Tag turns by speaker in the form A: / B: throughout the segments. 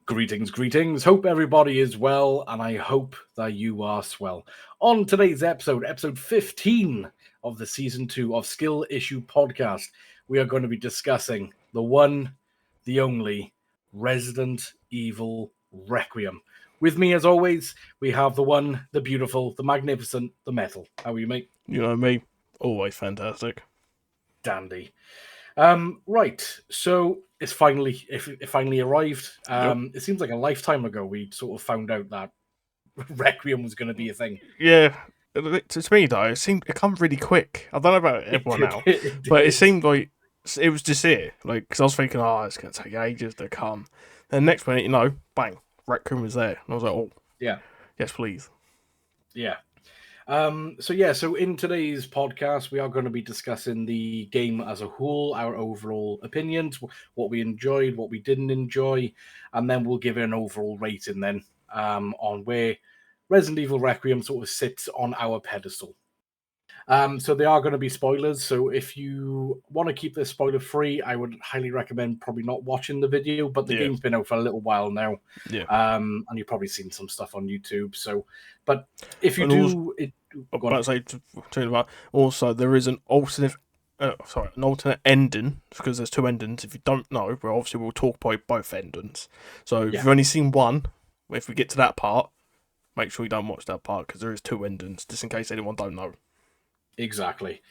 A: Greetings, greetings. Hope everybody is well, and I hope that you are swell. On today's episode 15 of the season 2 of Skill Issue Podcast, we are going to be discussing the one, the only Resident Evil Requiem. With me, as always, we have the one, the beautiful, the magnificent, the metal. How are you, mate?
B: You know me, always fantastic.
A: Dandy. Right, so it finally arrived. It seems like a lifetime ago we sort of found out that Requiem was going to be a thing.
B: Yeah, to me though, it come really quick. I don't know about everyone else, but it seemed like it was just here. Like, because I was thinking, it's going to take ages to come. And next minute, bang, Requiem was there, and I was like, oh,
A: yeah,
B: yes, please.
A: Yeah. So in today's podcast, we are going to be discussing the game as a whole, our overall opinions, what we enjoyed, what we didn't enjoy, and then we'll give it an overall rating then on where Resident Evil Requiem sort of sits on our pedestal. So they are going to be spoilers, so if you want to keep this spoiler free, I would highly recommend probably not watching the video, but the game's been out for a little while now.
B: Yeah.
A: And you've probably seen some stuff on YouTube. So, but if you do,
B: also there is an alternate ending, because there's two endings. If you don't know, we'll talk about both endings. So if you've only seen one, if we get to that part, make sure you don't watch that part, because there is two endings, just in case anyone don't know.
A: Exactly.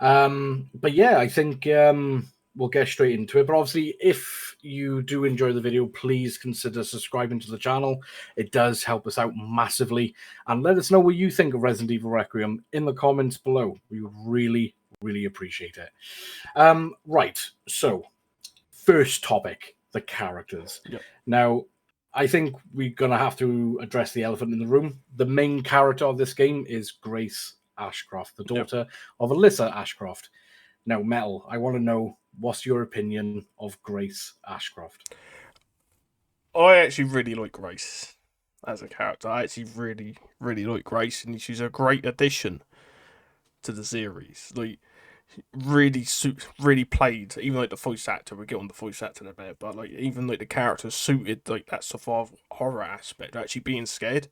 A: But yeah, I think we'll get straight into it. But obviously, if you do enjoy the video, please consider subscribing to the channel. It does help us out massively. And let us know what you think of Resident Evil Requiem in the comments below. We would really, really appreciate it. Right, so first topic, the characters.
B: Yep.
A: Now, I think we're going to have to address the elephant in the room. The main character of this game is Grace Ashcroft, the daughter of Alyssa Ashcroft. Now, Metal, I want to know, what's your opinion of Grace Ashcroft?
B: I actually really like Grace as a character. I actually really, really like Grace, and she's a great addition to the series. Like, really played, even like the voice actor, we'll get on the voice actor in a bit, but like even like the character suited like that survival horror aspect, actually being scared,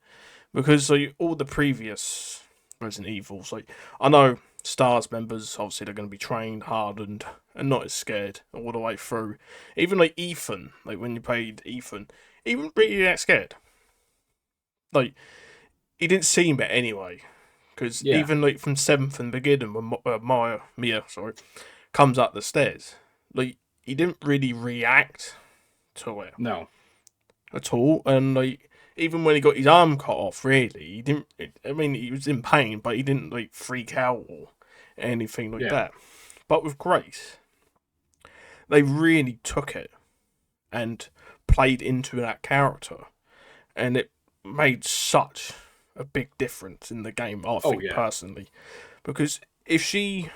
B: because like all the previous Resident Evils, like I know STARS members, obviously they're going to be trained, hardened, and not as scared all the way through. Even like Ethan, like when you played Ethan, he wasn't really that scared. Like, he didn't seem it anyway, because even like from 7th in the beginning when Mia comes up the stairs, like he didn't really react to it.
A: No,
B: at all, and like. Even when he got his arm cut off, really, he didn't. I mean, he was in pain, but he didn't like freak out or anything like that. But with Grace, they really took it and played into that character, and it made such a big difference in the game. I think personally, because if she,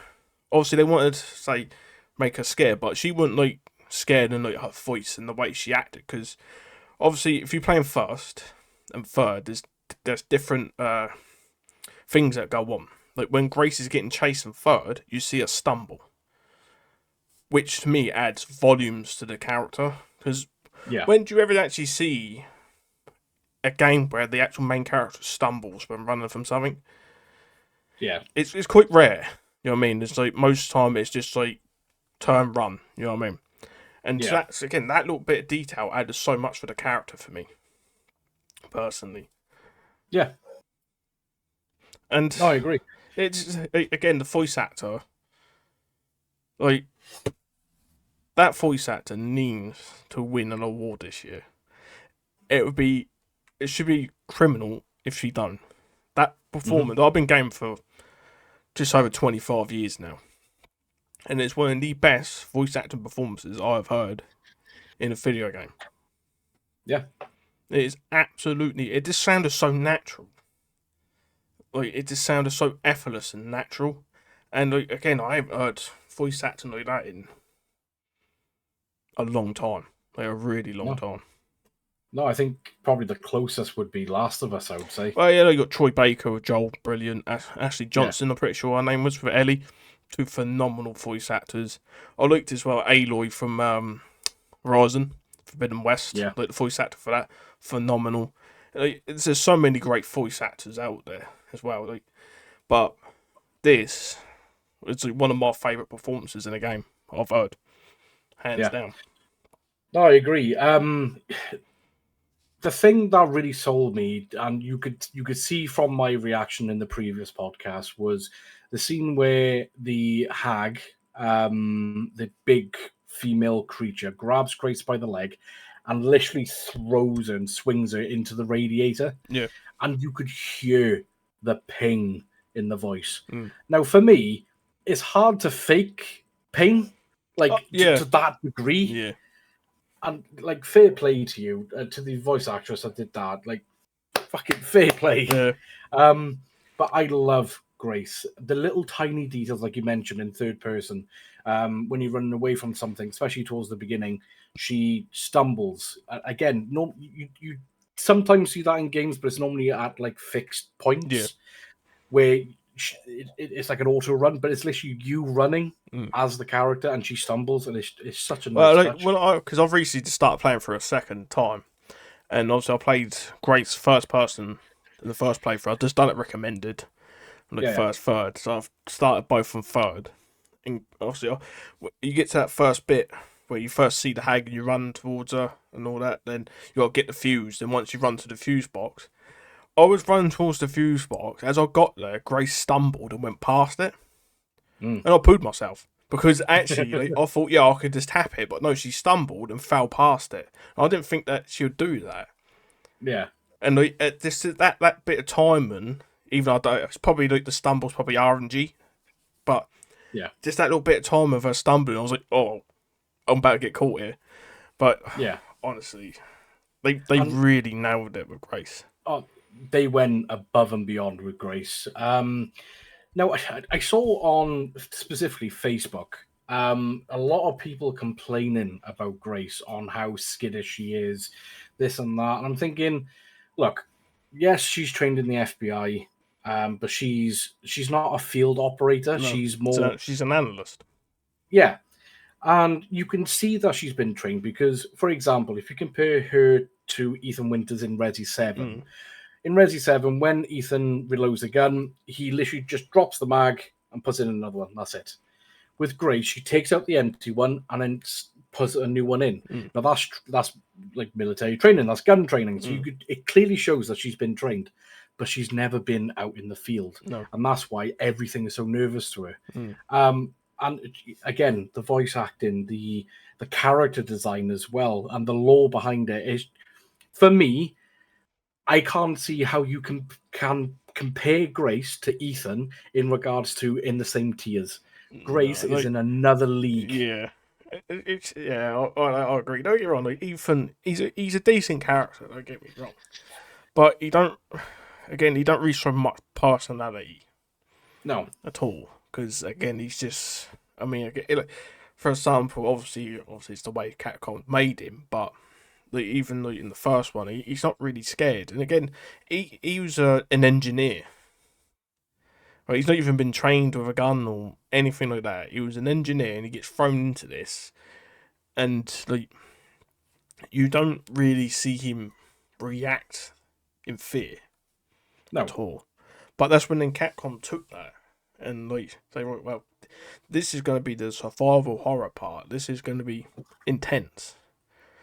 B: obviously, they wanted to say make her scared, but she wasn't like scared in like her voice and the way she acted, because. Obviously, if you're playing first and third, there's different things that go on. Like when Grace is getting chased in third, you see her stumble, which to me adds volumes to the character. Because when do you ever actually see a game where the actual main character stumbles when running from something?
A: Yeah,
B: it's quite rare. You know what I mean? It's like most time it's just like turn, run. You know what I mean? And that's, again, that little bit of detail added so much for the character for me, personally.
A: Yeah.
B: And
A: I agree.
B: It's, again, the voice actor, like, that voice actor needs to win an award this year. It should be criminal if she don't. That performance, I've been game for just over 25 years now. And it's one of the best voice acting performances I've heard in a video game.
A: Yeah.
B: It is absolutely... It just sounded so natural. Like, it just sounded so effortless and natural. And, like, again, I haven't heard voice acting like that in a long time. Like, a really long time.
A: No, I think probably the closest would be Last of Us, I would say.
B: Well, yeah, you got Troy Baker with Joel, brilliant. Ashley Johnson, I'm pretty sure her name was, for Ellie. Two phenomenal voice actors. I liked as well Aloy from Horizon. Forbidden West.
A: Yeah.
B: Like the voice actor for that, phenomenal. Like, there's so many great voice actors out there as well. Like, but this is like one of my favourite performances in a game I've heard, hands down.
A: No, I agree. The thing that really sold me, and you could see from my reaction in the previous podcast, was the scene where the hag, the big female creature, grabs Grace by the leg and literally throws her and swings her into the radiator.
B: Yeah.
A: And you could hear the pain in the voice.
B: Mm.
A: Now, for me, it's hard to fake pain, like to that degree.
B: Yeah.
A: And like, fair play to you, to the voice actress that did that. Like, fucking fair play.
B: Yeah.
A: But I love Grace. The little tiny details, like you mentioned, in third person, when you're running away from something, especially towards the beginning, she stumbles. Again, no, you sometimes see that in games, but it's normally at like fixed points where it's like an auto run, but it's literally you running as the character, and she stumbles, and it's such a nice touch.
B: Because I've recently just started playing for a second time, and obviously I played Grace first person in the first playthrough. I've just done it recommended, first, third, so I've started both on third. And obviously, you get to that first bit where you first see the hag and you run towards her and all that, then you got to get the fuse, and once you run to the fuse box, I was running towards the fuse box. As I got there, Grace stumbled and went past it. And I pooed myself. Because actually, I thought, I could just tap it. But no, she stumbled and fell past it. I didn't think that she would do that.
A: Yeah.
B: And that bit of timing, even though I don't, it's probably like the stumble's probably RNG. But just that little bit of time of her stumbling, I was like, oh, I'm about to get caught here. But honestly, they really nailed it with Grace.
A: Oh, they went above and beyond with Grace. Now, I saw on specifically Facebook a lot of people complaining about Grace on how skittish she is, this and that. And I'm thinking, look, yes, she's trained in the FBI, but she's not a field operator. No,
B: she's an analyst.
A: Yeah. And you can see that she's been trained because, for example, if you compare her to Ethan Winters in Resi 7, in Resi 7, when Ethan reloads the gun, he literally just drops the mag and puts in another one. That's it. With Grace, she takes out the empty one and then puts a new one in. Now, that's like military training. That's gun training. So it clearly shows that she's been trained, but she's never been out in the field.
B: No.
A: And that's why everything is so nervous to her. And again, the voice acting, the character design as well, and the lore behind it is, for me, I can't see how you can compare Grace to Ethan in regards to in the same tiers. Grace is in another league.
B: Yeah, I agree. Don't get me wrong. Like, Ethan, he's a decent character. Don't get me wrong, but he don't really show much personality.
A: No,
B: at all. Because again, he's just. I mean, for example, obviously, it's the way Capcom made him, but. Even in the first one, he's not really scared. And again, he was an engineer. Right? He's not even been trained with a gun or anything like that. He was an engineer, and he gets thrown into this, and you don't really see him react in fear at all. But that's when then Capcom took that and they were well, this is going to be the survival horror part. This is going to be intense.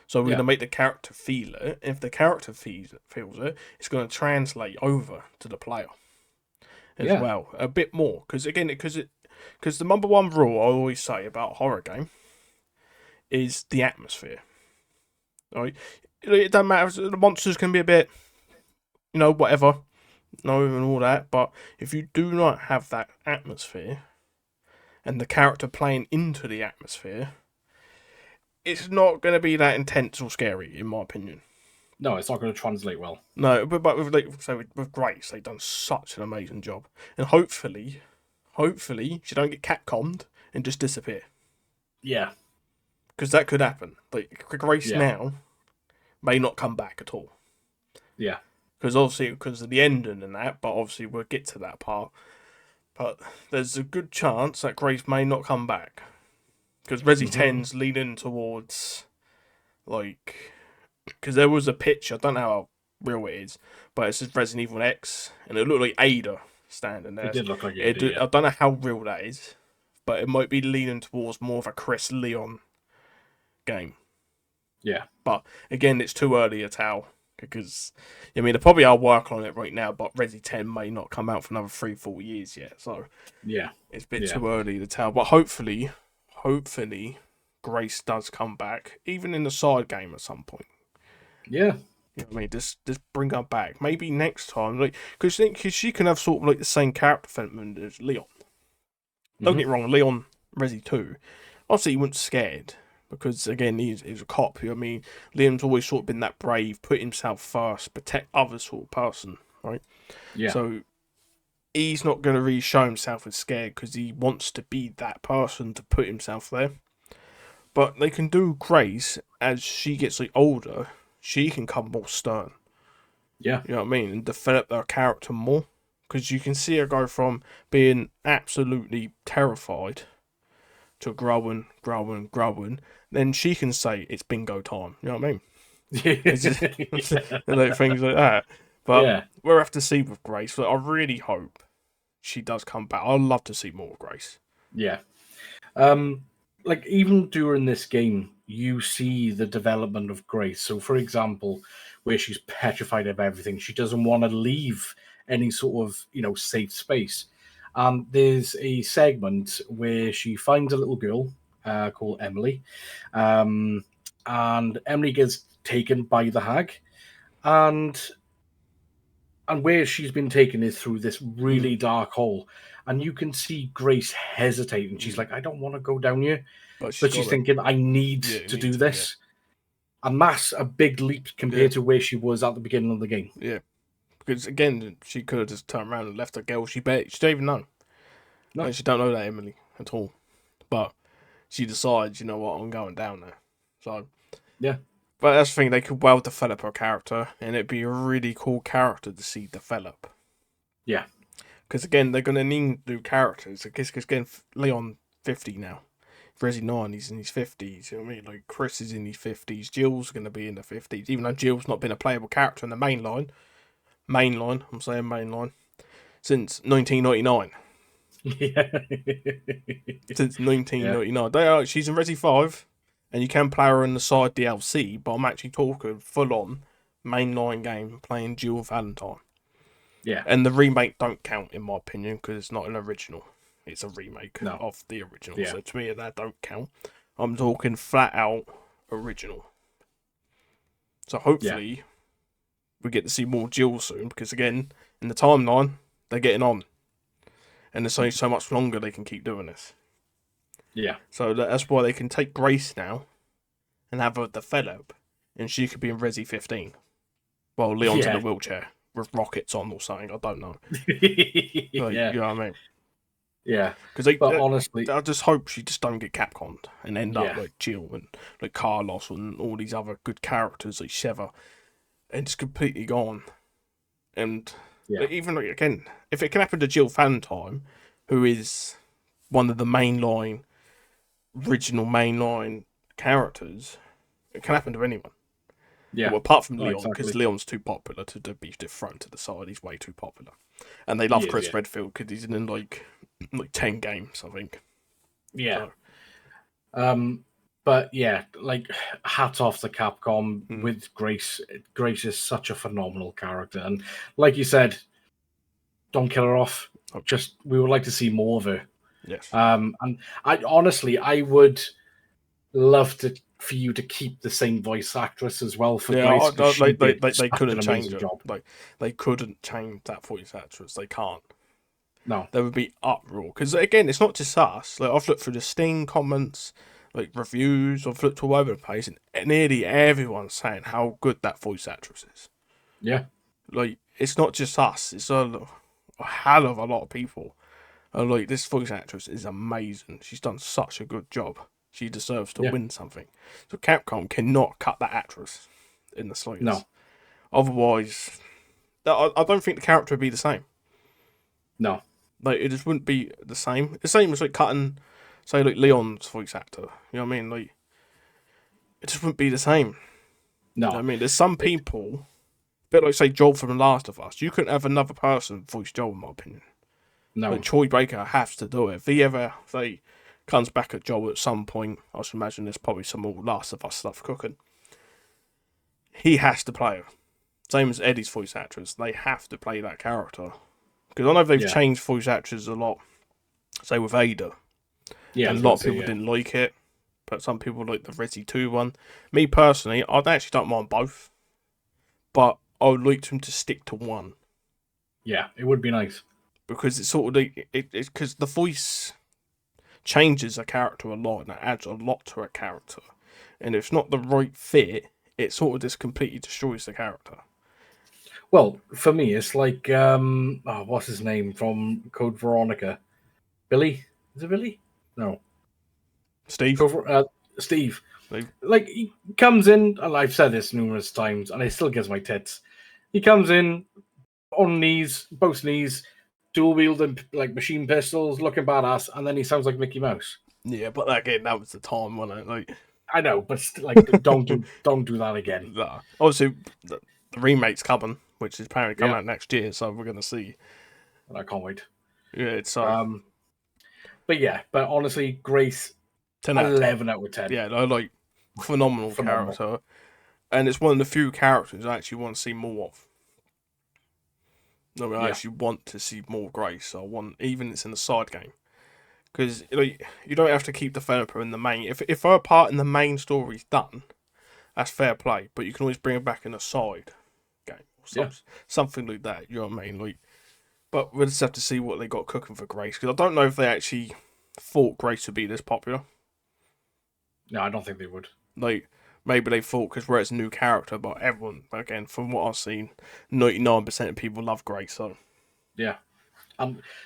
B: So we're going to make the character feel it. If the character feels it, it's going to translate over to the player as well a bit more. Because the number one rule I always say about a horror game is the atmosphere. Right? It doesn't matter. The monsters can be a bit, whatever, and all that. But if you do not have that atmosphere and the character playing into the atmosphere, it's not going to be that intense or scary, in my opinion.
A: No, it's not going to translate well.
B: No, but with Grace, they've done such an amazing job, and hopefully, she don't get catcommed and just disappear.
A: Yeah,
B: because that could happen. Like Grace now may not come back at all.
A: Yeah,
B: because of the ending and that, but obviously we'll get to that part. But there's a good chance that Grace may not come back. Because Resi 10's leaning towards like, because there was a picture, I don't know how real it is, but it says Resident Evil X, and it looked like Ada standing there.
A: It did look like it, yeah.
B: I don't know how real that is, but it might be leaning towards more of a Chris Leon game.
A: Yeah.
B: But again, it's too early to tell, because I mean they probably are working on it right now, but Resi 10 may not come out for another 3-4 years yet, so
A: yeah,
B: it's a bit too early to tell. But hopefully, Grace does come back, even in the side game at some point.
A: Yeah.
B: You know what I mean? Just bring her back. Maybe next time, like, because she can have sort of like the same character development as Leon. Don't get me wrong, Leon Resi 2, obviously he wasn't scared, because again he's a cop. You know what I mean? Leon's always sort of been that brave, put himself first, protect others sort of person, right?
A: Yeah.
B: So he's not going to really show himself as scared, because he wants to be that person to put himself there. But they can do Grace as she gets like older. She can come more stern.
A: Yeah.
B: You know what I mean? And develop her character more. Because you can see her go from being absolutely terrified to growing. Then she can say, it's bingo time. You know what I mean? Like things like that. But we'll have to see with Grace. But I really hope she does come back. I'd love to see more of Grace.
A: Yeah. Like, even during this game, you see the development of Grace. So, for example, where she's petrified of everything, she doesn't want to leave any sort of, safe space. And there's a segment where she finds a little girl called Emily, and Emily gets taken by the hag, and where she's been taken is through this really dark hole, and you can see Grace hesitate, and she's like, I don't want to go down here. But she's thinking, I need to do this. Yeah. And that's a big leap compared to where she was at the beginning of the game.
B: Yeah. Because, again, she could have just turned around and left her girl. She don't even know. No. Like, she don't know that Emily at all. But she decides, you know what, I'm going down there. So,
A: yeah.
B: But that's the thing, they could well develop her character, and it'd be a really cool character to see develop.
A: Yeah.
B: Because, again, they're going to need new characters. Because, again, Leon 50 now. Resi 9, he's in his 50s. You know what I mean? Like, Chris is in his 50s. Jill's going to be in the 50s. Even though Jill's not been a playable character in the main line, since 1999.
A: Yeah.
B: Since 1999. She's in Resi 5, and you can play her in the side DLC, but I'm actually talking full-on mainline game playing Jill Valentine.
A: Yeah.
B: And the remake don't count, in my opinion, because it's not an original. It's a remake of the original. Yeah. So to me, that don't count. I'm talking flat-out original. So hopefully we get to see more Jill soon, because, again, in the timeline, they're getting on. And there's only so much longer they can keep doing this.
A: Yeah.
B: So that's why they can take Grace now and have her develop, and she could be in Resi 15. Well, Leon's in a wheelchair with rockets on or something. I don't know. You know what I mean?
A: Yeah.
B: Because
A: honestly,
B: I just hope she just don't get Capcommed and end up like Jill and like Carlos and all these other good characters like Sheva, and just completely gone. And even like, again, if it can happen to Jill Valentine, who is one of the original mainline characters, it can happen to anyone. Yeah. Well, apart from Leon, because Leon's too popular to be thrown to the side. He's way too popular, and they love Chris Redfield because he's in like 10 games, I think.
A: Yeah. So. But yeah, like, hats off to Capcom with Grace. Grace is such a phenomenal character, and like you said, don't kill her off. Just, we would like to see more of her.
B: Yes.
A: And I would love for you to keep the same voice actress as well for Grace.
B: They couldn't change it. Like, they couldn't change that voice actress. They can't.
A: No.
B: There would be uproar. Because, again, it's not just us. Like, I've looked through the Steam comments, like, reviews. I've looked all over the place, and nearly everyone's saying how good that voice actress is.
A: Yeah.
B: Like, it's not just us. It's a hell of a lot of people. Like, this voice actress is amazing. She's done such a good job. She deserves to win something. So Capcom cannot cut that actress in the slightest.
A: No.
B: Otherwise, I don't think the character would be the same.
A: No.
B: Like, it just wouldn't be the same. The same as like cutting, say, like Leon's voice actor. You know what I mean? Like, it just wouldn't be the same.
A: No,
B: I mean, there's some people, a bit like say Joel from The Last of Us. You couldn't have another person voice Joel, in my opinion.
A: no.
B: Like Troy Baker has to do it. If he ever comes back at Joel at some point, I should imagine there's probably some more Last of Us stuff cooking. He has to play her. Same as Eddie's voice actress. They have to play that character. Because I know they've changed voice actors a lot. Say with Ada.
A: Yeah,
B: and a lot of people didn't like it. But some people like the Resi 2 one. Me personally, I actually don't mind both. But I would like them to stick to one.
A: Yeah, it would be nice.
B: Because it's sort of it's because the voice changes a character a lot and it adds a lot to a character. And if it's not the right fit, it sort of just completely destroys the character.
A: Well, for me, it's like what's his name from Code Veronica? Billy? Is it Billy? No.
B: Steve.
A: Steve. Like, he comes in, and I've said this numerous times, and it still gives my tits. He comes in on knees, both knees, dual wielding like machine pistols, looking badass, and then he sounds like Mickey Mouse.
B: Yeah, but again, that was the time, wasn't it? Like,
A: I know, but like, don't do that again.
B: Nah. Obviously, the remake's coming, which is apparently coming out next year, so we're gonna see.
A: And I can't wait.
B: Yeah, it's
A: but honestly, Grace,
B: 10 out
A: 11 out of 10.
B: Yeah, like phenomenal character, and it's one of the few characters I actually want to see more of. I actually want to see more Grace. Even it's in the side game, because you don't have to keep developer in the main. If her part in the main story's done, that's fair play. But you can always bring her back in a side game, or something like that. You know what I mean? But we'll just have to see what they got cooking for Grace, because I don't know if they actually thought Grace would be this popular.
A: No, I don't think they would.
B: Like, maybe they thought because we're a new character, but everyone, again, from what I've seen, 99% of people love Grace, so.
A: Yeah.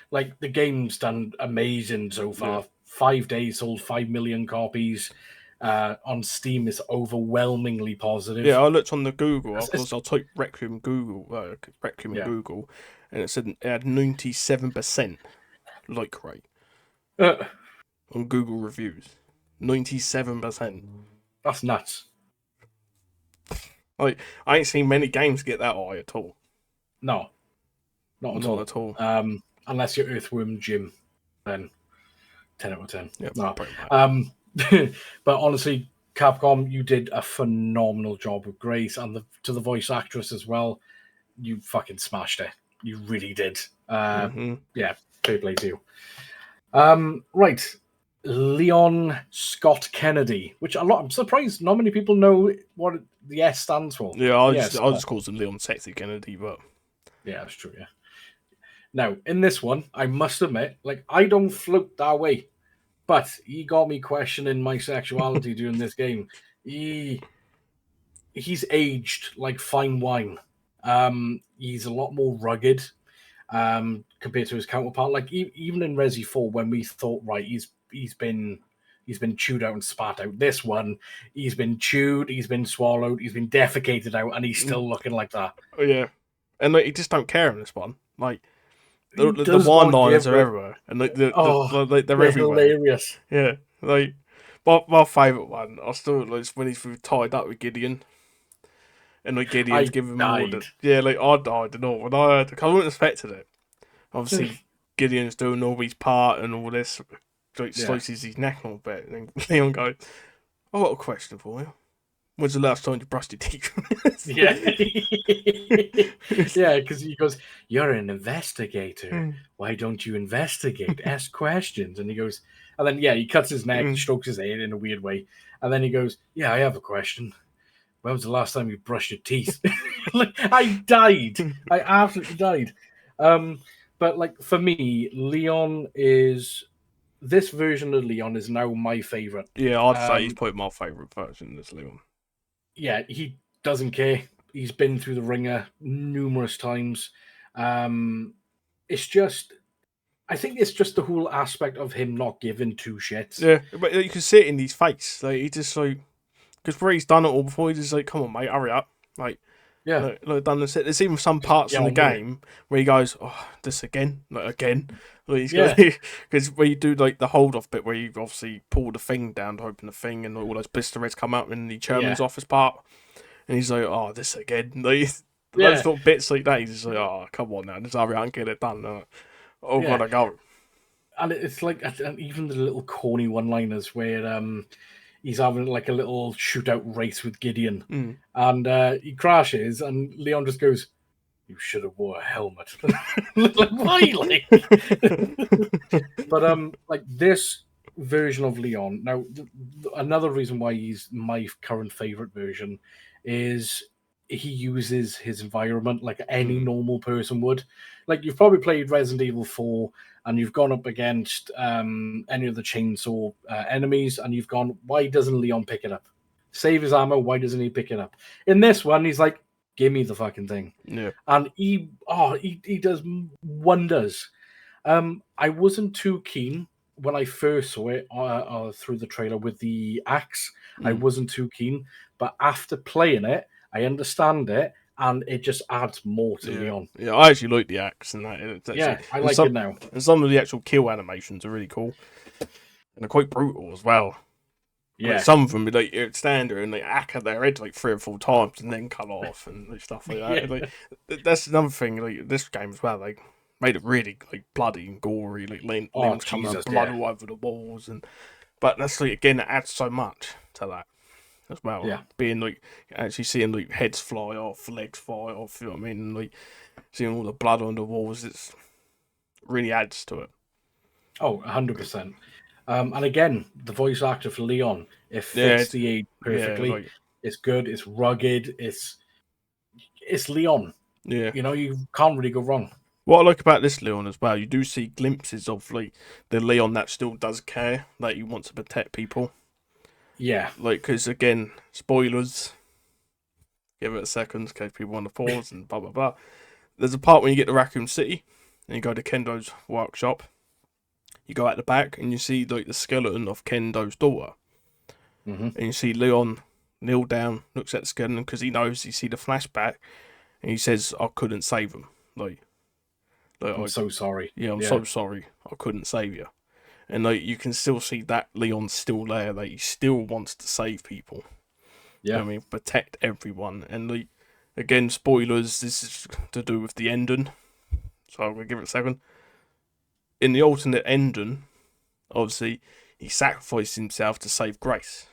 A: Like, the game's done amazing so far. 5 days, sold 5 million copies. On Steam, it's overwhelmingly positive.
B: Yeah, I looked on the Google, I typed Requiem Google, Requiem in Google, and it said it had 97% like rate on Google reviews. 97%.
A: That's nuts.
B: Like, I ain't seen many games get that high at all.
A: No. Not at all. Unless you're Earthworm Jim, then 10 out of 10.
B: Yep,
A: no. But honestly, Capcom, you did a phenomenal job with Grace, and to the voice actress as well. You fucking smashed it. You really did. Yeah, fair play to you. Right. Leon Scott Kennedy, which I'm surprised not many people know what the S stands for.
B: Yeah, I just call him Leon Sexy Kennedy, but
A: yeah, that's true. Yeah. Now in this one, I must admit, like, I don't float that way, but he got me questioning my sexuality during this game. He's aged like fine wine. He's a lot more rugged compared to his counterpart. Like, even in Resi 4, when we thought, right, he's been chewed out and spat out. This one, he's been chewed, he's been swallowed, he's been defecated out, and he's still looking like that.
B: Oh yeah, and like, he just don't care in this one. Like, the one-liners are everywhere, and they're everywhere.
A: Hilarious.
B: Yeah, like my favourite one, I still like when he's tied up with Gideon, and like Gideon's giving him orders. Yeah, like I died and all. When I heard, I wasn't expecting it. Obviously, Gideon's doing all his part and all this. Like, slices his neck a little bit, and Leon goes, "I've got a question for you. When's the last time you brushed your teeth?"
A: Yeah. Yeah, because he goes, "You're an investigator. Why don't you investigate? Ask questions." And he goes, and then he cuts his neck, strokes his head in a weird way, and then he goes, "Yeah, I have a question. When was the last time you brushed your teeth?" Like, I died. I absolutely died. But like, for me, this version of Leon is now my favorite.
B: Yeah, I'd say he's probably my favorite version of this Leon.
A: Yeah, he doesn't care. He's been through the ringer numerous times. It's just, I think it's just the whole aspect of him not giving two shits.
B: Yeah, but you can see it in his face. Like, he just like, because where he's done it all before, he's just like, "Come on, mate, hurry up!" Like,
A: Yeah.
B: Like done this. There's even some parts in the game where he goes, "Oh, this again, like again." Like he's because where you do like the hold off bit where you obviously pull the thing down to open the thing, and all those blister reds come out in the chairman's office part, and he's like, "Oh, this again." Like those little bits like that. He's just like, "Oh, come on now, just hurry up and get it done." Gotta go.
A: And it's like even the little corny one-liners where he's having like a little shootout race with Gideon, and he crashes, and Leon just goes, "You should have wore a helmet." Like, why? But like this version of Leon. Now, another reason why he's my current favorite version is he uses his environment like any normal person would. Like you've probably played Resident Evil 4 and you've gone up against any of the chainsaw enemies, and you've gone, why doesn't Leon pick it up? Save his ammo, why doesn't he pick it up? In this one, he's like, give me the fucking thing.
B: Yeah.
A: And he does wonders. I wasn't too keen when I first saw it through the trailer with the axe. I wasn't too keen, but after playing it, I understand it, and it just adds more to Leon.
B: Yeah, I actually like the axe and that.
A: I like it now.
B: And some of the actual kill animations are really cool, and they're quite brutal as well.
A: Yeah,
B: like some of them like stand there and they hack at their head like 3 or 4 times and then cut off and stuff like that. Like, that's another thing. Like this game as well, like made it really like bloody and gory. Like limbs coming out, blood all over the walls, but that's like again, it adds so much to that as well.
A: Yeah,
B: being like actually seeing like heads fly off, legs fly off. You know what I mean? And, like seeing all the blood on the walls, it's really adds to it.
A: 100%. And again, the voice actor for Leon, it fits the age perfectly. It's good. It's rugged. It's Leon.
B: Yeah,
A: you know, you can't really go wrong.
B: What I like about this Leon as well, you do see glimpses of like the Leon that still does care, that he wants to protect people.
A: Yeah,
B: like because again, spoilers. Give it a second in case people want to pause and blah blah blah. There's a part when you get to Raccoon City and you go to Kendo's workshop. You go out the back and you see like the skeleton of Kendo's daughter, and you see Leon kneel down, looks at the skeleton because he knows. You see the flashback, and he says, "I couldn't save him." Like
A: I'm so sorry.
B: Yeah, I'm so sorry. I couldn't save you. And like you can still see that Leon's still there. That he still wants to save people.
A: Yeah,
B: I mean, protect everyone. And like again, spoilers. This is to do with the ending, so I'm gonna give it a second. In the alternate ending, obviously, he sacrificed himself to save Grace.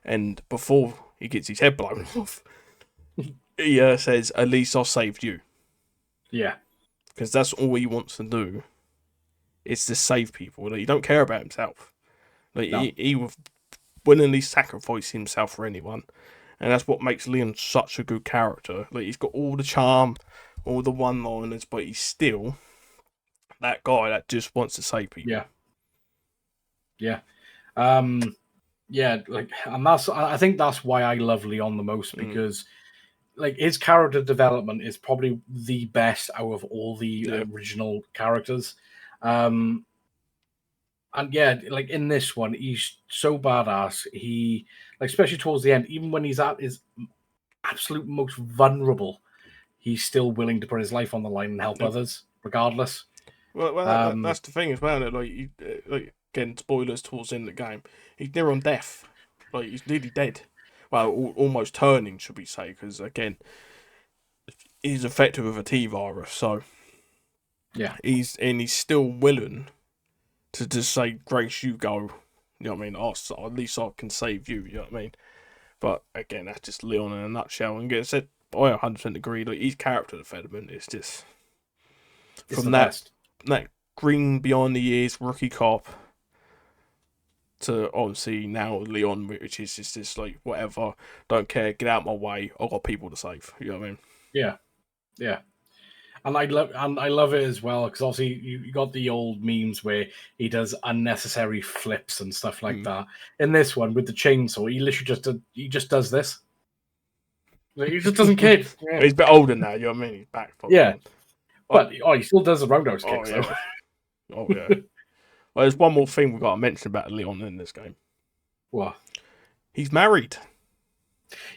B: And before he gets his head blown off, he says, "At least I saved you."
A: Yeah.
B: Because that's all he wants to do, is to save people. Like, he don't care about himself. Like, no. he would willingly sacrifice himself for anyone. And that's what makes Leon such a good character. Like, he's got all the charm, all the one-liners, but he's still that guy that just wants to save people.
A: Yeah. Like, and I think that's why I love Leon the most, because like his character development is probably the best out of all the original characters. And like in this one, he's so badass. He, like, especially towards the end, even when he's at his absolute most vulnerable, he's still willing to put his life on the line and help others, regardless.
B: Well, that's the thing as well. Like again, spoilers towards the end of the game. He's near on death. Like he's nearly dead. Well, almost turning, should we say? Because again, he's affected with a T virus. So he's still willing to just say, "Grace, you go." You know what I mean? At least I can save you. You know what I mean? But again, that's just Leon in a nutshell. And get said, I 100% agree. Like his character development is just from that green behind the ears rookie cop to obviously now Leon, which is just this like whatever, don't care, get out of my way, I've got people to save. You know what I mean?
A: Yeah. And I love it as well, because obviously you got the old memes where he does unnecessary flips and stuff like that. In this one with the chainsaw, he literally just does this. He just doesn't care.
B: Yeah. He's a bit older now. You know what I mean? He's back.
A: But he still does the roundhouse kicks.
B: Oh yeah. Well, there's one more thing we've got to mention about Leon in this game.
A: What?
B: He's married.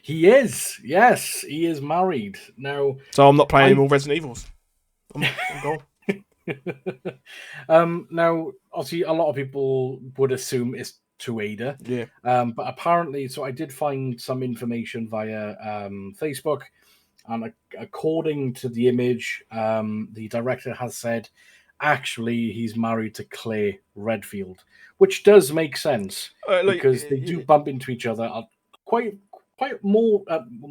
A: He is. Yes, he is married now.
B: So I'm not playing any more Resident Evils. I'm gone.
A: Now, obviously, a lot of people would assume it's to Ada.
B: Yeah.
A: But apparently, so I did find some information via Facebook, and according to the image, the director has said actually he's married to Claire Redfield, which does make sense because they do bump into each other quite more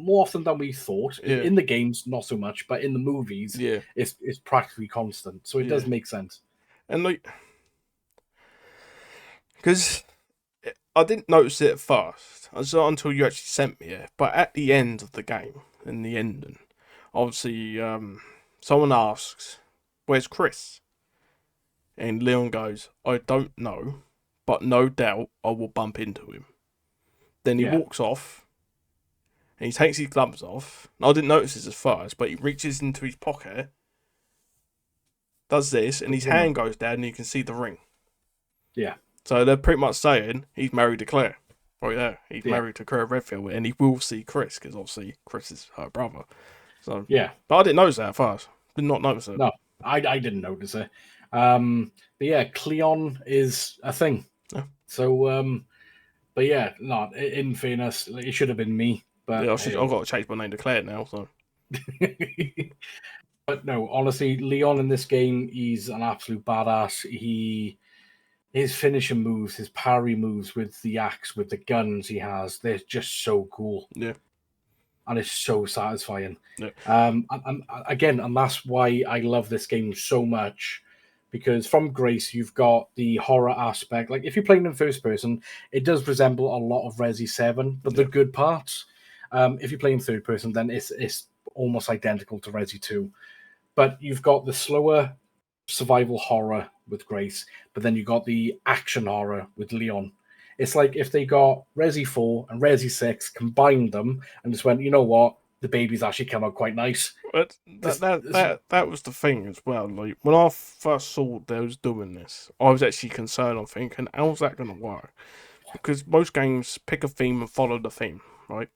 A: often than we thought. In the games, not so much, but in the movies, it's practically constant. So it does make sense.
B: And like, because I didn't notice it at first, until you actually sent me it. But at the end of the game, in the ending, obviously, someone asks, "Where's Chris?" And Leon goes, "I don't know, but no doubt I will bump into him." Then he walks off, and he takes his gloves off. And I didn't notice this at first, but he reaches into his pocket, does this, and his hand goes down, and you can see the ring.
A: Yeah.
B: So they're pretty much saying he's married to Claire. Right there. He's married to Claire Redfield, and he will see Chris, because obviously Chris is her brother. So but I didn't notice that at first. Did not notice it.
A: No, I didn't notice it. But yeah, Cleon is a thing.
B: Yeah.
A: So, but yeah, no, in fairness, it should have been me. But
B: yeah, I've got to change my name to Claire now. So.
A: But no, honestly, Leon in this game, he's an absolute badass. His finishing moves, his parry moves with the axe, with the guns he has, they're just so cool.
B: Yeah.
A: And it's so satisfying.
B: Yeah.
A: And that's why I love this game so much, because from Grace, you've got the horror aspect. Like, if you're playing in first person, it does resemble a lot of Resi 7, but the good parts. If you're playing third person, then it's almost identical to Resi 2. But you've got the slower survival horror with Grace, but then you got the action horror with Leon. It's like if they got Resi 4 and Resi 6, combined them, and just went, you know what, the babies actually come out quite nice.
B: But that was the thing as well. Like, when I first saw they was doing this, I was actually concerned. I'm thinking, how's that going to work? Because most games pick a theme and follow the theme, right?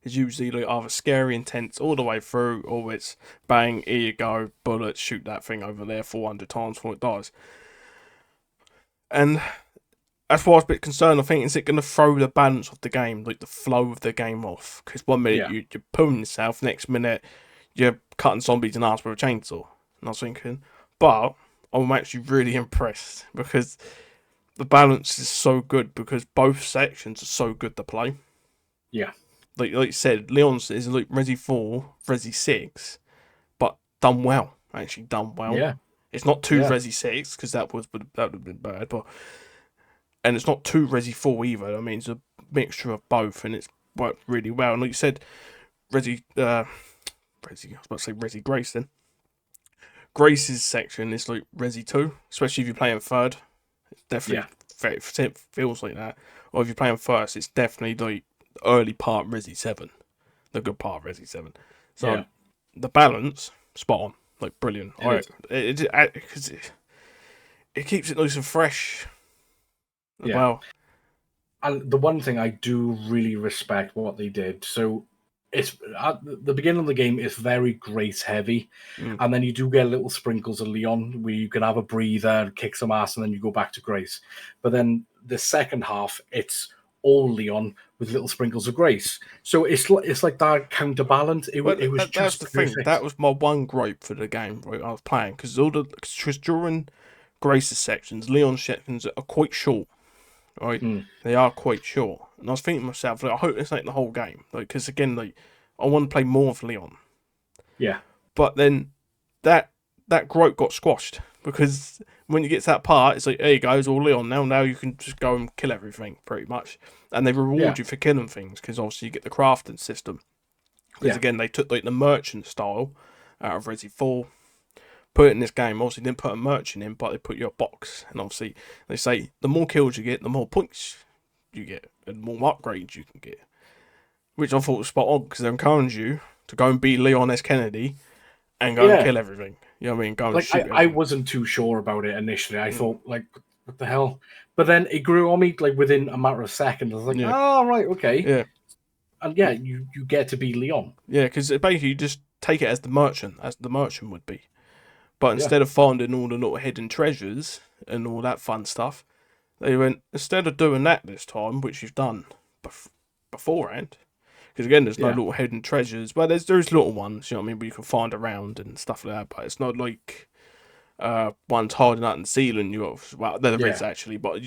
B: It's usually like either scary, intense all the way through, or it's bang, here you go, bullets, shoot that thing over there 400 times before it dies. And that's why I was a bit concerned. I think, is it going to throw the balance of the game, like the flow of the game off? Because one minute you're pulling yourself, next minute you're cutting zombies in half with a chainsaw. And I was thinking, but I'm actually really impressed because the balance is so good, because both sections are so good to play.
A: Yeah.
B: Like you said, Leon's is like Resi 4, Resi 6, but done well. Actually done well.
A: Yeah.
B: It's not too Resi 6, because that would have been bad, and it's not too Resi 4 either. I mean, it's a mixture of both, and it's worked really well. And like you said, I was about to say Resi Grace then. Grace's section is like Resi 2, especially if you're playing third. It's definitely it feels like that. Or if you're playing first, it's definitely like early part Resi 7, the good part of Resi 7. So the balance, spot on, like brilliant. It keeps it nice and fresh. Well,
A: and the one thing I do really respect what they did. So it's at the beginning of the game, it's very Grace heavy, and then you do get little sprinkles of Leon where you can have a breather, kick some ass, and then you go back to Grace. But then the second half, it's all Leon with little sprinkles of Grace. So it's like that counterbalance. It was
B: that's
A: just
B: the
A: perfect.
B: thing. That was my one gripe for the game, right? I was playing because during Grace's sections, Leon's sections are quite short, right? They are quite short, and I was thinking to myself, like, I hope this ain't the whole game, like, because again, like, I want to play more of Leon.
A: Yeah,
B: but then that gripe got squashed, because when you get to that part, it's like, there you go, it's all Leon now. Now you can just go and kill everything, pretty much. And they reward you for killing things, because obviously you get the crafting system. Because again, they took like the merchant style out of Resi 4, put it in this game. Obviously, didn't put a merchant in, but they put you a box. And obviously, they say the more kills you get, the more points you get, and the more upgrades you can get. Which I thought was spot on, because they encourage you to go and beat Leon S. Kennedy and go and kill everything. You know what I mean? Go and shoot
A: I wasn't too sure about it initially. I thought, like, what the hell? But then it grew on me, like, within a matter of seconds. I was like, oh, right, okay.
B: Yeah.
A: and you get to be Leon.
B: Yeah, because basically you just take it as the merchant would be. But instead of finding all the little hidden treasures and all that fun stuff, they went, instead of doing that this time, which you've done beforehand, because again, there's no little hidden treasures. Well, there's little ones, you know what I mean, where you can find around and stuff like that. But it's not like one's hiding out in the ceiling. There is actually, but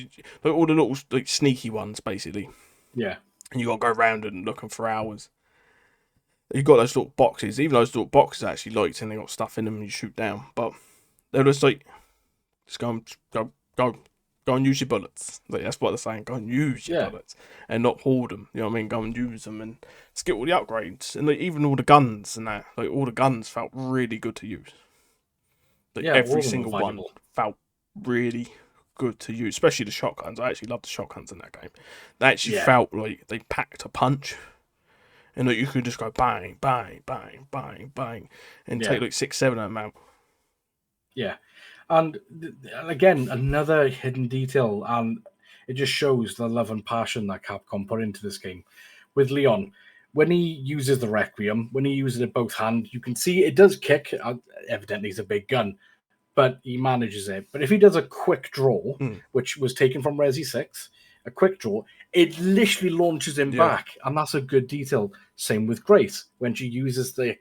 B: like all the little like sneaky ones, basically.
A: Yeah.
B: And you got to go around and looking for hours. You got those little boxes. Even those little boxes are actually lights, and they got stuff in them, and you shoot down. But they're just like, just go and use your bullets. Like, that's what they're saying. Go and use your bullets, and not hoard them. You know what I mean? Go and use them, and just get all the upgrades, and like even all the guns and that. Like all the guns felt really good to use. Like every single one felt really good to use, especially the shotguns. I actually love the shotguns in that game. They actually felt like they packed a punch. And like, you could just go bang, bang, bang, bang, bang, and take like 6, 7 of them out.
A: Yeah. And again, another hidden detail, and it just shows the love and passion that Capcom put into this game. With Leon, when he uses the Requiem, when he uses it both hands, you can see it does kick. Evidently, it's a big gun, but he manages it. But if he does a quick draw, which was taken from Resi 6, a quick draw, it literally launches him back, and that's a good detail. Same with Grace. When she uses the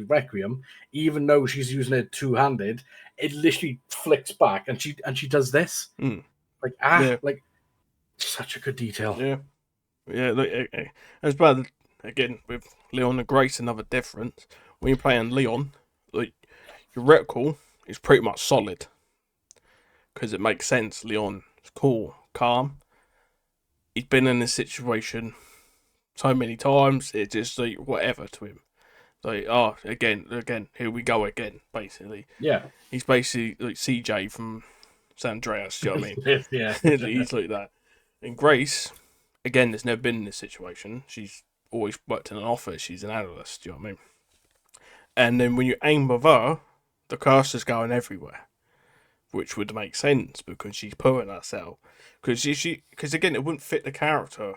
A: Requiem, even though she's using it two-handed, it literally flicks back, and she does this. Like such a good detail.
B: Yeah. Look, as well, again with Leon and Grace, another difference. When you're playing Leon, like your reticle is pretty much solid because it makes sense. Leon is cool, calm. He's been in this situation so many times, it's just like whatever to him. Like, again, here we go again, basically.
A: Yeah.
B: He's basically like CJ from San Andreas, you know what I mean?
A: Yeah.
B: He's like that. And Grace, again, has never been in this situation. She's always worked in an office. She's an analyst, you know what I mean? And then when you aim with her, the cursor's going everywhere, which would make sense because she's pulling herself. Because again, it wouldn't fit the character.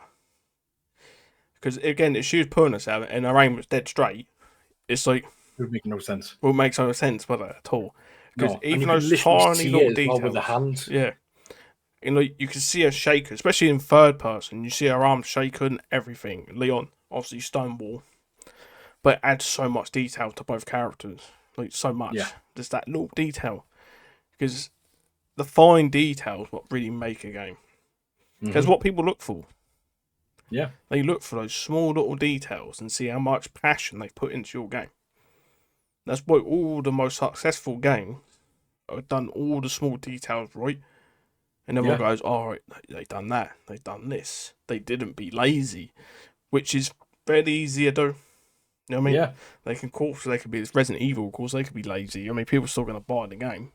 B: Because again, if she was pulling herself and her aim was dead straight, it's like
A: it would make no sense.
B: Well, it makes no sense, would it, at all? Because even
A: those
B: tiny little details
A: with the hands,
B: you can see her shake, especially in third person. You see her arms shake and everything. Leon, obviously Stonewall, but it adds so much detail to both characters, like so much. Just that little detail, because the fine details what really make a game. Because what people look for.
A: Yeah.
B: They look for those small little details and see how much passion they've put into your game. That's why all the most successful games have done all the small details right. And everyone goes, all right, they've done that. They've done this. They didn't be lazy. Which is fairly easy to do. You know what I mean?
A: Yeah.
B: They could be this Resident Evil, of course, they could be lazy. I mean, people are still going to buy the game.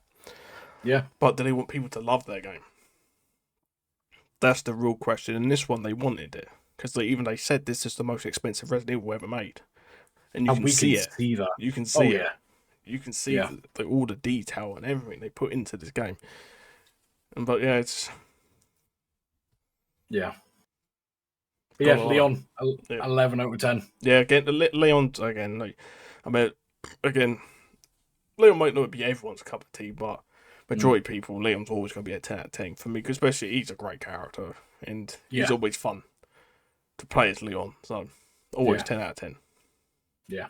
A: Yeah.
B: But do they want people to love their game? That's the real question. And this one, they wanted it. Because they said this is the most expensive Resident Evil ever made. And you can see it.
A: See that.
B: You can see it. You can see all the detail and everything they put into this game. But it's...
A: Yeah. But yeah, Leon, 11 out of 10.
B: Yeah, again, Leon, again, like, I mean, again, Leon might not be everyone's cup of tea, but majority of people, Leon's always going to be a 10 out of 10 for me, because especially he's a great character, and he's always fun to play as Leon, so always 10 out of 10.
A: Yeah.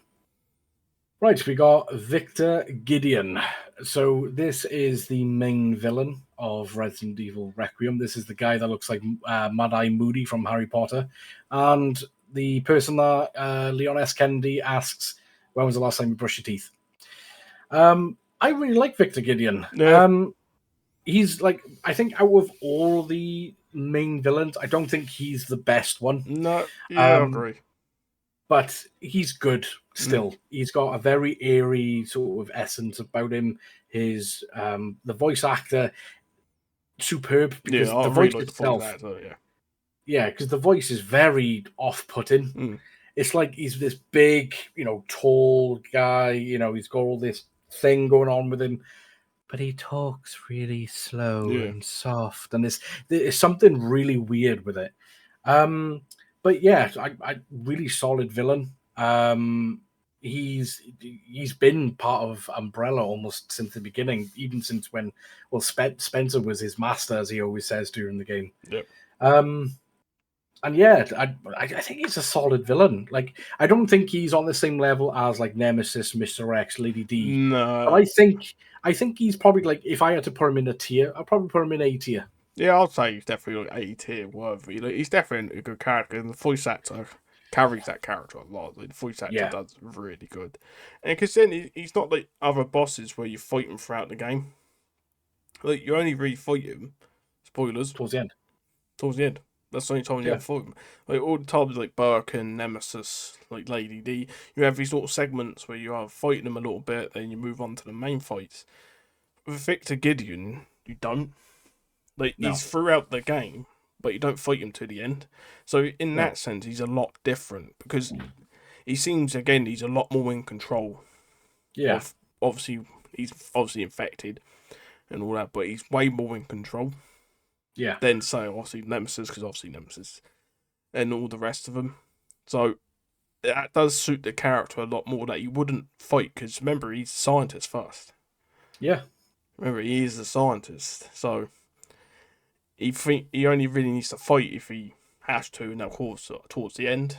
A: Right, we got Victor Gideon. So this is the main villain of Resident Evil Requiem. This is the guy that looks like Mad-Eye Moody from Harry Potter. And the person that Leon S. Kennedy asks, when was the last time you brushed your teeth? I really like Victor Gideon.
B: Yeah.
A: He's like, I think out of all the main villains, I don't think he's the best one.
B: No, I agree.
A: But he's good still. He's got a very eerie sort of essence about him. His the voice actor, superb, because the voice itself. Because the voice is very off-putting. It's like he's this big, tall guy. He's got all this thing going on with him, but he talks really slow and soft, and there's something really weird with it. but yeah, I really solid villain. He's been part of Umbrella almost since the beginning, even since when Spencer was his master, as he always says during the game.
B: Yep.
A: And yeah, I think he's a solid villain. Like, I don't think he's on the same level as like Nemesis, Mr. X, Lady D.
B: No.
A: But I think he's probably like, if I had to put him in a tier, I'd probably put him in A tier.
B: Yeah, I'd say he's definitely like A tier worthy. Like, he's definitely a good character, and the voice actor carries that character a lot. Like, the voice actor does really good, and because then he's not like other bosses where you fight him throughout the game. Like, you only really fight him. Spoilers.
A: Towards the end.
B: Towards the end. That's the only time you ever fight him. Like, all the times like Birkin, Nemesis, like Lady D, you have these little segments where you are fighting them a little bit, then you move on to the main fights. With Victor Gideon, you don't. Like, he's throughout the game, but you don't fight him to the end. So in that sense, he's a lot different because he seems, again, he's a lot more in control.
A: Yeah.
B: He's obviously infected and all that, but he's way more in control.
A: Yeah.
B: Than, say, obviously Nemesis, because obviously Nemesis and all the rest of them. So that does suit the character a lot more that you wouldn't fight, because remember, he's a scientist first.
A: Yeah.
B: Remember, he is a scientist, so he only really needs to fight if he has to, and of course, towards the end,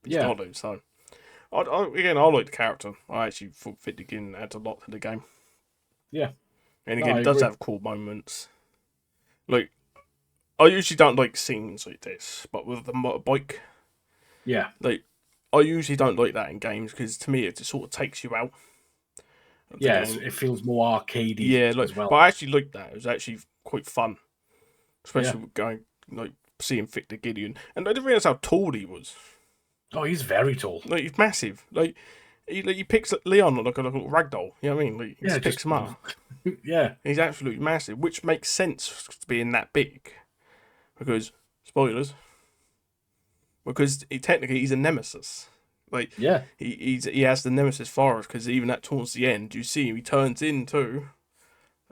B: he's got to. So, I like the character. I actually thought Fittigan adds a lot to the game.
A: Yeah.
B: And again, it does have cool moments. Like, I usually don't like scenes like this, but with the motorbike, like, I usually don't like that in games, because to me, it just sort of takes you out.
A: Yeah, it feels more arcadey as well.
B: But I actually liked that. It was actually quite fun. Especially with going, like, seeing Victor Gideon. And I didn't realise how tall he was.
A: Oh, he's very tall.
B: Like, he's massive. Like, he picks Leon like a little ragdoll. You know what I mean? Like, he just picks him up.
A: Yeah.
B: He's absolutely massive, which makes sense being that big. Because, spoilers, because technically he's a nemesis. Like, he has the nemesis forest, because even at towards the end, you see him, he turns into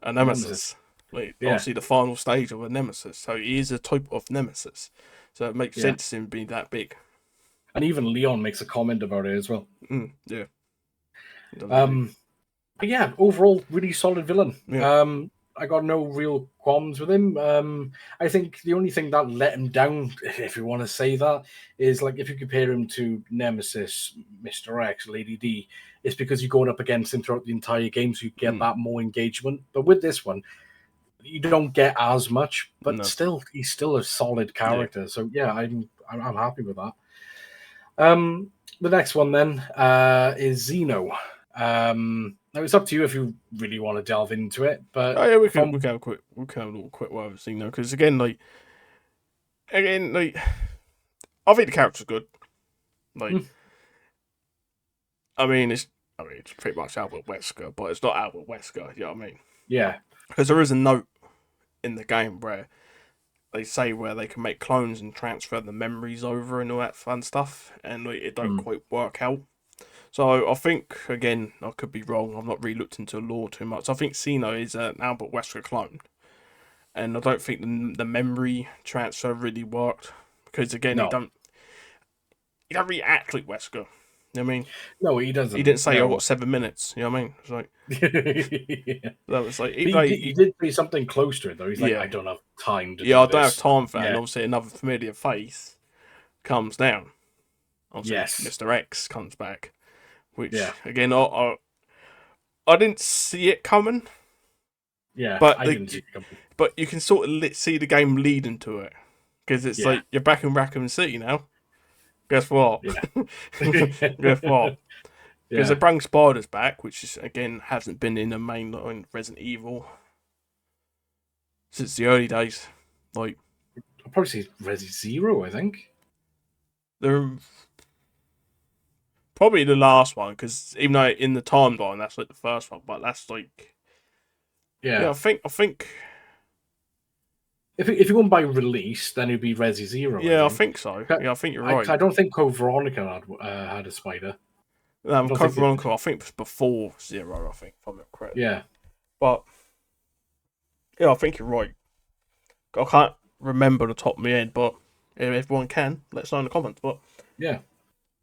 B: a nemesis. Like, obviously the final stage of a nemesis. So he is a type of nemesis. So it makes sense him being that big.
A: And even Leon makes a comment about it as well.
B: Yeah.
A: But yeah, overall, really solid villain.
B: Yeah.
A: I got no real qualms with him. I think the only thing that let him down, if you want to say that, is like if you compare him to Nemesis, Mr. X, Lady D, it's because you're going up against him throughout the entire game, so you get that more engagement. But with this one, you don't get as much, but still, he's still a solid character. So yeah, I'm happy with that. The next one then is Zeno. Now it's up to you if you really want to delve into it, but
B: we can have a little quick word of Zeno, because again, I think the character's good. Like, I mean, it's pretty much Albert Wesker, but it's not Albert Wesker. You know what I mean?
A: Yeah.
B: Because there is a note in the game where they say where they can make clones and transfer the memories over and all that fun stuff, and it don't quite work out. So I think, again, I could be wrong. I've not really looked into lore too much. I think Zeno is an Albert Wesker clone, and I don't think the memory transfer really worked, because again, he don't really act like Wesker. You know what I mean?
A: No, he doesn't.
B: He didn't say, "I got 7 minutes." You know what I mean? It's like, that was like
A: he did say something close to it though. He's like, I don't have time to.
B: I don't have time for that. And obviously, another familiar face comes down. Obviously, Mr. X comes back, which again, I didn't see it coming.
A: Yeah,
B: but
A: I didn't see it coming.
B: But you can sort of see the game leading to it, because it's like you're back in Raccoon City now. Guess what? Guess what? Because they bring Spiders back, which is, again, hasn't been in the mainline Resident Evil since the early days. Like,
A: I'll probably say Resi Zero, I think.
B: They're probably the last one, because even though in the timeline that's like the first one, but that's like, I think
A: if you're going by release, then it'd be Resi Zero.
B: Yeah, I think so. Yeah, I think you're right.
A: I don't think Code Veronica had a spider.
B: Code Veronica, I think, was before Zero, I think, if I'm not correct.
A: Yeah.
B: But, yeah, I think you're right. I can't remember the top of my head, but If everyone can, let us know in the comments. But
A: Yeah.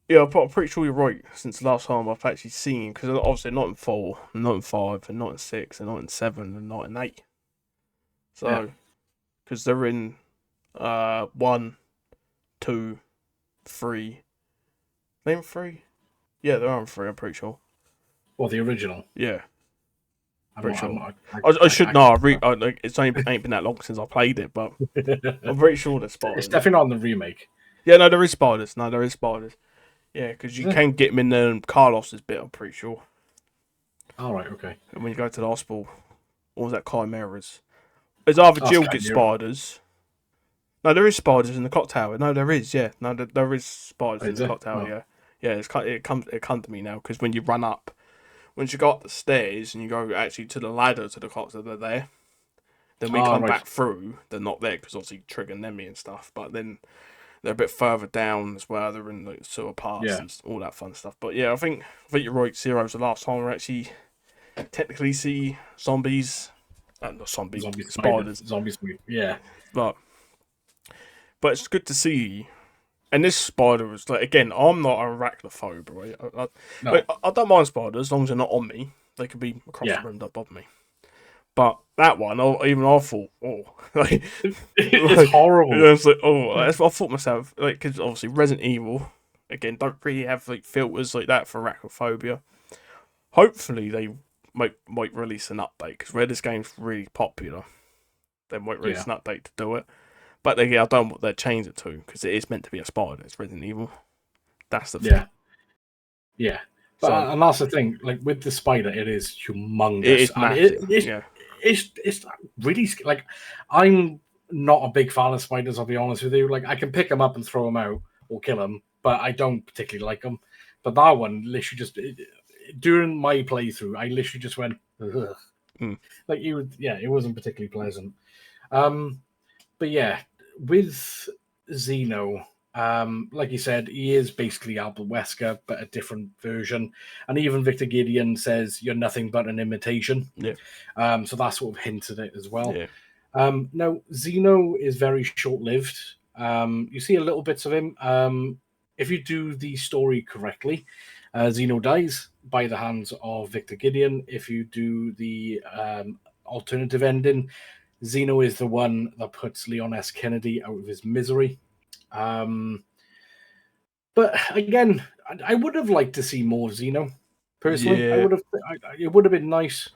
B: yeah, I'm pretty sure you're right. Since the last time I've actually seen, because obviously not in 4, not in 5, and not in 6, and not in 7, and not in 8. So, because they're in 1, 2, 3. Name 3? Yeah, they're on 3. I'm pretty sure.
A: Well, the original.
B: Yeah, pretty sure.
A: I
B: I should know. Like, it's ain't been that long since I played it, but I'm pretty sure there's spiders.
A: It's definitely not in the remake.
B: Yeah, no, there is spiders. Yeah, because you can get them in the Carlos's bit, I'm pretty sure.
A: All right, okay.
B: And when you go to the hospital, what was that, chimeras? There's either Jill gets spiders. No, there is spiders in the clock tower. No, there is, yeah. No, there is spiders in the clock tower, yeah. Yeah, it comes to me now, because when you run up, once you go up the stairs and you go actually to the ladder to the clocks that are there, then we come back through, they're not there, because obviously triggering them and stuff, but then they're a bit further down as well. They're in like sewer parts and all that fun stuff. But yeah, I think you're right. Zero's the last time we actually technically see zombies. Not zombies, spiders.
A: Zombies, yeah.
B: But it's good to see. And this spider was like, again, I'm not arachnophobe, right? I don't mind spiders as long as they're not on me. They could be across the room, don't bother me. But that one, I thought, like,
A: it's horrible.
B: I was like, that's what I thought myself. Like, because obviously Resident Evil, again, don't really have like filters like that for arachnophobia. Hopefully, they might release an update, because where this game's really popular, they might release an update to do it. But I don't know what they're changing it to, because it is meant to be a spider. It's Resident Evil. That's the thing.
A: Yeah. But, and that's the thing. Like with the spider, it is humongous.
B: It is massive.
A: It's really like, I'm not a big fan of spiders. I'll be honest with you. Like, I can pick them up and throw them out or kill them, but I don't particularly like them. But that one, literally, just during my playthrough, I literally just went, ugh. Like it wasn't particularly pleasant. But yeah, with Xeno, like you said, he is basically Albert Wesker, but a different version. And even Victor Gideon says, "You're nothing but an imitation."
B: Yeah.
A: So that's sort of hinted at it as well.
B: Yeah.
A: Now, Xeno is very short-lived. You see a little bits of him. If you do the story correctly, Xeno dies by the hands of Victor Gideon. If you do the alternative ending, Xeno is the one that puts Leon S. Kennedy out of his misery. But again, I would have liked to see more Xeno. Personally,
B: yeah.
A: It would have been nice.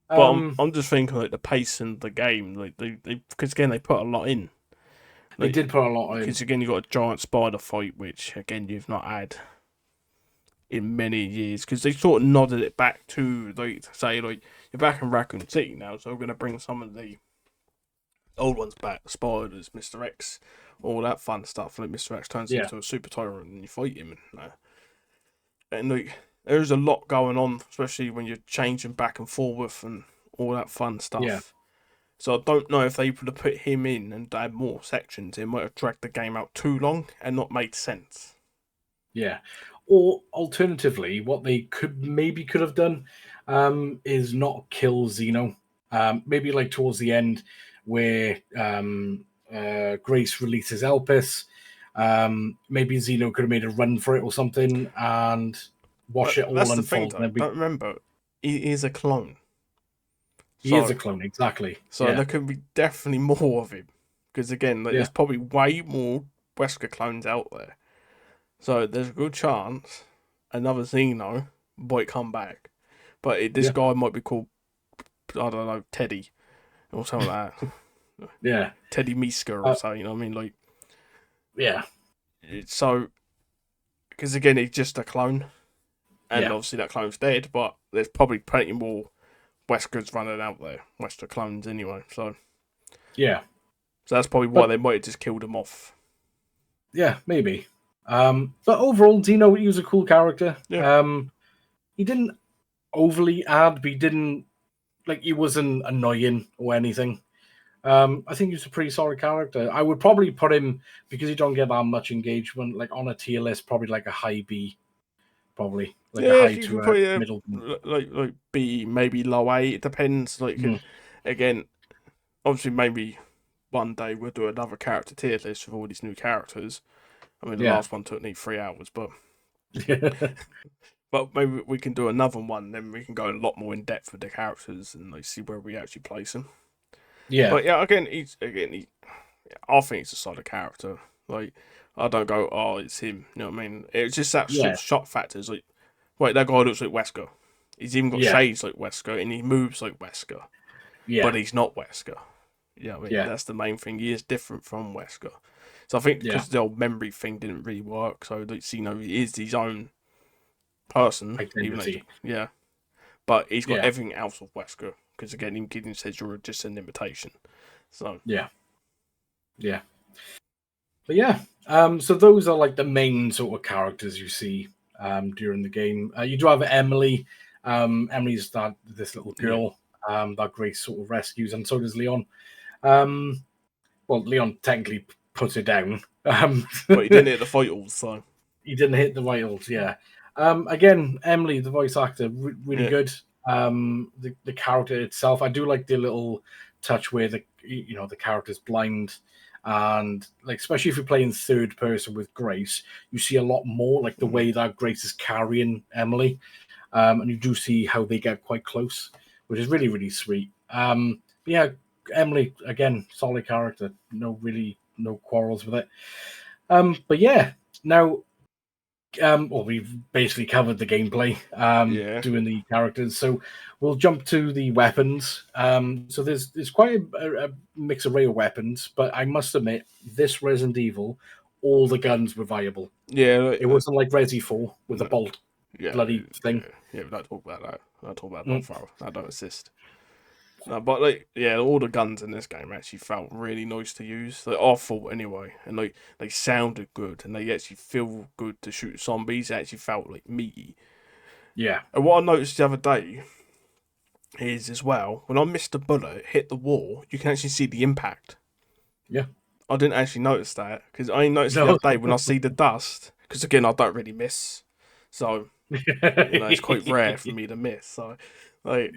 B: But I'm just thinking like the pace in the game, like they because again they put a lot in.
A: They did put a lot in.
B: Because again you got a giant spider fight, which again you've not had in many years. Because they sort of nodded it back to like say like you're back in Raccoon City now, so we're gonna bring some of the old ones back, spiders, Mr. X, all that fun stuff. Like Mr. X turns into a super tyrant and you fight him, and like there's a lot going on, especially when you're changing back and forth and all that fun stuff.
A: Yeah.
B: So I don't know if they would have put him in and add more sections. It might have dragged the game out too long and not made sense.
A: Yeah. Or alternatively, what they could have done is not kill Xeno. Maybe like towards the end, where Grace releases Elpis. Maybe Xeno could have made a run for it or something and watch it all unfold.
B: That's the thing, don't remember, he is a clone.
A: He is a clone, exactly.
B: So there could be definitely more of him. Because again, there's probably way more Wesker clones out there. So there's a good chance another Xeno might come back. But this guy might be called, I don't know, Teddy. Or something like that.
A: Yeah.
B: Teddy Miska or so, you know what I mean? Like,
A: yeah.
B: So, because again, he's just a clone. And obviously that clone's dead, but there's probably plenty more Weskers running out there. Wesker clones anyway, so.
A: Yeah.
B: So that's probably why they might have just killed him off.
A: Yeah, maybe. But overall, Xeno, he was a cool character.
B: Yeah.
A: He didn't overly add, but he didn't, like, he wasn't annoying or anything. I think he's a pretty solid character. I would probably put him, because he don't get that much engagement, like on a tier list, probably like a high B. Probably. Like a high to a middle.
B: Like B, maybe low A. It depends. Like, again, obviously maybe one day we'll do another character tier list with all these new characters. I mean, the
A: Yeah.
B: last one took me 3 hours, but maybe we can do another one. Then we can go a lot more in depth with the characters and like see where we actually place them.
A: Yeah.
B: But yeah, I think it's a solid character. Like, I don't go, oh, it's him. You know what I mean? It's just that sort of shock factors. Like, wait, that guy looks like Wesker. He's even got shades like Wesker, and he moves like Wesker.
A: Yeah.
B: But he's not Wesker. Yeah, I mean, that's the main thing. He is different from Wesker. So I think because the old memory thing didn't really work, so he is his own person.
A: Identity.
B: But he's got everything else of Wesker. Because again, Gideon says you're just an imitation. So
A: yeah. But yeah, so those are like the main sort of characters you see during the game. You do have Emily. Emily's this little girl that Grace sort of rescues, and so does Leon. Well, Leon technically puts it down.
B: But he didn't hit the vitals, so.
A: He didn't hit the vitals, yeah. Again, Emily, the voice actor, really good. The character itself, I do like the little touch where the character's blind, and like especially if you're playing third person with Grace, you see a lot more like the way that Grace is carrying Emily, and you do see how they get quite close, which is really, really sweet. Yeah, Emily, again, solid character. No quarrels with it. But yeah, now, we've basically covered the gameplay, doing the characters. So we'll jump to the weapons. So there's quite a mixed array of weapons, but I must admit, this Resident Evil, all the guns were viable.
B: Yeah,
A: it wasn't like Resi 4 with the bolt bloody thing.
B: Yeah, we don't talk about that. I don't talk about that. I don't assist. No, but all the guns in this game actually felt really nice to use. Like, I thought anyway, and they sounded good, and they actually feel good to shoot zombies. They actually felt like meaty.
A: Yeah.
B: And what I noticed the other day is as well, when I missed a bullet, hit the wall, you can actually see the impact.
A: Yeah.
B: I didn't actually notice that because I noticed the other day when I see the dust. Because again, I don't really miss, so it's quite rare for me to miss. So. Like,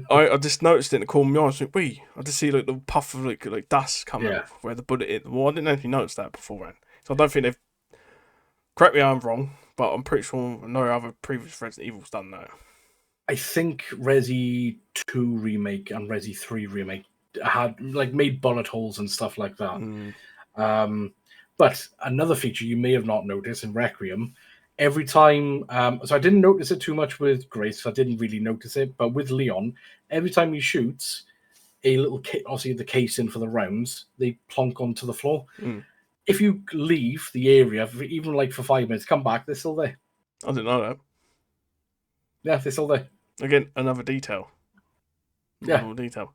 B: I just noticed it and it caught me on. I was like, I just see like the puff of like dust coming off where the bullet hit. Well, I didn't actually notice that beforehand. So I don't think they've. Correct me if I'm wrong, but I'm pretty sure no other previous Resident Evil's done that.
A: I think Resi 2 remake and Resi 3 remake had like made bullet holes and stuff like that. But another feature you may have not noticed in Requiem. Every time, so I didn't notice it too much with Grace. I didn't really notice it, but with Leon, every time he shoots, a little obviously the casing for the rounds, they plonk onto the floor. If you leave the area, even like for 5 minutes, come back, they're still there.
B: I didn't know that.
A: Yeah, they're still there.
B: Again, another detail.
A: Yeah,
B: detail.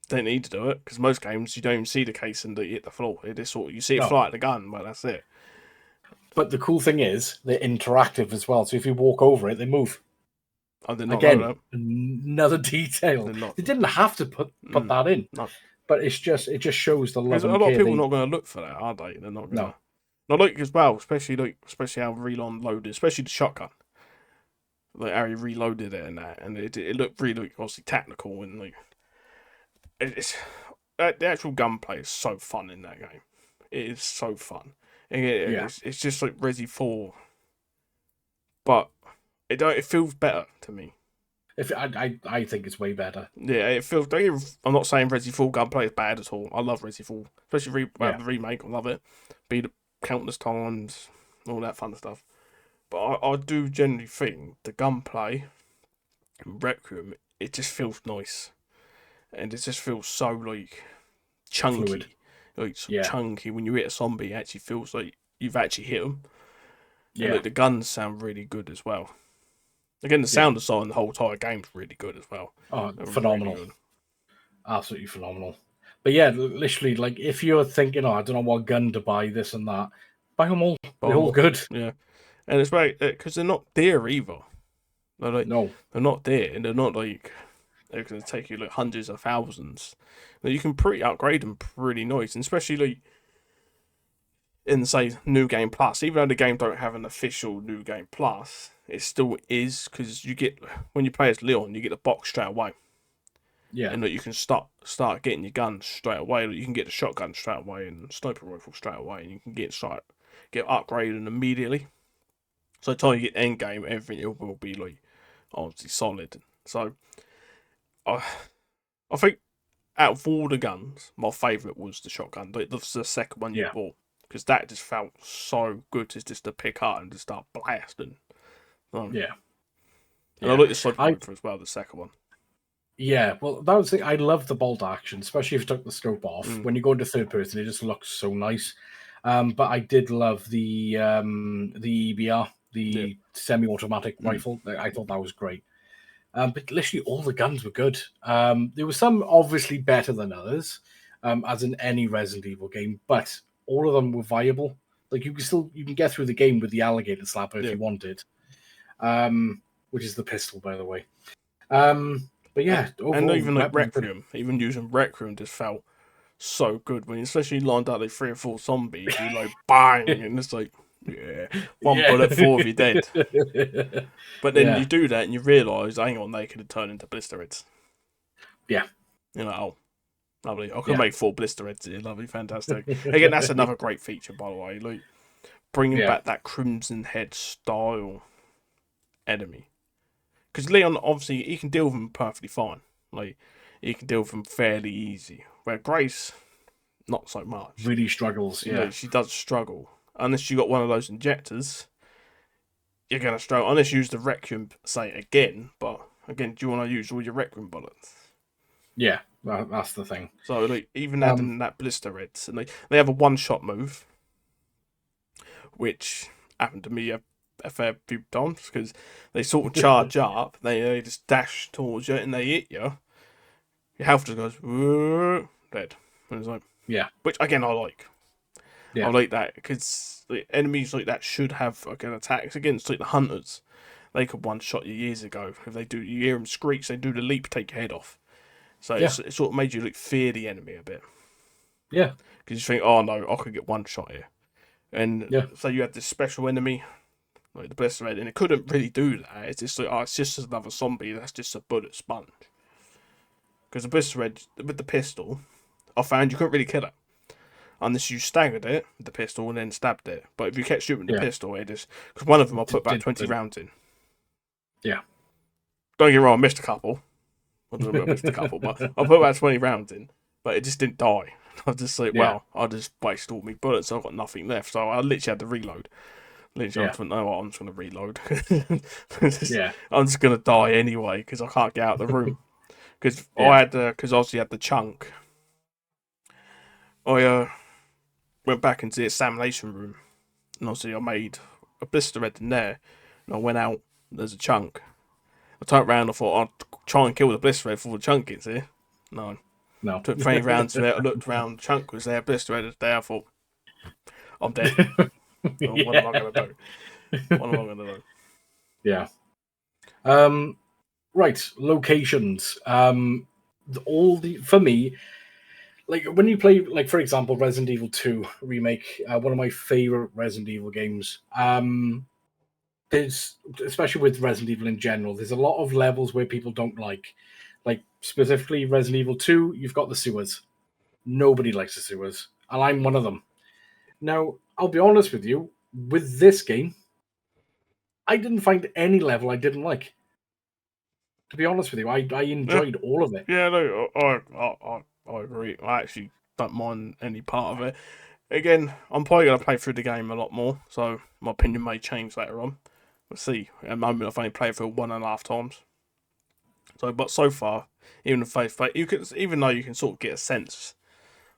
B: Don't need to do it because most games you don't even see the casing that hit the floor. It is you see it fly at the gun, but that's it.
A: But the cool thing is, they're interactive as well. So if you walk over it, they move.
B: I did not know that.
A: Another detail. They didn't have to put that in.
B: No.
A: But it just shows the love and care.
B: A lot of people are not going to look for that, are they? They're not going to. Not like as well, especially how reloaded, especially the shotgun. Like how he reloaded it and that, and it looked really obviously technical and like it's the actual gunplay is so fun in that game. It is so fun. It's just like Resi 4, but it feels better to me.
A: I think it's way better.
B: Yeah, it feels. I'm not saying Resi 4 gunplay is bad at all. I love Resi 4, especially the remake. I love it. Beat it countless times, all that fun stuff. But I do generally think the gunplay in Requiem, it just feels nice, and it just feels so like chunky.
A: Fluid.
B: Like chunky. When you hit a zombie, it actually feels like you've actually hit them.
A: Yeah.
B: And, the guns sound really good as well. Again, the sound design the whole entire game's really good as well.
A: Oh, phenomenal. Really absolutely phenomenal. But yeah, literally, like if you're thinking, I don't know what gun to buy, this and that, buy them all. They're all good.
B: Yeah. And it's right, because they're not dear either. They're like,
A: no.
B: They're not dear, and they're not like they're going to take you like hundreds of thousands. You can upgrade them pretty nice, and especially like in say New Game Plus. Even though the game don't have an official New Game Plus, it still is because you get when you play as Leon, you get the box straight away.
A: Yeah.
B: and that you can start getting your guns straight away. Like, you can get the shotgun straight away and sniper rifle straight away, and you can get upgraded immediately. So by the time you get end game, everything will be like obviously solid. So I think out of all the guns, my favourite was the shotgun. Like, that's the second one you
A: Yeah.
B: bought, because that just felt so good just to pick up and just start blasting.
A: Yeah.
B: And I like the sniper rifle as well, the second one.
A: Yeah, well, that was the thing. I love the bolt action, especially if you took the scope off. When you go into third person, it just looks so nice. But I did love the EBR, the semi-automatic rifle. I thought that was great. But literally all the guns were good. There were some obviously better than others, as in any Resident Evil game, but all of them were viable. Like, you can get through the game with the alligator slapper if you wanted, which is the pistol, by the way. But yeah,
B: and even like Requiem, even using Requiem just felt so good when, especially lined up like 3 or 4 zombies, you like bang, and it's like, yeah, one bullet, 4 of you dead. But then you do that and you realise, hang on, they could have turned into blister heads.
A: Yeah.
B: You know, oh, lovely. I can make 4 blister heads here, lovely, fantastic. Again, that's another great feature, by the way, like bringing back that Crimson Head style enemy. Because Leon, obviously, he can deal with them perfectly fine. Like, he can deal with them fairly easy. Where Grace, not so much.
A: Really struggles, yeah.
B: She does struggle. Unless you got one of those injectors, you're going to struggle. Unless you use the Requiem, say, again. But, again, do you want to use all your Requiem bullets?
A: Yeah, that's the thing.
B: So, like, even adding that blister heads. And they have a one-shot move, which happened to me a fair few times, because they sort of charge up, they just dash towards you and they hit you. Your health just goes dead. And it's like, which again I like. I like that, because the enemies like that should have again attacks against like the hunters. They could one shot you years ago if they do. You hear them screech, they do the leap, take your head off. So it sort of made you like fear the enemy a bit.
A: Yeah,
B: because you think, oh no, I could get one shot here. And so you had this special enemy, like the blister head, and it couldn't really do that. It's just like, it's just another zombie that's just a bullet sponge. Because the blister head with the pistol, I found you couldn't really kill it unless you staggered it with the pistol and then stabbed it. But if you kept shooting the pistol, it just, because one of them I put about 20 rounds in.
A: Yeah.
B: Don't get me wrong, I missed a couple. But I put about 20 rounds in, but it just didn't die. I was just like, well, I just wasted all my bullets, so I've got nothing left. So I literally had to reload. Literally, I just went, no, I'm just going to reload. I'm just going to die anyway, because I can't get out of the room. Because because obviously I had the chunk. I went back into the examination room, and obviously I made a blister head in there, and I went out, there's a chunk. I turned around, I thought I'd try and kill the blister head before the chunk gets here. No. Took 20 rounds to it, I looked around, the chunk was there, blister head was there, I thought, I'm dead. What am I going to do? What am I going to do?
A: Yeah. Right, locations. For me, like when you play, like for example, Resident Evil 2 remake, one of my favorite Resident Evil games. There's, especially with Resident Evil in general, there's a lot of levels where people don't like specifically Resident Evil 2. You've got the sewers. Nobody likes the sewers, and I'm one of them. Now, I'll be honest with you. With this game, I didn't find any level I didn't like. To be honest with you, I enjoyed all of it.
B: Yeah, no, I agree. I actually don't mind any part of it. Again, I'm probably going to play through the game a lot more, so my opinion may change later on. We'll see. At the moment, I've only played through 1.5 times. But so far, even even though you can sort of get a sense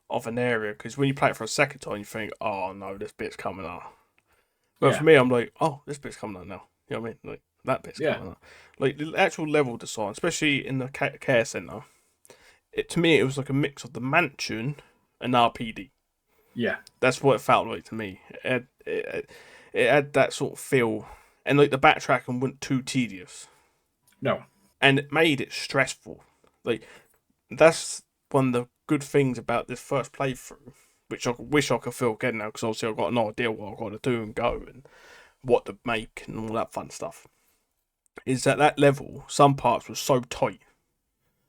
B: of an area, because when you play it for a second time, you think, oh no, this bit's coming up. But for me, I'm like, oh, this bit's coming up now. You know what I mean? Like, that bit's coming up. Like, the actual level design, especially in the care centre, to me, it was like a mix of the mansion and RPD.
A: Yeah.
B: That's what it felt like to me. It had that sort of feel. And, like, the backtracking wasn't too tedious.
A: No.
B: And it made it stressful. Like, that's one of the good things about this first playthrough, which I wish I could feel again now, because obviously I've got an idea what I've got to do and go, and what to make, and all that fun stuff. Is that level, some parts were so tight.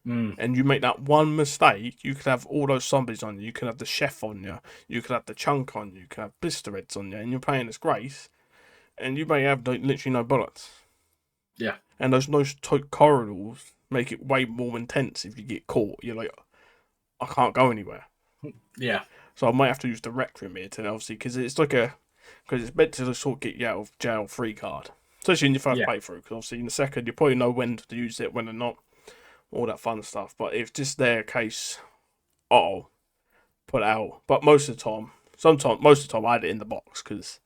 B: And you make that one mistake, you could have all those zombies on you. You could have the chef on you. You could have the chunk on you. You could have blister heads on you. And you're playing as Grace. And you may have literally no bullets.
A: Yeah.
B: And those nice tight corridors make it way more intense if you get caught. You're like, I can't go anywhere.
A: Yeah.
B: So I might have to use the Requiem here to obviously, because it's meant to sort of get you out of jail free card. Especially in your first playthrough. Because obviously in the second, you probably know when to use it, when to not. All that fun stuff. But if just their case, put it out. But most of the time, I had it in the box because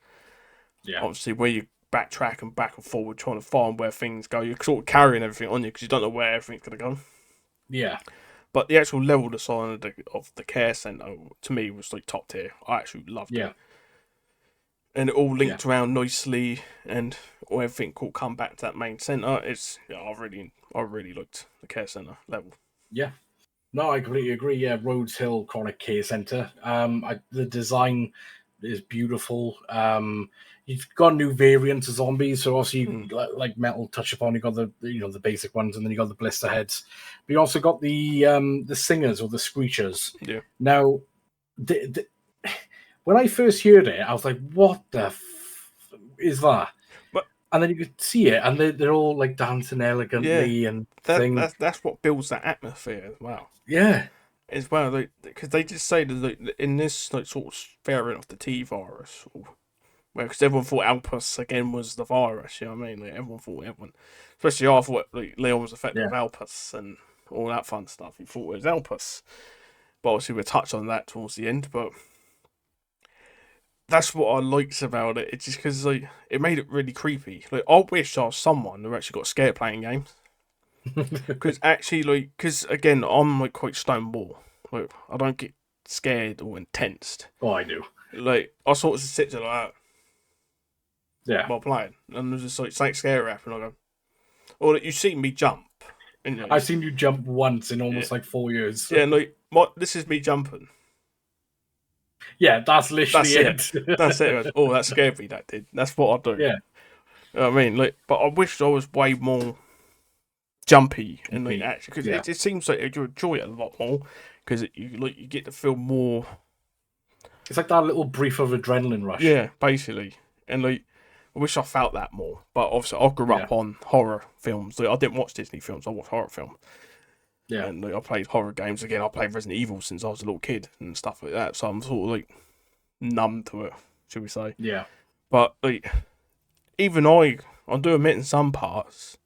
B: obviously where you backtrack and back and forward trying to find where things go, you're sort of carrying everything on you because you don't know where everything's going to go.
A: Yeah.
B: But the actual level design of the care centre to me was like top tier. I actually loved it. And it all linked around nicely, and everything could come back to that main centre. I really liked the care centre level.
A: Yeah. No, I completely agree. Yeah, Rhodes Hill Chronic Care Centre. The design is beautiful. You've got new variants of zombies, so obviously, like Metal touch upon, you got the basic ones, and then you got the blister heads. But you also got the singers or the screechers.
B: Yeah.
A: Now, when I first heard it, I was like, "What the is that?" And then you could see it, and they're all like dancing elegantly and things.
B: That's what builds that atmosphere as well.
A: Yeah.
B: As well, because they just say that in this sort of variant of the T virus, because everyone thought Alpus again was the virus. You know what I mean? Like everyone, especially I thought Leon was affected with Alpus and all that fun stuff. He thought it was Alpus, but obviously we'll touch on that towards the end. But that's what I liked about it. It's just because it made it really creepy. Like I wish I was someone who actually got scared playing games. Because actually, because again, I'm quite stonewall. Like I don't get scared or intensed.
A: Oh, I do.
B: Like I sort of sit there like
A: that.
B: while playing, and there's just something scary happening. I go, or you see me jump. And,
A: I've seen you jump once in almost 4 years.
B: Yeah, this is me jumping.
A: Yeah, that's literally it.
B: That's it. Oh, that scared me. That did. That's what I do.
A: Yeah.
B: You know what I mean, but I wish I was way more jumpy and actually, because it seems like you enjoy it a lot more because you get to feel more.
A: It's like that little brief of adrenaline rush.
B: Yeah, basically, and I wish I felt that more. But obviously, I grew up on horror films. I didn't watch Disney films. I watched horror films.
A: Yeah,
B: and I played horror games again. I played Resident Evil since I was a little kid and stuff like that. So I'm sort of numb to it, should we say?
A: Yeah.
B: But even I do admit in some parts,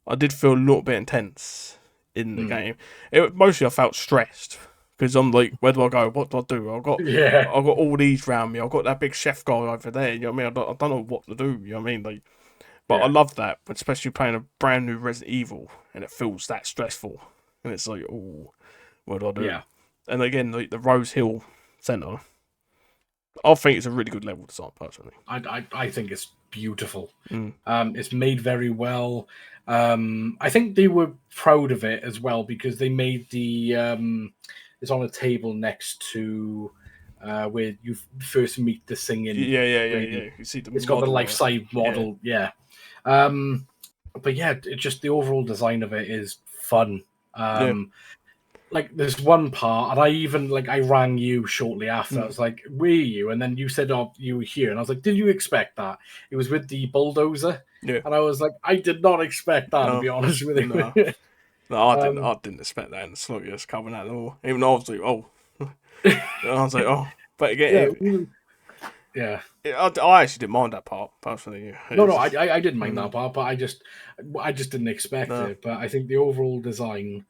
B: I did feel a little bit intense in the game. Mostly I felt stressed because I'm like, where do I go? What do I do? I've got all these round me. I've got that big chef guy over there. You know what I mean? I don't know what to do. You know what I mean? But I love that, especially playing a brand new Resident Evil and it feels that stressful. And it's like, oh, what do I do?
A: Yeah.
B: And again, the Rose Hill Centre, I think it's a really good level design, personally.
A: I think it's beautiful. It's made very well. I think they were proud of it as well because they made the it's on a table next to where you first meet the singing.
B: Yeah. You see
A: it's got the life size model. Yeah. But yeah, it just the overall design of it is fun. Like there's one part, and I rang you shortly after. I was like, "Where are you?" And then you said, "Oh, you were here." And I was like, "Did you expect that?" It was with the bulldozer.
B: Yeah.
A: And I was like, "I did not expect that." To be honest with you.
B: No, I didn't expect that in the slightest coming out at all. Even though I was like, "Oh," I was like, "Oh," but again, I actually didn't mind that part personally.
A: No, I didn't mind that part, but I just didn't expect it. But I think the overall design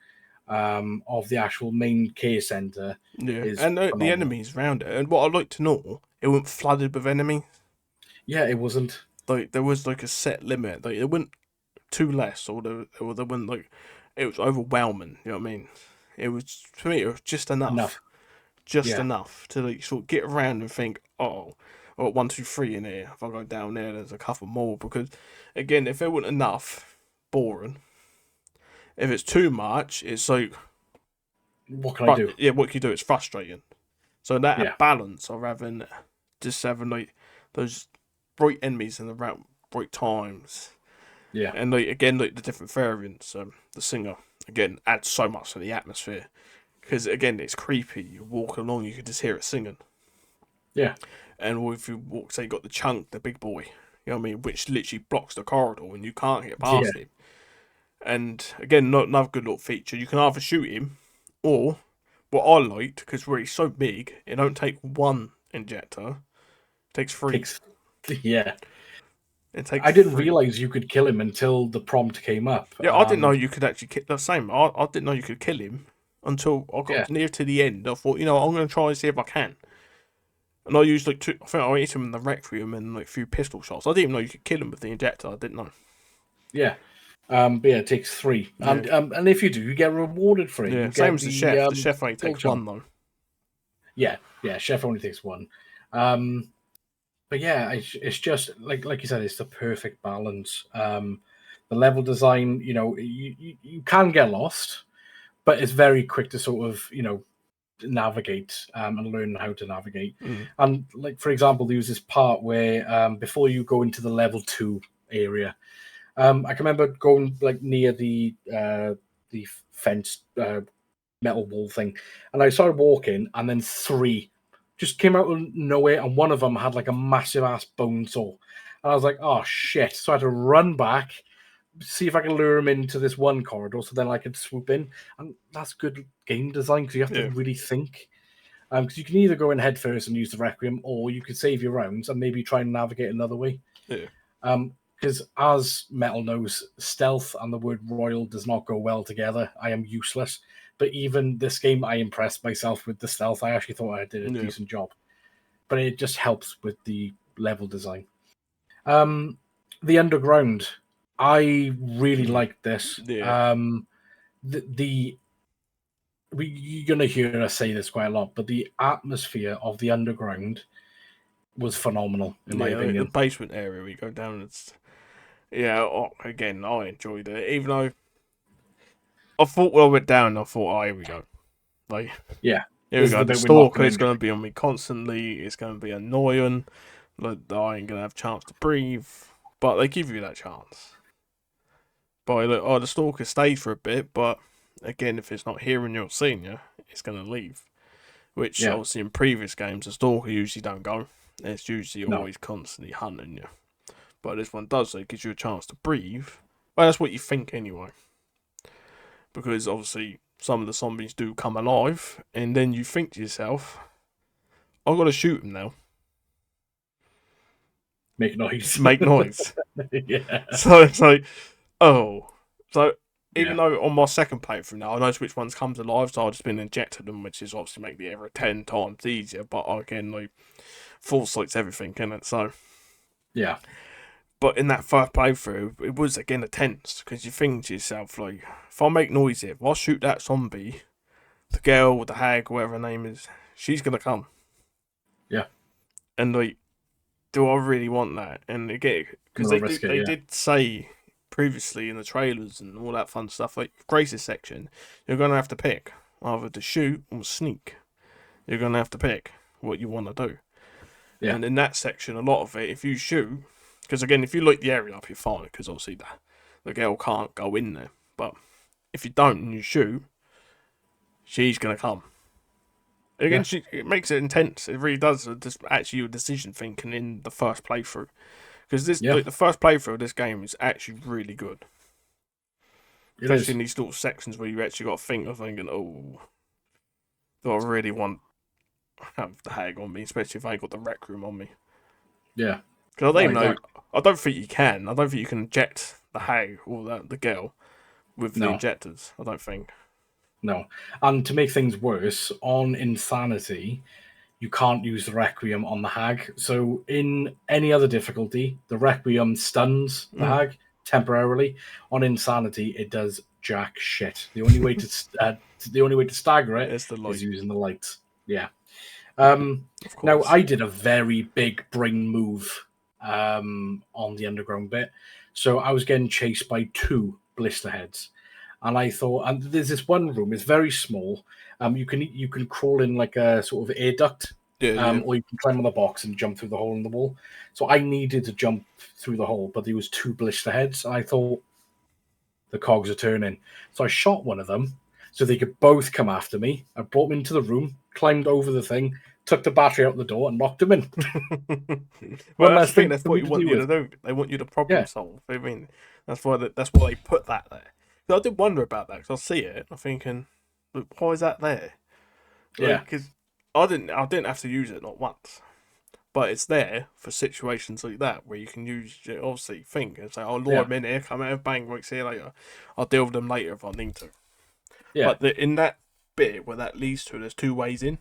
A: of the actual main care center is
B: and the enemies around it. And what I'd like to know, it wasn't flooded with enemies.
A: Yeah, it wasn't.
B: There was a set limit. It wasn't too less, or there wasn't it was overwhelming. You know what I mean? It was, for me, it was just enough. Enough to sort of get around and think, oh, I've got 1, 2, 3 in here. If I go down there, there's a couple more. Because again, if there wasn't enough, boring. If it's too much, it's like,
A: what can I do?
B: Yeah, what can you do? It's frustrating. So that balance of having those right enemies in the right times.
A: Yeah.
B: And again, the different variants, the singer again, adds so much to the atmosphere. Because, again, it's creepy. You walk along, you can just hear it singing.
A: Yeah.
B: And if you walk, say, you got the chunk, the big boy, you know what I mean, which literally blocks the corridor and you can't get past him. And, again, not another good little feature. You can either shoot him, or, what I liked, because where he's so big, it don't take one injector, it takes three.
A: Yeah.
B: I
A: didn't realise you could kill him until the prompt came up.
B: Yeah, I didn't know you could actually kill the same. I didn't know you could kill him until I got near to the end. I thought, I'm going to try and see if I can. And I used like two. I think I hit him in the Requiem and like a few pistol shots. I didn't even know you could kill him with the injector. I didn't know.
A: Yeah. But yeah, it takes 3. And if you do, you get rewarded for it.
B: Yeah, same as the chef. The chef only takes 1 though.
A: Yeah, chef only takes 1. But yeah, it's just like you said, it's the perfect balance. The level design, you can get lost, but it's very quick to sort of navigate and learn how to navigate. And like for example, there was this part where before you go into the level 2 area, I can remember going like near the fence metal wall thing, and I started walking, and then 3 just came out of nowhere, and one of them had like a massive ass bone saw, and I was like, oh shit! So I had to run back, see if I can lure him into this one corridor, so then I could swoop in, and that's good game design because you have to really think. Because you can either go in head first and use the Requiem, or you could save your rounds and maybe try and navigate another way. Because as Metal knows, stealth and the word royal does not go well together. I am useless. But even this game, I impressed myself with the stealth. I actually thought I did a decent job. But it just helps with the level design. The underground, I really liked this.
B: Yeah.
A: You're going to hear us say this quite a lot, but the atmosphere of the underground was phenomenal, in my opinion.
B: The basement area we go down, again, I enjoyed it, even though I thought when I went down, I thought, here we go. Like, here we go. The stalker is going to be on me constantly. It's going to be annoying. Like, I ain't going to have a chance to breathe. But they give you that chance. But the stalker stays for a bit, but again, if it's not hearing you or seeing you, it's going to leave. Which, obviously, in previous games, the stalker usually don't go. It's usually always constantly hunting you. But this one does, so it gives you a chance to breathe. Well, that's what you think anyway. Because obviously some of the zombies do come alive, and then you think to yourself, I've got to shoot them now.
A: Make noise.
B: Yeah. So it's like, So even though on my second playthrough now, I know which ones comes alive, so I've just been injected them, which is obviously make the area 10 times easier. But again, like, foresight's everything, isn't it? So
A: yeah.
B: But in that first playthrough, it was again a tense because you think to yourself, like, if I make noise here, if I shoot that zombie, the girl with the hag, whatever her name is, she's gonna come.
A: Yeah.
B: And like, do I really want that? And again, because they did say previously in the trailers and all that fun stuff, like Grace's section, you're gonna have to pick either to shoot or sneak. You're gonna have to pick what you want to do. Yeah. And in that section, a lot of it, if you shoot. Because again, if you light the area up, you're fine. Because obviously the girl can't go in there. But if you don't and you shoot, she's gonna come. Again, it makes it intense. It really does. Just actually your decision thinking in the first playthrough. Because the first playthrough of this game is actually really good. Especially in these little sections where you actually got to think of thinking, do I really want to have the hag on me? Especially if I ain't got the rec room on me.
A: Yeah.
B: Because I don't think you can. I don't think you can inject the hag or the girl with the injectors. I don't think.
A: No. And to make things worse, on Insanity, you can't use the Requiem on the hag. So in any other difficulty, the Requiem stuns the hag temporarily. On Insanity, it does jack shit. The only way to stagger it is using the lights. Yeah. Now I did a very big brain move on the underground bit, so I was getting chased by 2 blister heads, and I thought, and there's this one room, it's very small. You can crawl in like a sort of air duct, or you can climb on the box and jump through the hole in the wall. So I needed to jump through the hole, but there was 2 blister heads, and I thought, the cogs are turning. So I shot one of them so they could both come after me. I brought them into the room, climbed over the thing, took the battery out the door, and locked them in.
B: Well,
A: One
B: that's
A: less
B: the thing.
A: thing
B: That's
A: for
B: what
A: me
B: you
A: to
B: want
A: deal
B: you to
A: with.
B: do. They want you to problem
A: Yeah.
B: solve. I mean, that's why they put that there. I did wonder about that because I see it. I'm thinking, look, why is that there?
A: Yeah.
B: Because I didn't have to use it not once, but it's there for situations like that where you can use it. Obviously, think and say, "Oh, lure them in here, come out, bang, we'll see you later. I'll deal with them later if I need to."
A: Yeah.
B: But in that bit where that leads to, there's two ways in.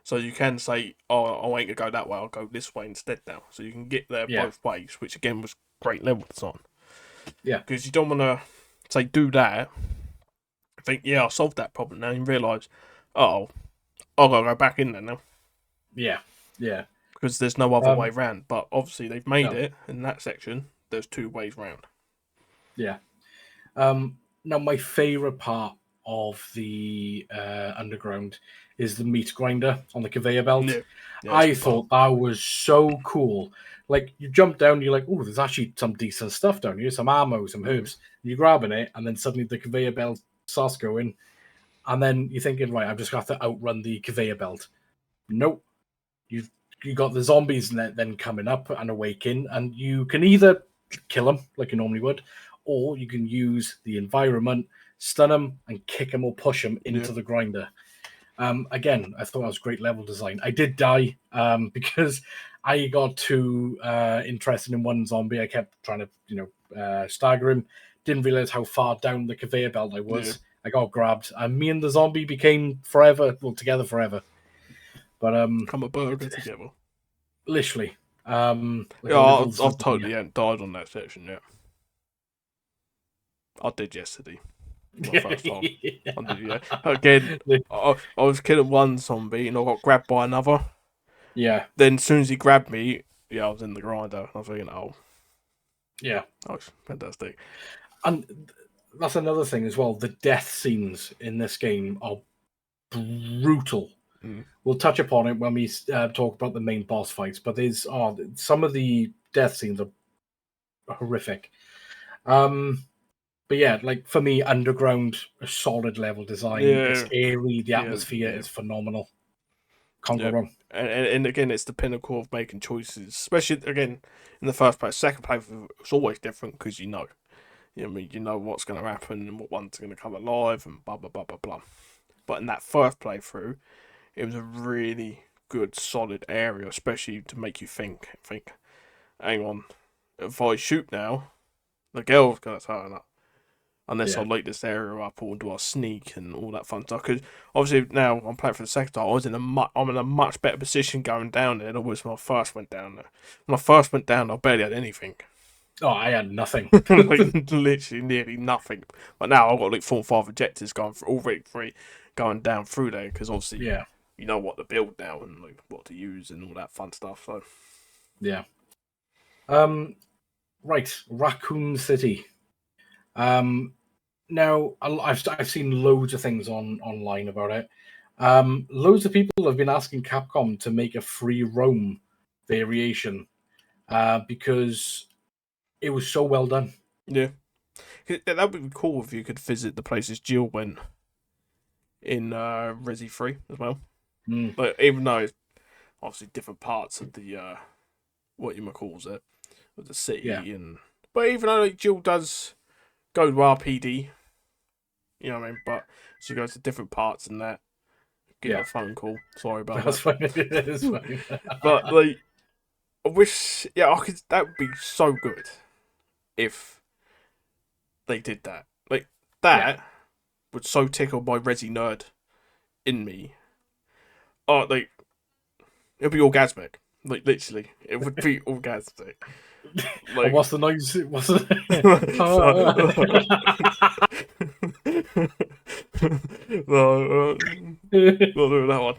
B: So you can say, "Oh, I ain't gonna go that way. I'll go this way instead now." So you can get there both ways, which again was great level design.
A: Yeah.
B: Because you don't want to say do that. Think, yeah, I'll solve that problem now. And realise, oh, I've got to go back in there now.
A: Yeah. Yeah.
B: Because there's no other way round. But obviously they've made it in that section. There's two ways round.
A: Yeah. Now my favourite part of the underground is the meat grinder on the conveyor belt.
B: Yeah,
A: I thought that was so cool. Like, you jump down, you're like, oh, there's actually some decent stuff down here, some ammo, some herbs. You're grabbing it, and then suddenly the conveyor belt starts going, and then you're thinking, right, I'm just going to have to outrun the conveyor belt. Nope. You got the zombies then coming up and awaken, and you can either kill them like you normally would, or you can use the environment, stun them, and kick them or push them into the grinder. Again, I thought that was great level design. I did die because I got too interested in one zombie. I kept trying to, stagger him. Didn't realize how far down the conveyor belt I was.
B: Yeah.
A: I got grabbed, and me and the zombie became together forever. But
B: come a burger together.
A: Literally.
B: I've totally hadn't died on that section yet. I did yesterday. My first time. I did, yeah. Again, I was killing one zombie and I got grabbed by another.
A: Yeah.
B: Then as soon as he grabbed me, I was in the grinder. I was thinking, oh.
A: Yeah.
B: That was fantastic.
A: And that's another thing as well. The death scenes in this game are brutal. We'll touch upon it when we talk about the main boss fights, but there's some of the death scenes are horrific. But yeah, like for me, underground, a solid level design.
B: Yeah.
A: It's airy. The atmosphere is phenomenal. Can't go wrong.
B: And again, it's the pinnacle of making choices, especially again in the first place. Second place, it's always different because you know what's going to happen and what one's going to come alive and blah blah blah blah blah. But in that first playthrough, it was a really good, solid area, especially to make you think, hang on, if I shoot now, the girl's going to turn up. Unless I light this area up or do I sneak and all that fun stuff. Because obviously now I'm playing for the second time, I'm in a much better position going down there than I was when I first went down there. When I first went down, I barely had anything.
A: Oh, I had nothing.
B: Literally nearly nothing. But now I've got like 4 or 5 objectives going through, all three going down through there. Because obviously, you know what to build now and like what to use and all that fun stuff. So,
A: yeah. Right, Raccoon City. Now I've seen loads of things online about it. Loads of people have been asking Capcom to make a free roam variation because it was so well done.
B: Yeah, that would be cool if you could visit the places Jill went in Resi 3 as well. But even though it's obviously different parts of the what you might call it, of the city, but even though Jill does go to RPD, you know what I mean. But she goes to different parts and that. Get a phone call. Sorry about
A: That's
B: that.
A: Fine. It's fine.
B: But like, I wish, I could. That would be so good if they did that. Like that would so tickle my Resi nerd in me. Oh, like it'd be orgasmic. Like literally, it would be orgasmic.
A: Like, what's the noise? What's the...
B: No, not doing that one.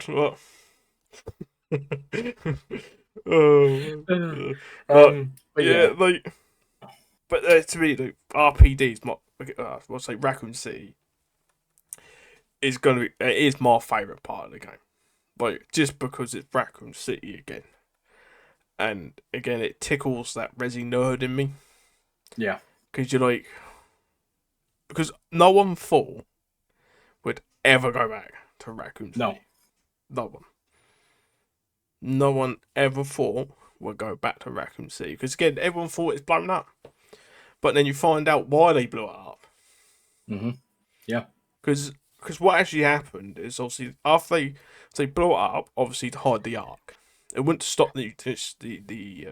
B: But to me, like RPD's I'll say Raccoon City is my favourite part of the game. Like just because it's Raccoon City again. And again, it tickles that Resi nerd in me.
A: Yeah.
B: Because you're like, because no one thought would ever go back to Raccoon City.
A: No.
B: No one. No one ever thought would go back to Raccoon City. Because again, everyone thought it's blown up. But then you find out why they blew it up.
A: Mm-hmm. Yeah.
B: Because what actually happened is obviously after they blew it up, obviously to hide the Ark. It wouldn't stop the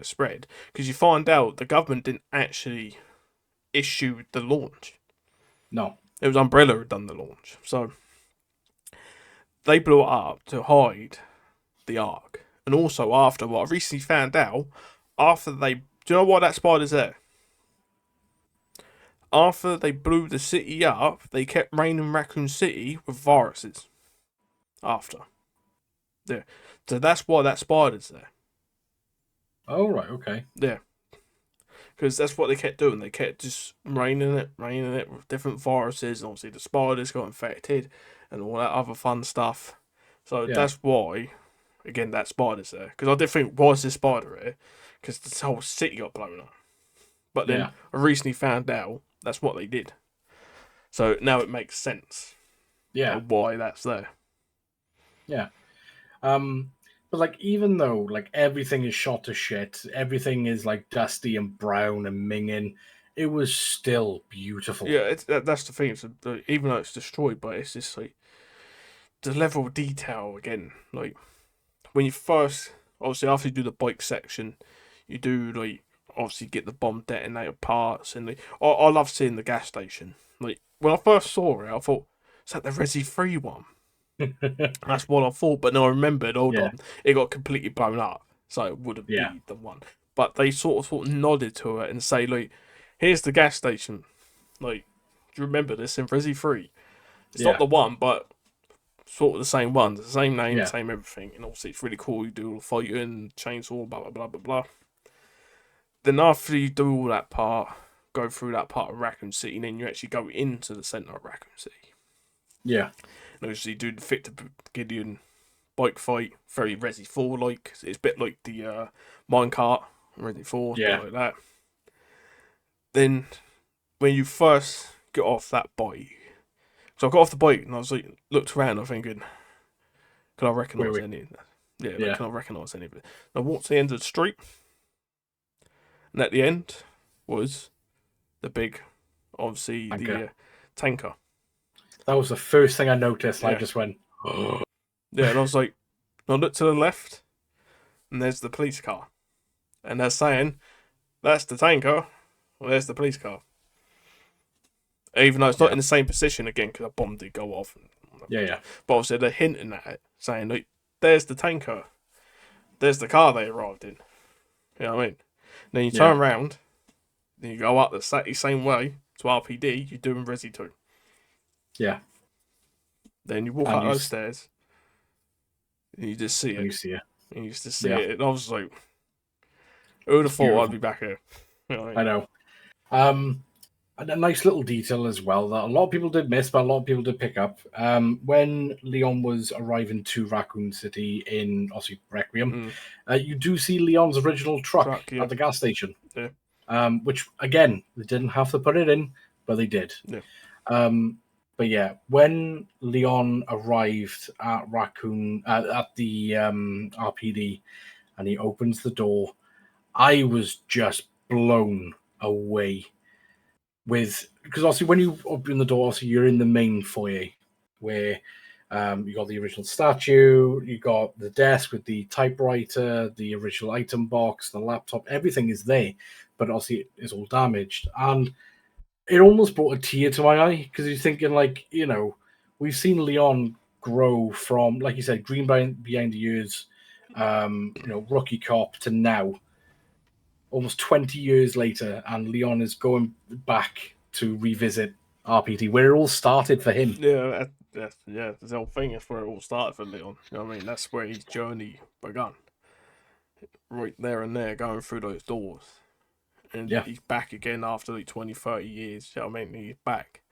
B: spread. Because you find out the government didn't actually issue the launch.
A: No.
B: It was Umbrella who had done the launch. So they blew it up to hide the Ark. And also after what I recently found out, do you know why that spider's there? After they blew the city up, they kept raining Raccoon City with viruses. After. Yeah. So that's why that spider's there.
A: Oh, right, okay.
B: Yeah. Because that's what they kept doing. They kept just raining it with different viruses. And obviously the spiders got infected and all that other fun stuff. So that's why, again, that spider's there. Because I did think, why is this spider here? Because this whole city got blown up. But then I recently found out that's what they did. So now it makes sense.
A: Yeah.
B: Of why that's there.
A: Yeah. But like, even though like everything is shot to shit, everything is like dusty and brown and minging, it was still beautiful.
B: Yeah, that's the thing. It's even though it's destroyed, but it's just like the level of detail again. Like when you first, obviously after you do the bike section, you do like obviously get the bomb detonator parts, and I love seeing the gas station. Like when I first saw it, I thought, is that the Resi 3 one? That's what I thought, but no, I remembered. Hold on, it got completely blown up, so it wouldn't be the one. But they sort of nodded to it and say, like, here's the gas station. Like, do you remember this in Resi 3? It's not the one, but sort of the same one, the same name, same everything. And obviously, it's really cool. You do all the fighting, chainsaw, blah blah blah blah blah. Then after you do all that part, go through that part of Raccoon City, and then you actually go into the centre of Raccoon City.
A: Yeah.
B: And obviously do the Victor Gideon bike fight, very Resi 4 like. It's a bit like the minecart, Resi 4, bit like that. Then when you first get off that bike, so I got off the bike and I was like, looked around, I'm thinking, can I recognise any of that? Yeah, can I recognise any of it? And I walked to the end of the street, and at the end was the big, obviously, the tanker.
A: That was the first thing I noticed. I just went, oh.
B: Yeah, and I was like, I looked to the left, and there's the police car. And they're saying, that's the tanker, well, there's the police car. Even though it's not in the same position again, because a bomb did go off. But obviously they're hinting at it, saying, like, there's the tanker. There's the car they arrived in. You know what I mean? Then you turn around, then you go up the same way to RPD, you're doing Resi 2.
A: Yeah.
B: Then you walk up those stairs, and you just see it.
A: And you see it.
B: And you just see it. And I was like, who would have thought I'd be back here? You know what I mean?
A: I know. And a nice little detail as well that a lot of people did miss, but a lot of people did pick up. When Leon was arriving to Raccoon City in, obviously, Requiem, you do see Leon's original truck at the gas station.
B: Yeah.
A: Which, again, they didn't have to put it in, but they did.
B: Yeah.
A: But yeah, when Leon arrived at at the RPD, and he opens the door, I was just blown away because obviously when you open the door, obviously you're in the main foyer where you got the original statue, you got the desk with the typewriter, the original item box, the laptop, everything is there, but obviously it's all damaged. And it almost brought a tear to my eye because you're thinking, like, you know, we've seen Leon grow from, like you said, green behind the ears, rookie cop to now, almost 20 years later, and Leon is going back to revisit RPT, where it all started for him.
B: Yeah, the whole thing is where it all started for Leon. You know what I mean? That's where his journey began. Right there and there, going through those doors. And he's back again after like 20, 30 years. You know what I mean? He's back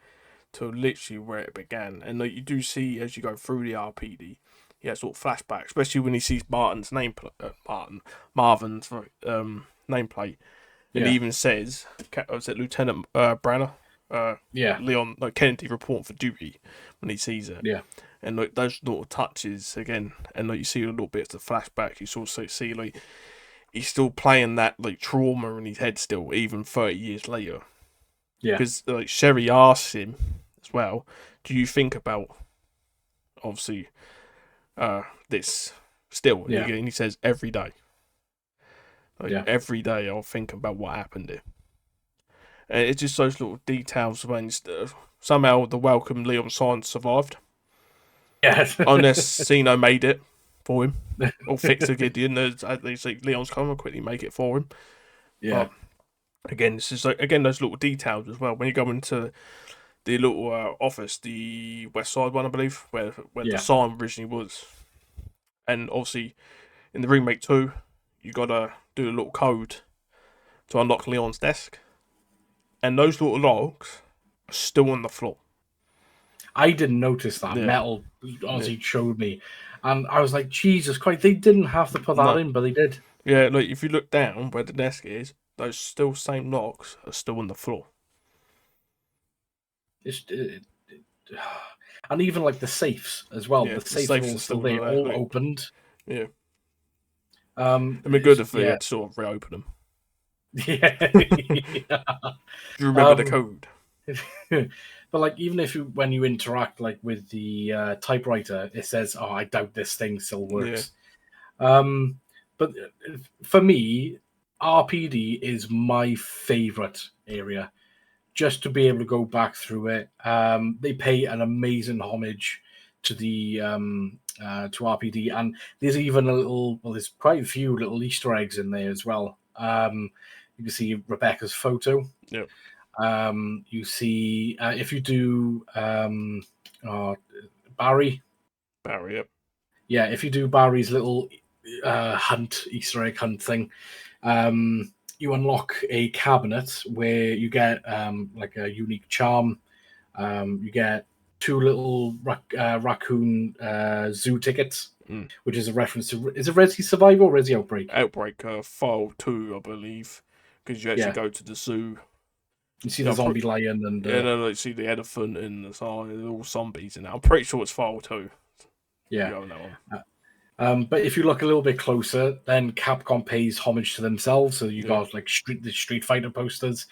B: to literally where it began. And like, you do see, as you go through the RPD, he has sort of flashbacks, especially when he sees Marvin's nameplate. And he even says, was it Lieutenant Branner? Leon, like Kennedy, reporting for duty when he sees it.
A: Yeah.
B: And like those little touches again, and like you see a little bit of the flashback. You also see like he's still playing that like trauma in his head still, even 30 years later.
A: Yeah.
B: Because like Sherry asks him as well, "Do you think about obviously this still?"
A: Yeah.
B: And he says every day. Like
A: Yeah.
B: every day, I'll think about what happened here. And it's just those little details when somehow the welcome Leon Science survived.
A: Yes.
B: Unless Cino made it for him. Or fixed a Gideon. They say Leon's coming, quickly make it for him.
A: Yeah.
B: But again, it's just like those little details as well. When you go into the little office, the West Side one, I believe, where the sign originally was. And obviously, in the remake 2, you gotta do a little code to unlock Leon's desk. And those little logs are still on the floor.
A: I didn't notice that. Metal Ozzy showed me. And I was like, Jesus Christ, they didn't have to put that in, but they did.
B: Yeah, like if you look down where the desk is, those still same logs are still on the floor.
A: And even like the safes as well.
B: Yeah,
A: the safes are all still there, all opened.
B: Yeah. It'd be good if they had sort of reopen them.
A: Yeah.
B: Do you remember the code?
A: But like, even if when you interact like with the typewriter, it says, "Oh, I doubt this thing still works." Yeah. But for me, RPD is my favorite area. Just to be able to go back through it, they pay an amazing homage to the to RPD, and there's even there's quite a few little Easter eggs in there as well. You can see Rebecca's photo.
B: Yep.
A: You see if you do Barry.
B: Yep.
A: Yeah, if you do Barry's little Easter egg hunt thing, you unlock a cabinet where you get like a unique charm. You get 2 little raccoon zoo tickets, which is a reference to, is it Resi Survival or Resi Outbreak?
B: Outbreak File 2, I believe, because you actually go to the zoo.
A: You see the zombie lion and
B: you see the elephant and the all zombies in that. I'm pretty sure it's File 2.
A: Yeah. But if you look a little bit closer, then Capcom pays homage to themselves. So you got like the Street Fighter posters,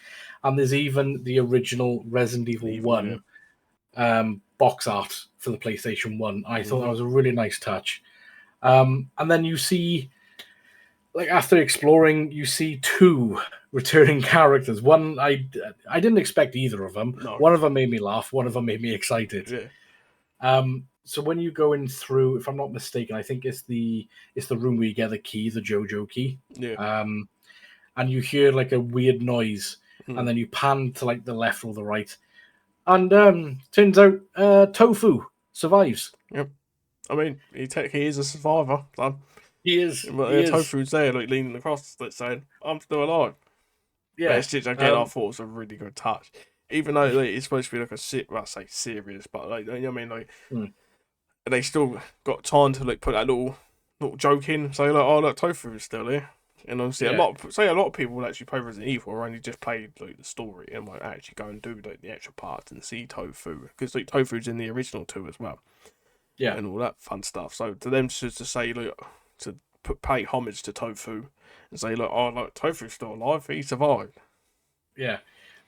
A: and there's even the original Resident Evil 1 box art for the PlayStation 1. I thought that was a really nice touch. And then you see, like after exploring, you see 2 returning characters. One I didn't expect either of them. No. One of them made me laugh. One of them made me excited. Yeah. So when you go in through, if I'm not mistaken, I think it's the room where you get the key, the JoJo key.
B: Yeah.
A: And you hear like a weird noise, and then you pan to like the left or the right, and turns out Tofu survives.
B: Yep. I mean, he is a survivor. So.
A: He is.
B: Tofu's there, like leaning across, like saying, "I'm still alive." Yeah. But it's just, again, I thought it was a really good touch, even though like, it's supposed to be like I say serious, but like you know what I mean, like. They still got time to like put that little joke in, say like, "Oh, look, Tofu is still here." And obviously, a lot of people will actually play Resident Evil or only just play like the story and won't actually go and do like the extra parts and see Tofu, because like Tofu's in the original 2 as well, and all that fun stuff. So to them to say like to pay homage to Tofu and say like, "Oh, look, Tofu's still alive, he survived."
A: Yeah.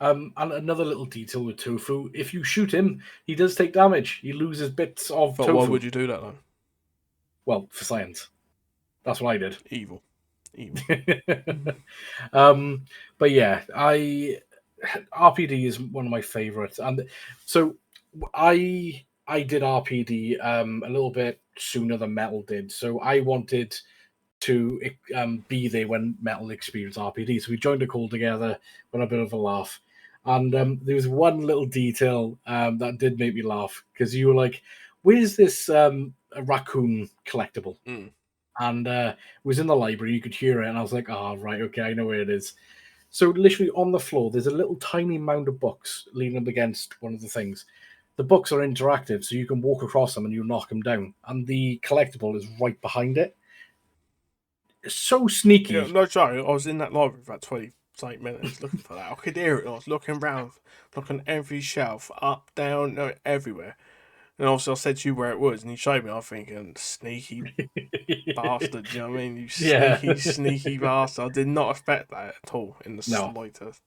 A: And another little detail with Tofu, if you shoot him, he does take damage. He loses bits of tofu.
B: Why would you do that, though?
A: Well, for science. That's what I did.
B: Evil.
A: But yeah, RPD is one of my favorites. And so I did RPD a little bit sooner than Metal did. So I wanted to be there when Metal experienced RPD. So we joined a call together, went a bit of a laugh. And there was one little detail that did make me laugh, because you were like, "Where's this raccoon collectible?" And it was in the library. You could hear it, and I was like, "Oh, right, okay, I know where it is." So literally on the floor, there's a little tiny mound of books leaning up against one of the things. The books are interactive, so you can walk across them and you knock them down. And the collectible is right behind it. It's so sneaky.
B: Yeah, no, sorry, I was in that library for about It's 8 minutes looking for that. I could hear it. I was looking around, looking every shelf, up, down, no, everywhere. And obviously I said to you where it was, and you showed me. I'm thinking, sneaky bastard. Do you know what I mean? You sneaky bastard. I did not expect that at all in the slightest.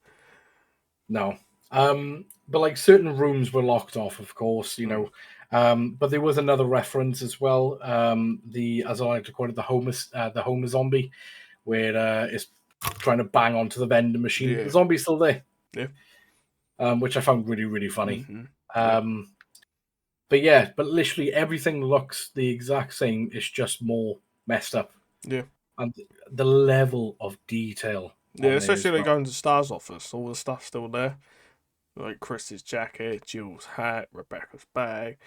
A: No. But like certain rooms were locked off, of course, you know. But there was another reference as well. As I like to call it, the Homer zombie, where it's trying to bang onto the vending machine.
B: Yeah.
A: The zombie's still there.
B: Yeah.
A: Which I found really, really funny.
B: Mm-hmm.
A: But literally everything looks the exact same. It's just more messed up.
B: Yeah.
A: And the level of detail.
B: Yeah, especially like going to Star's office. All the stuff's still there. Like Chris's jacket, Jill's hat, Rebecca's bag.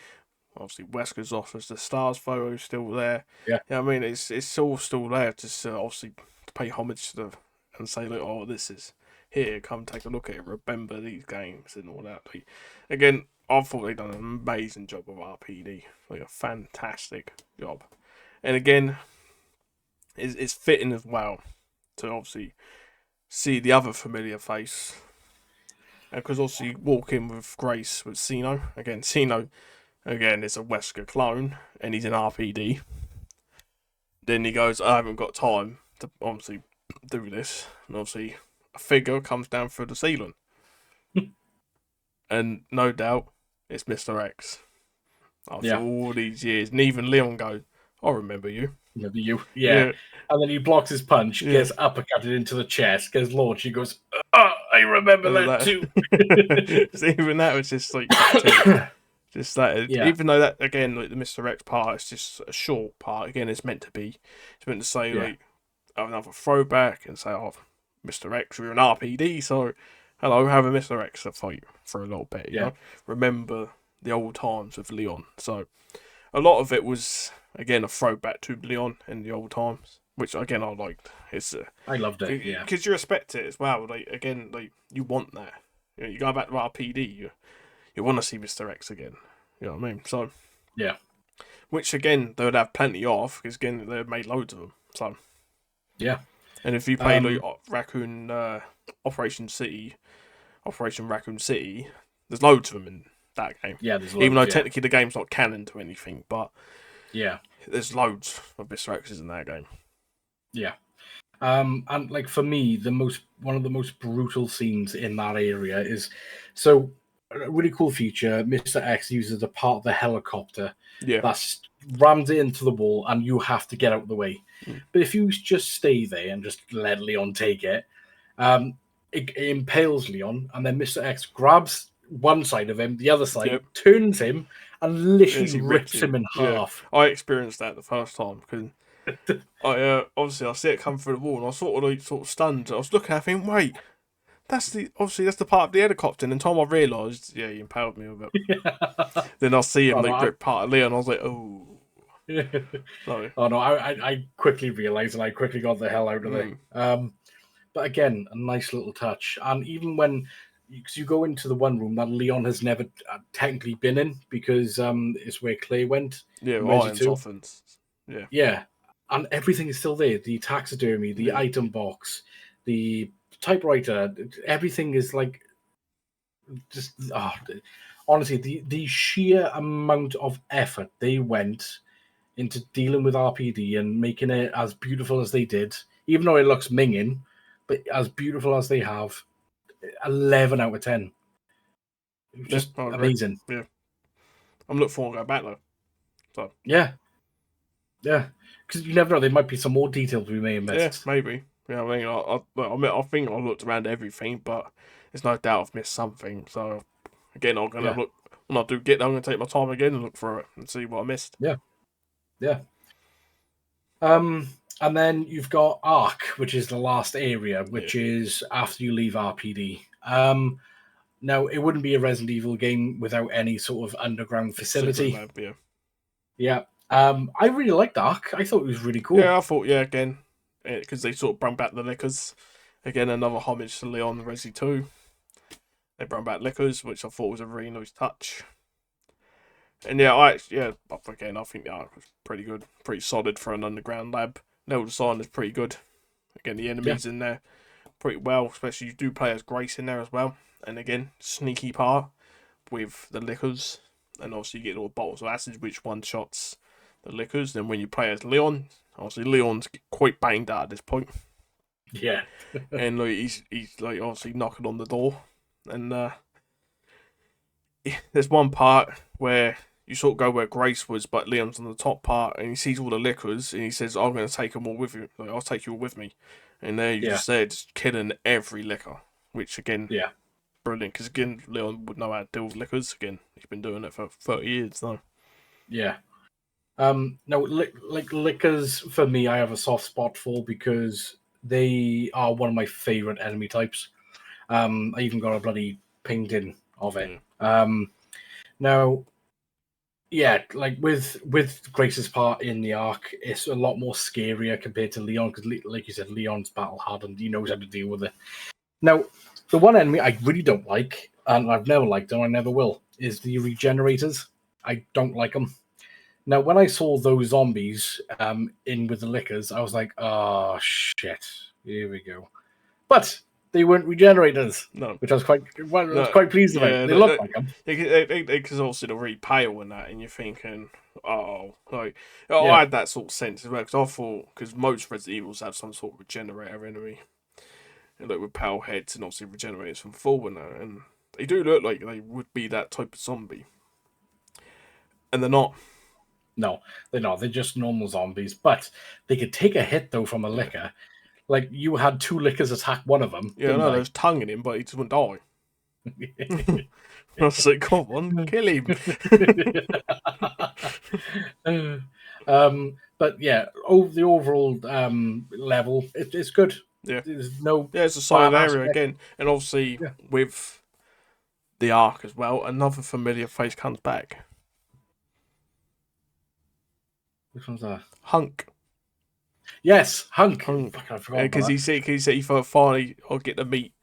B: Obviously, Wesker's office, the Stars photo's still there.
A: Yeah.
B: I mean, it's all still there. Just obviously to pay homage to and say, like, oh, this is here. Come take a look at it. Remember these games and all that. Like, again, I thought they'd done an amazing job of RPD. Like a fantastic job. And again, it's fitting as well to obviously see the other familiar face. Because also you walk in with Grace with Sino. Again, Sino, is a Wesker clone, and he's an RPD. Then he goes, I haven't got time to obviously do this. And obviously a figure comes down through the ceiling. And no doubt, it's Mr. X. After all these years. And even Leon goes, I remember you.
A: Remember you? Yeah. And then he blocks his punch, gets uppercutted into the chest, gets launched. He goes, I remember that too.
B: So even that was just like, just that.
A: Yeah.
B: Even though that, again, like the Mr. X part is just a short part, again, it's meant to say, like, another throwback and say, oh, Mr. X, you're an RPD, so hello, have a Mr. X to fight for a little bit, you know? Remember the old times with Leon. So a lot of it was, again, a throwback to Leon in the old times, which again I liked.
A: I loved it,
B: because you respect it as well. Like again, like you want that. You know, you go back to RPD, you want to see Mr. X again. You know what I mean? So which again they would have plenty of, because again they've made loads of them. So and if you play like Operation Raccoon City, there's loads of them in that game.
A: Yeah, there's loads,
B: even though technically the game's not canon to anything, but there's loads of Mr. X's in that game.
A: Yeah. And like for me, one of the most brutal scenes in that area is a really cool feature. Mr. X uses a part of the helicopter that's rammed it into the wall, and you have to get out of the way. But if you just stay there and just let Leon take it, it impales Leon, and then Mr. X grabs one side of him, the other side, turns him, and literally rips him in half.
B: I experienced that the first time because I see it come through the wall, and I was sort of stunned. I was looking at him, wait, that's the part of the helicopter. And until I realised, he impaled me with it. Then I see him rip part of Leon, and I was like, oh. Sorry.
A: Oh no, I quickly realised, and I quickly got the hell out of there. But again, a nice little touch, and even when. Because you go into the one room that Leon has never technically been in, because it's where Clay went.
B: Yeah, Ryan's offense.
A: Yeah, and everything is still there. The taxidermy, the item box, the typewriter, everything is like just honestly, the sheer amount of effort they went into dealing with RPD and making it as beautiful as they did, even though it looks minging, but as beautiful as they have. 11 out of 10. Just amazing.
B: Yeah. I'm looking forward to going back though. So.
A: Yeah. Because you never know, there might be some more details we may have missed.
B: Yeah, maybe. Yeah, I mean, I think I looked around everything, but there's no doubt I've missed something. So again, I'm gonna look when I do get there. I'm gonna take my time again and look for it and see what I missed.
A: Yeah. And then you've got Ark, which is the last area, which is after you leave RPD. Now, it wouldn't be a Resident Evil game without any sort of underground facility. I really liked Ark. I thought it was really cool.
B: Yeah, I thought, again, because they sort of brought back the Lickers. Again, another homage to Leon Resi 2. They brought back Lickers, which I thought was a really nice touch. And I think the Ark was pretty good. Pretty solid for an underground lab. Level design is pretty good. Again, the enemies in there, pretty well, especially you do play as Grace in there as well. And again, sneaky part with the liquors, and obviously you get all the bottles of acid which one shots the liquors. Then when you play as Leon, obviously Leon's quite banged out at this point.
A: Yeah.
B: And like, he's like obviously knocking on the door, and there's one part where you sort of go where Grace was, but Leon's on the top part, and he sees all the liquors, and he says, "I'm going to take them all with you. Like, I'll take you all with me." And there you just said, killing every liquor, which again, brilliant, because again, Leon would know how to deal with liquors. Again, he's been doing it for 30 years now.
A: Yeah. No, like liquors for me, I have a soft spot for because they are one of my favorite enemy types. I even got a bloody painting of it. Now, yeah, like with Grace's part in the arc, it's a lot more scarier compared to Leon because, like you said, Leon's battle hardened. He knows how to deal with it. Now, the one enemy I really don't like, and I've never liked them, I never will, is the regenerators. I don't like them. Now, when I saw those zombies in with the liquors, I was like, "Oh shit, here we go." But they weren't regenerators, which I was quite pleased about. They look like them.
B: Because obviously they're really pale and that, and you're thinking, I had that sort of sense as well. Because I thought, because most Resident Evils have some sort of regenerator enemy, and like with pale heads and obviously regenerators from full and that, and they do look like they would be that type of zombie, and they're not.
A: No, they're not. They're just normal zombies, but they could take a hit though from a liquor. Like you had 2 liquors attack one of them.
B: Yeah, no, there's tongue in him, but he just wouldn't die. I was like, come on, kill him.
A: But yeah, the overall level, it's good.
B: Yeah,
A: there's no.
B: Yeah, it's a solid area again, and obviously with the arc as well, another familiar face comes back.
A: Which one's that?
B: Hunk.
A: Yes, Hunk. I forgot
B: because he said he thought finally I'll get to meet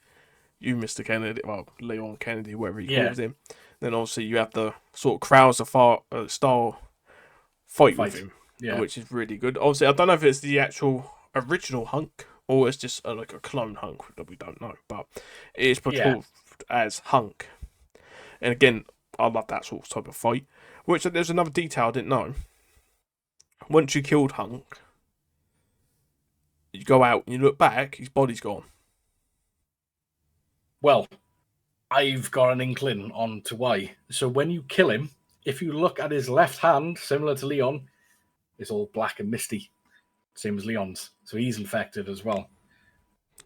B: you, Mr. Kennedy. Well, Leon Kennedy, whatever he calls him. Then obviously you have the sort of Krauser style fight with him, which is really good. Obviously, I don't know if it's the actual original Hunk or it's just like a clone Hunk that we don't know, but it is portrayed as Hunk. And again, I love that sort of type of fight. Which there's another detail I didn't know. Once you killed Hunk, you go out and you look back, his body's gone.
A: Well, I've got an inkling on to why. So when you kill him, if you look at his left hand, similar to Leon, it's all black and misty. Same as Leon's. So he's infected as well.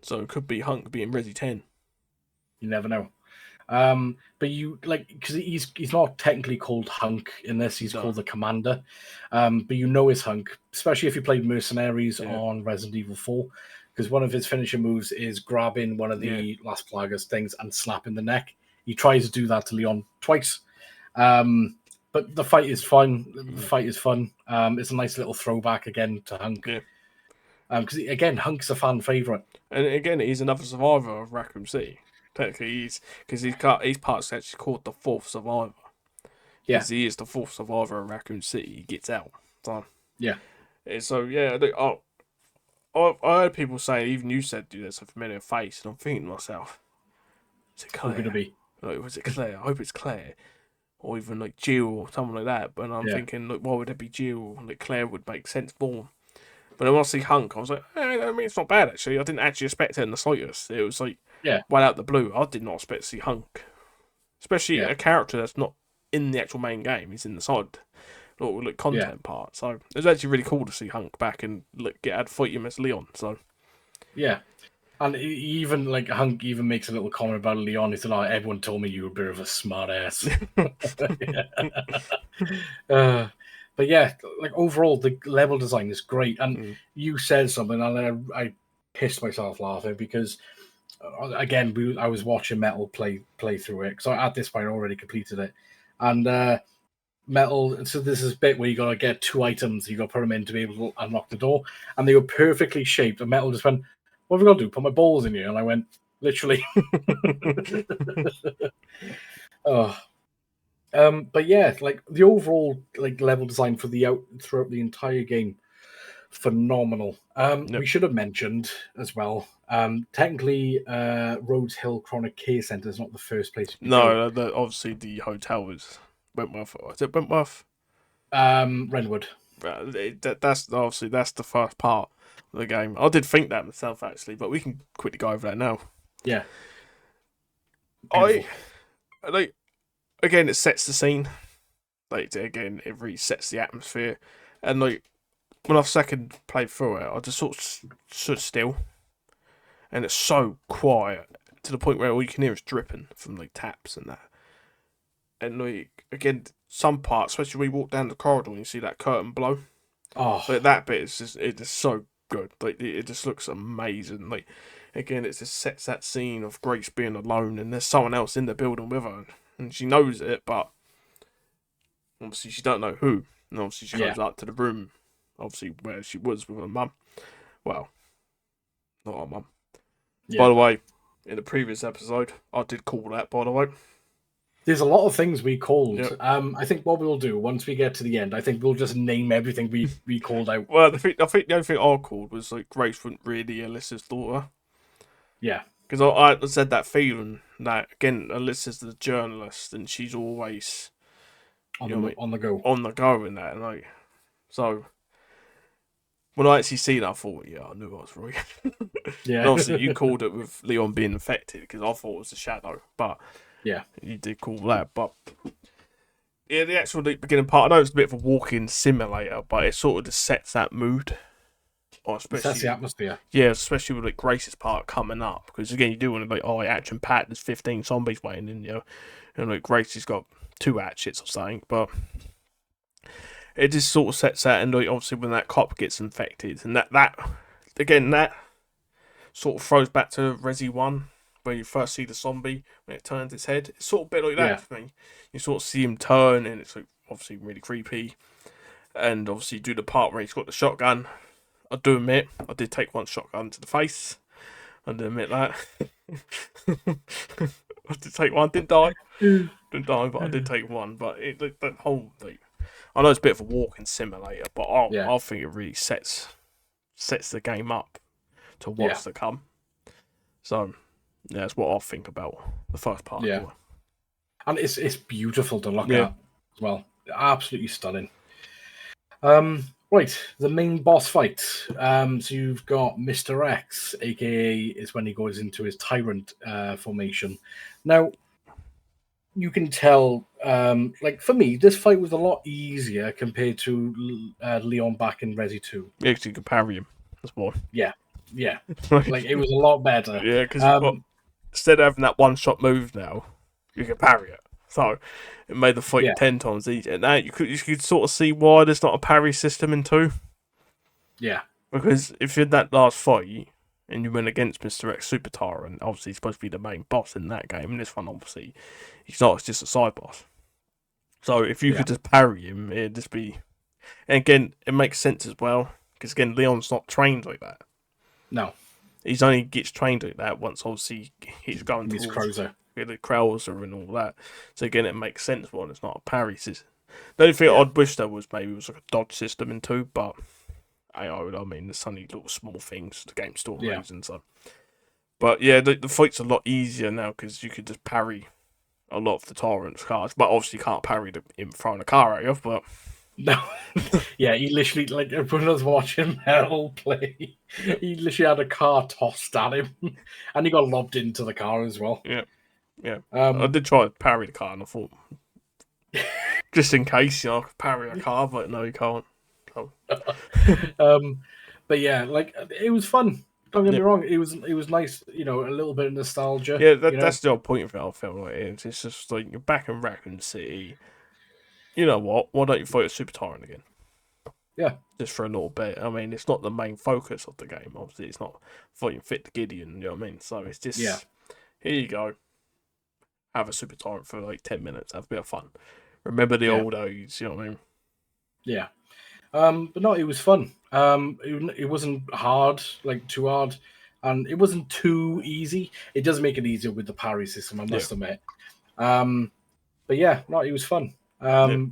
B: So it could be Hunk being Resi 10.
A: You never know. But you because he's not technically called Hunk in this. He's called the Commander. But you know his Hunk, especially if you played Mercenaries on Resident Evil 4, because one of his finishing moves is grabbing one of the Las Plagas things and snapping the neck. He tries to do that to Leon twice. But the fight is fun. The fight is fun. It's a nice little throwback again to Hunk. Because again, Hunk's a fan favorite,
B: and again, he's another survivor of Raccoon City. Technically, his part's actually called the 4th survivor. Because he is the 4th survivor of Raccoon City. He gets out. So I heard people say, even you said, dude, there's a familiar face, and I'm thinking to myself, is it Claire?
A: Who's gonna be?
B: Like, was it Claire? I hope it's Claire, or even like Jill or something like that. But I'm thinking, like, why would it be Jill? Like Claire would make sense for him. But then when I see Hunk, I was like, I mean, it's not bad actually. I didn't actually expect it in the slightest. It was like, well out the blue. I did not expect to see Hunk, especially a character that's not in the actual main game. He's in the side, like content part. So it was actually really cool to see Hunk back and get to fight him as Leon. So
A: and even like Hunk even makes a little comment about Leon. He said, "Oh, everyone told me you were a bit of a smart ass." But yeah, like overall, the level design is great. And you said something, and I pissed myself laughing because, again, I was watching Metal play through it because at this point I already completed it, and Metal. So this is a bit where you got to get 2 items, you got to put them in to be able to unlock the door, and they were perfectly shaped. And Metal just went, "What have we got to do? Put my balls in here?" And I went, "Literally." But yeah, like the overall like level design for throughout the entire game phenomenal.
B: Yep.
A: We should have mentioned as well. Technically, Rhodes Hill Chronic Care Centre is not the first place we go.
B: No, obviously the hotel is Wentworth. Is it Wentworth?
A: Renwood.
B: That's obviously that's the first part of the game. I did think that myself actually, but we can quickly go over that now.
A: Yeah.
B: Beautiful. I like again. It sets the scene. Like again, it really sets the atmosphere, and like when I second played through it, I just sort of stood still, and it's so quiet to the point where all you can hear is dripping from like taps and that. And like again, some parts, especially when you walk down the corridor and you see that curtain blow.
A: Oh,
B: like that bit is just so good. Like it just looks amazing. Like again, it just sets that scene of Grace being alone and there's someone else in the building with her, and she knows it, but obviously she don't know who. And obviously she goes up to the room, obviously where she was with her mum. Well, not her mum. Yeah. By the way, in the previous episode, I did call that. By the way.
A: There's a lot of things we called. Yep. I think what we'll do once we get to the end, I think we'll just name everything we called out.
B: Well, I think the only thing I called was like Grace wasn't really Alyssa's daughter.
A: Yeah.
B: Because I said that feeling that again, Alyssa's the journalist and she's always
A: on the go,
B: and that, and like so. When I actually seen that, I thought, yeah, I knew I was right.
A: Yeah.
B: And obviously, you called it with Leon being infected because I thought it was a shadow, but.
A: Yeah,
B: you did call that, but yeah, the actual beginning part. I know it's a bit of a walking simulator, but it sort of just sets that mood,
A: or especially sets the atmosphere.
B: Yeah, especially with like Grace's part coming up, because again, you do want to like action packed. There's 15 zombies waiting in you, and like Gracie's got 2 hatchets or something, but it just sort of sets that, and like obviously when that cop gets infected, and that again that sort of throws back to Resi 1. Where you first see the zombie when it turns its head, it's sort of a bit like that for me. You sort of see him turn, and it's like obviously really creepy. And obviously, you do the part where he's got the shotgun. I do admit, I did take one shotgun to the face. I do admit that. I did take one, didn't die, but I did take one. But that whole I know it's a bit of a walking simulator, but I think it really sets the game up to what's to come. So. Yeah, that's what I think about the first part.
A: Yeah, and it's beautiful to look at as well. Absolutely stunning. Right, the main boss fight. So you've got Mr. X, aka is when he goes into his tyrant formation. Now, you can tell, like for me, this fight was a lot easier compared to Leon back in Resi 2.
B: Yeah, because you could parry him. That's why.
A: Yeah. Like it was a lot better.
B: Yeah, because instead of having that one-shot move now, you can parry it. So it made the fight 10 times easier. Now you could sort of see why there's not a parry system in 2.
A: Yeah.
B: Because if you had that last fight and you went against Mr. X Super Tyrant, obviously he's supposed to be the main boss in that game. In this one, obviously, he's not. It's just a side boss. So if you could just parry him, it'd just be... And again, it makes sense as well. Because again, Leon's not trained like that.
A: No.
B: He's only gets trained like that once, obviously, he's going
A: towards Krauser.
B: The Krauser and all that. So again, it makes sense when it's not a parry system. The only thing I'd wish there was maybe was like a dodge system in 2, but I mean, there's only little small things the game still and so. But yeah, the fight's a lot easier now because you could just parry a lot of the Tyrant's cars, but obviously you can't parry him throwing a car at you, but...
A: No, yeah, he literally, like, when I was watching Metal play, he literally had a car tossed at him, and he got lobbed into the car as well.
B: Yeah. I did try to parry the car, and I thought, just in case, I could parry a car, but no, you can't.
A: Oh. But yeah, like, it was fun. Don't get me wrong, it was nice, a little bit of nostalgia.
B: Yeah, that's the whole point of it, I feel like. It's just like, you're back in Raccoon City. You know what? Why don't you fight a Super Tyrant again?
A: Yeah.
B: Just for a little bit. I mean, it's not the main focus of the game. Obviously, it's not fighting Fit to Gideon, you know what I mean? So it's just, here you go. Have a Super Tyrant for like 10 minutes. Have a bit of fun. Remember the old days, you know what I mean?
A: Yeah. But no, it was fun. It wasn't hard, like too hard. And it wasn't too easy. It does make it easier with the parry system, I must admit. But yeah, no, it was fun.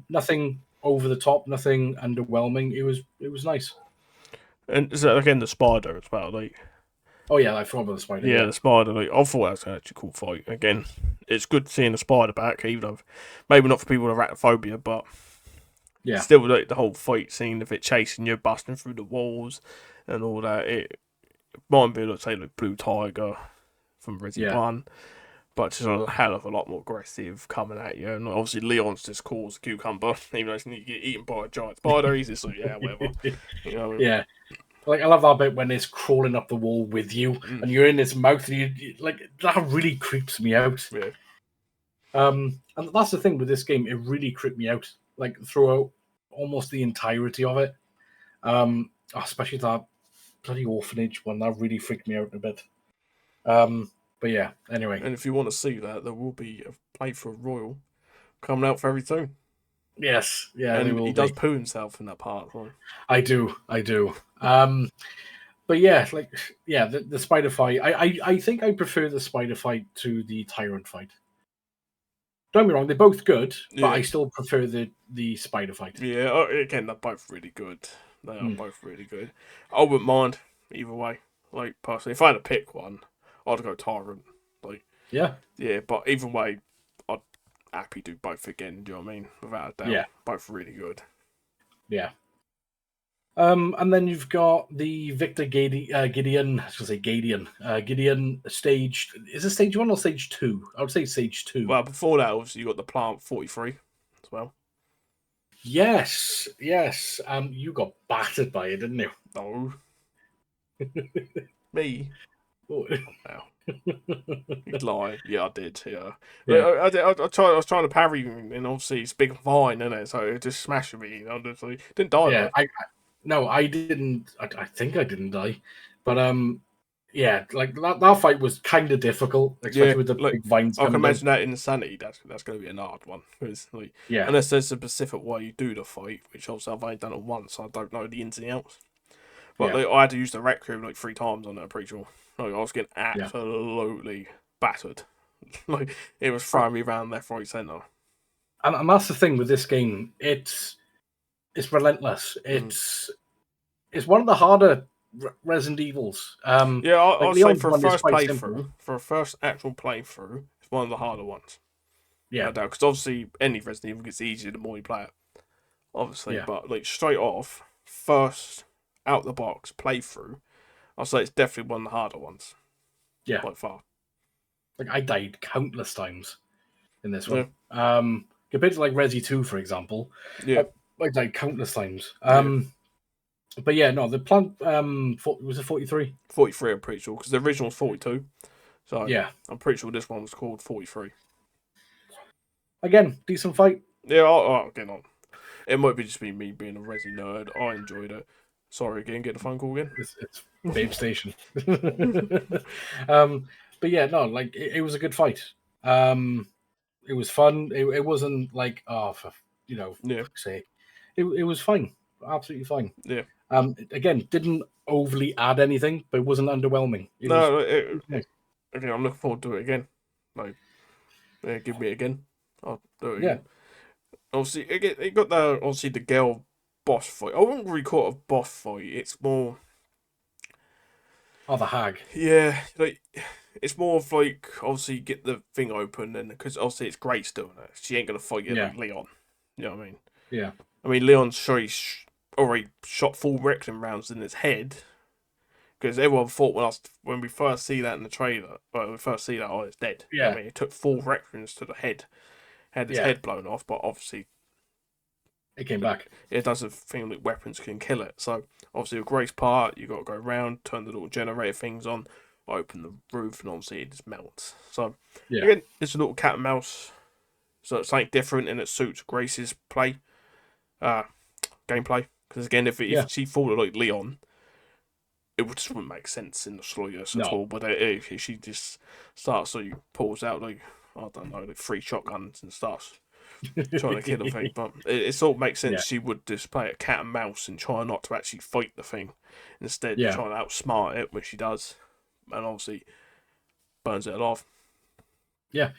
A: Nothing over the top, nothing underwhelming. It was nice.
B: And so again, the spider as well. Like,
A: Oh yeah, I forgot about the spider.
B: yeah,
A: Yeah,
B: the spider. Like, I thought that was actually a cool fight. Again, it's good seeing the spider back, even though maybe not for people with arachnophobia, but
A: yeah,
B: still, like the whole fight scene of it chasing you, busting through the walls, and all that. It might be, let's say, like Blue Tiger from Resident
A: yeah,
B: 1, but just a hell of a lot more aggressive coming at you. And obviously, Leon's just calls a cucumber, even though he's going to get eaten by a giant spider. He's just like, yeah, whatever. You know,
A: yeah. Like I love that bit when it's crawling up the wall with you, and you're in its mouth, and like that really creeps me out.
B: yeah.
A: And that's the thing with this game; it really creeped me out, like throughout almost the entirety of it. Especially that bloody orphanage one that really freaked me out a bit. But yeah, anyway.
B: And if you want to see that, there will be a playthrough Royal coming out very soon.
A: Yes, yeah, they
B: And
A: will
B: he does
A: be.
B: poo himself in that part. So.
A: I do. But yeah, like yeah, the spider fight. I think I prefer the spider fight to the tyrant fight. Don't get me wrong, they're both good, but
B: Yeah,
A: I still prefer the spider fight.
B: yeah. Again, they're both really good. They are
A: Mm.
B: both really good. I wouldn't mind either way. Like personally, if I had to pick one, I'd go Tyrant. Like
A: Yeah,
B: yeah, but either way, I'd happy do both again. Do you know what I mean? Without a doubt,
A: yeah,
B: both really good.
A: yeah. And then you've got the Victor Gideon. I was gonna say Gideon. Gideon stage. Is it stage 1 or stage 2? I would say stage 2.
B: Well, before that, obviously, you got the Plant 43 as well.
A: Yes, yes. You got battered by it, didn't you?
B: No, me.
A: Oh,
B: Wow. You'd lie. Yeah, I did. Yeah,
A: yeah,
B: I was trying to parry, and obviously it's big vine, isn't it? So it just smashed me. Honestly, didn't die
A: yeah.
B: though.
A: No, I didn't. I think I didn't die, but yeah, like that fight was kind of difficult,
B: Yeah,
A: especially with the
B: like
A: big vines
B: I can
A: coming down.
B: imagine that Insanity. That's going to be an hard one because like
A: Yeah,
B: unless there's a specific way you do the fight, which obviously I've only done it once, so I don't know the ins and outs. But
A: yeah,
B: like, I had to use the Requiem like 3 times on that. I'm pretty sure. Like I was getting
A: yeah.
B: absolutely battered. Like it was throwing me around left, right, centre.
A: And that's the thing with this game. It's relentless.
B: Mm.
A: It's one of the harder Resident Evils.
B: Yeah,
A: Like
B: I'll say
A: Leon's
B: for a
A: one is
B: first
A: quite simple.
B: playthrough, for a first actual playthrough, it's one of the harder ones.
A: Yeah,
B: No doubt, because obviously any Resident Evil gets easier the more you play it. Obviously,
A: yeah,
B: but like straight off, first out the box playthrough, I'll say it's definitely one of the harder ones
A: yeah.
B: by far.
A: Like I died countless times in this
B: Yeah,
A: one. Compared to like Resi 2, for example,
B: yeah,
A: I, I died countless times.
B: yeah.
A: But yeah, no, the plant was it 43?
B: 43, I'm pretty sure, because the original was 42. So
A: Yeah.
B: I'm pretty sure this one was called 43.
A: Again, decent fight.
B: Yeah, I'll get on. It might be just me being a Resi nerd. I enjoyed it. Sorry again, get the phone call again.
A: It's Babe Station. But yeah, no, like it was a good fight. It was fun. It wasn't like for
B: Yeah,
A: fuck's sake. It was fine, absolutely fine.
B: yeah.
A: Again, didn't overly add anything, but it wasn't underwhelming. It was
B: No,
A: nice.
B: okay, I'm looking forward to it again. Like, yeah, give me it again. I'll do it
A: Yeah,
B: again. Obviously, it got the obviously the girl boss fight. I wouldn't really call it a boss fight. It's more,
A: the hag.
B: yeah, like it's more of like obviously get the thing open, and because obviously it's Grace doing it. She ain't gonna fight you
A: Yeah,
B: like Leon. You know what I mean?
A: yeah,
B: I mean Leon's sure he's already shot full Requiem rounds in his head. Because everyone thought when we first see that in the trailer, when we first see that, oh, it's dead. You know what
A: yeah,
B: I mean, it took full Requiem's to the head, had his
A: yeah.
B: head blown off, but obviously
A: It came back.
B: it doesn't think that weapons can kill it. So obviously with Grace part, you got to go around, turn the little generator things on, open the roof, and obviously it just melts. So
A: Yeah,
B: again, it's a little cat and mouse. So it's something different, and it suits Grace's gameplay. Because again, if
A: yeah.
B: she fought like Leon, it just wouldn't make sense in the Sloyers at
A: No.
B: all. But if she just starts, so you pulls out like I don't know, like 3 shotguns and starts trying to kill the thing. But it sort of makes sense.
A: Yeah,
B: She would just play a cat and mouse and try not to actually fight the thing, instead
A: yeah,
B: trying to outsmart it, which she does, and obviously burns it alive.
A: yeah.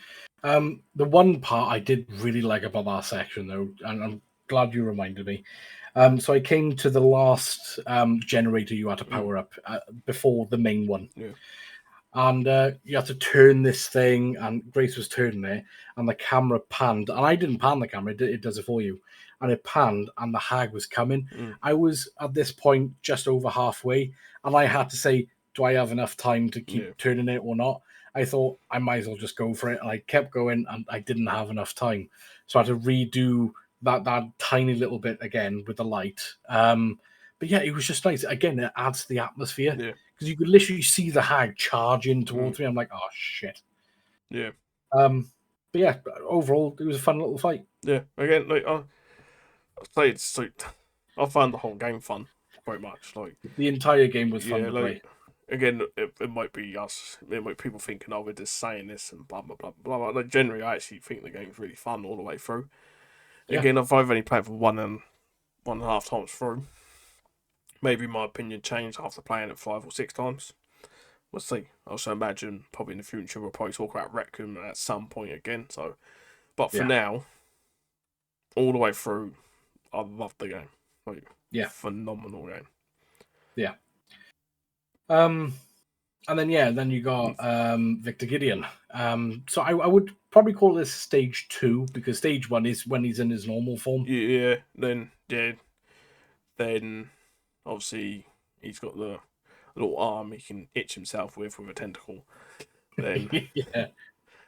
A: The one part I did really like about that section, though, and glad you reminded me. So I came to the last generator you had to power up before the main one.
B: Yeah.
A: And you had to turn this thing, and Grace was turning it, and the camera panned. And I didn't pan the camera, it does it for you. And it panned, and the hag was coming. I was, at this point, just over halfway, and I had to say, do I have enough time to keep turning it or not? I thought I might as well just go for it, and I kept going, and I didn't have enough time. So I had to redo that tiny little bit again with the light. But yeah, it was just nice. Again, it adds to the atmosphere.
B: Yeah.
A: Because you could literally see the hag charging towards me. I'm like, oh, shit.
B: Yeah.
A: But yeah, overall, it was a fun little fight.
B: Yeah. Again, like, I'd say it's like, I found the whole game fun, very much. Like,
A: the entire game was fun to play.
B: Again, it might be us. It might be people thinking, oh, we're just saying this and blah, blah, blah, blah, blah. Like, generally, I actually think the game's really fun all the way through. Yeah. Again, I've only played for 1.5 times through. Maybe my opinion changed after playing it 5 or 6 times. We'll see. I also imagine probably in the future we'll probably talk about Requiem at some point again. So, but for now, all the way through, I loved the game. Like, phenomenal game.
A: Yeah. And then you got Victor Gideon. So I would probably call this stage 2, because stage 1 is when he's in his normal form.
B: Yeah. Then obviously he's got the little arm he can itch himself with a tentacle. Then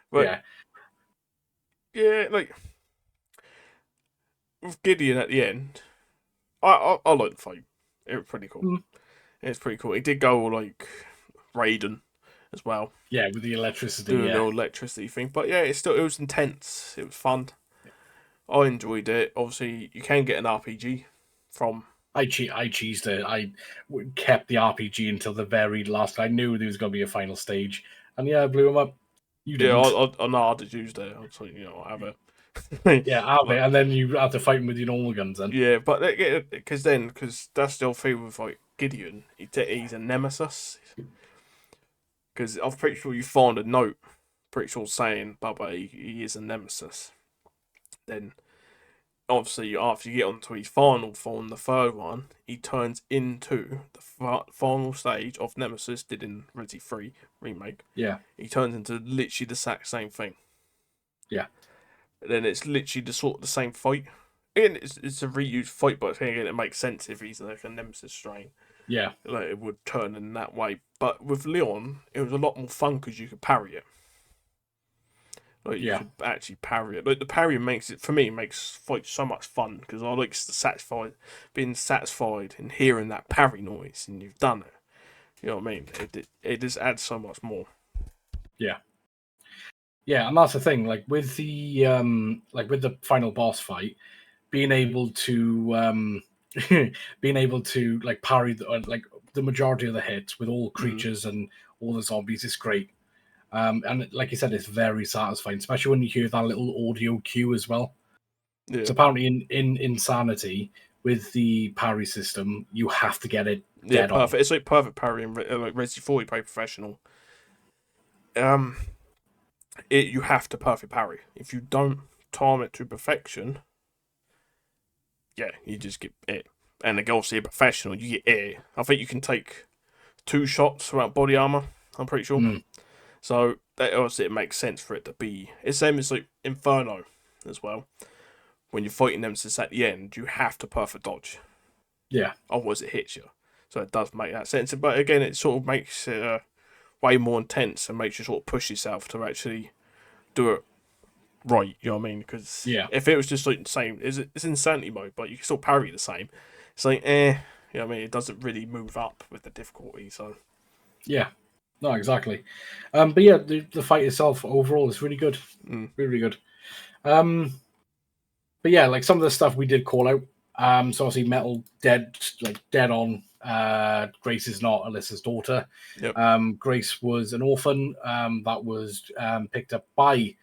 B: like with Gideon at the end, I like the fight. It was pretty cool. It's pretty cool. He did go like Raiden as well.
A: Yeah, with the electricity.
B: Doing the electricity thing. But yeah, it was intense. It was fun. I enjoyed it. Obviously, you can get an RPG from.
A: I cheesed it. I kept the RPG until the very last. I knew there was going to be a final stage, and I blew him up. You didn't.
B: I just used it. I was like, I have it.
A: Have it, and then you have to fight him with your normal guns. Then
B: but because that's the whole thing with like Gideon. He's a nemesis. Because I'm pretty sure you find a note, pretty sure saying, Bubba, he is a nemesis. Then, obviously, after you get onto his final form, the third one, he turns into the final stage of Nemesis, did in Resident Evil 3 remake.
A: Yeah.
B: He turns into literally the exact same thing.
A: Yeah.
B: Then it's literally the same fight. Again, it's a reused fight, but again, it makes sense if he's like a Nemesis strain.
A: Yeah.
B: Like, it would turn in that way. But with Leon, it was a lot more fun because you could parry it. Like, you could actually parry it. Like, the parry makes fight so much fun because I like being satisfied and hearing that parry noise, and you've done it. You know what I mean? It just adds so much more.
A: Yeah. Yeah, and that's the thing. Like with the final boss fight, being able to like parry the majority of the hits with all creatures and all the zombies is great. And like you said, it's very satisfying, especially when you hear that little audio cue as well. Yeah. So apparently in Insanity, with the parry system, you have to get it dead
B: perfect.
A: on.
B: It's like perfect parry in like Resident Evil 4, you play professional. You have to perfect parry. If you don't time it to perfection, you just get it. And obviously a professional, you get air. I think you can take 2 shots without body armor, I'm pretty sure. So that obviously it makes sense for it to be. It's the same as like Inferno as well. When you're fighting Nemesis at the end, you have to perfect dodge.
A: Yeah.
B: Otherwise it hits you. So it does make that sense. But again, it sort of makes it way more intense and makes you sort of push yourself to actually do it right. You know what I mean? Because if it was just like the same, it's Insanity mode, but you can still parry the same. It's like, you know what I mean? It doesn't really move up with the difficulty. So
A: yeah. No, exactly. But yeah, the fight itself overall is really good. Really good. But yeah, like some of the stuff we did call out. So obviously Metal dead on. Grace is not Alyssa's daughter.
B: Yep.
A: Grace was an orphan that was picked up by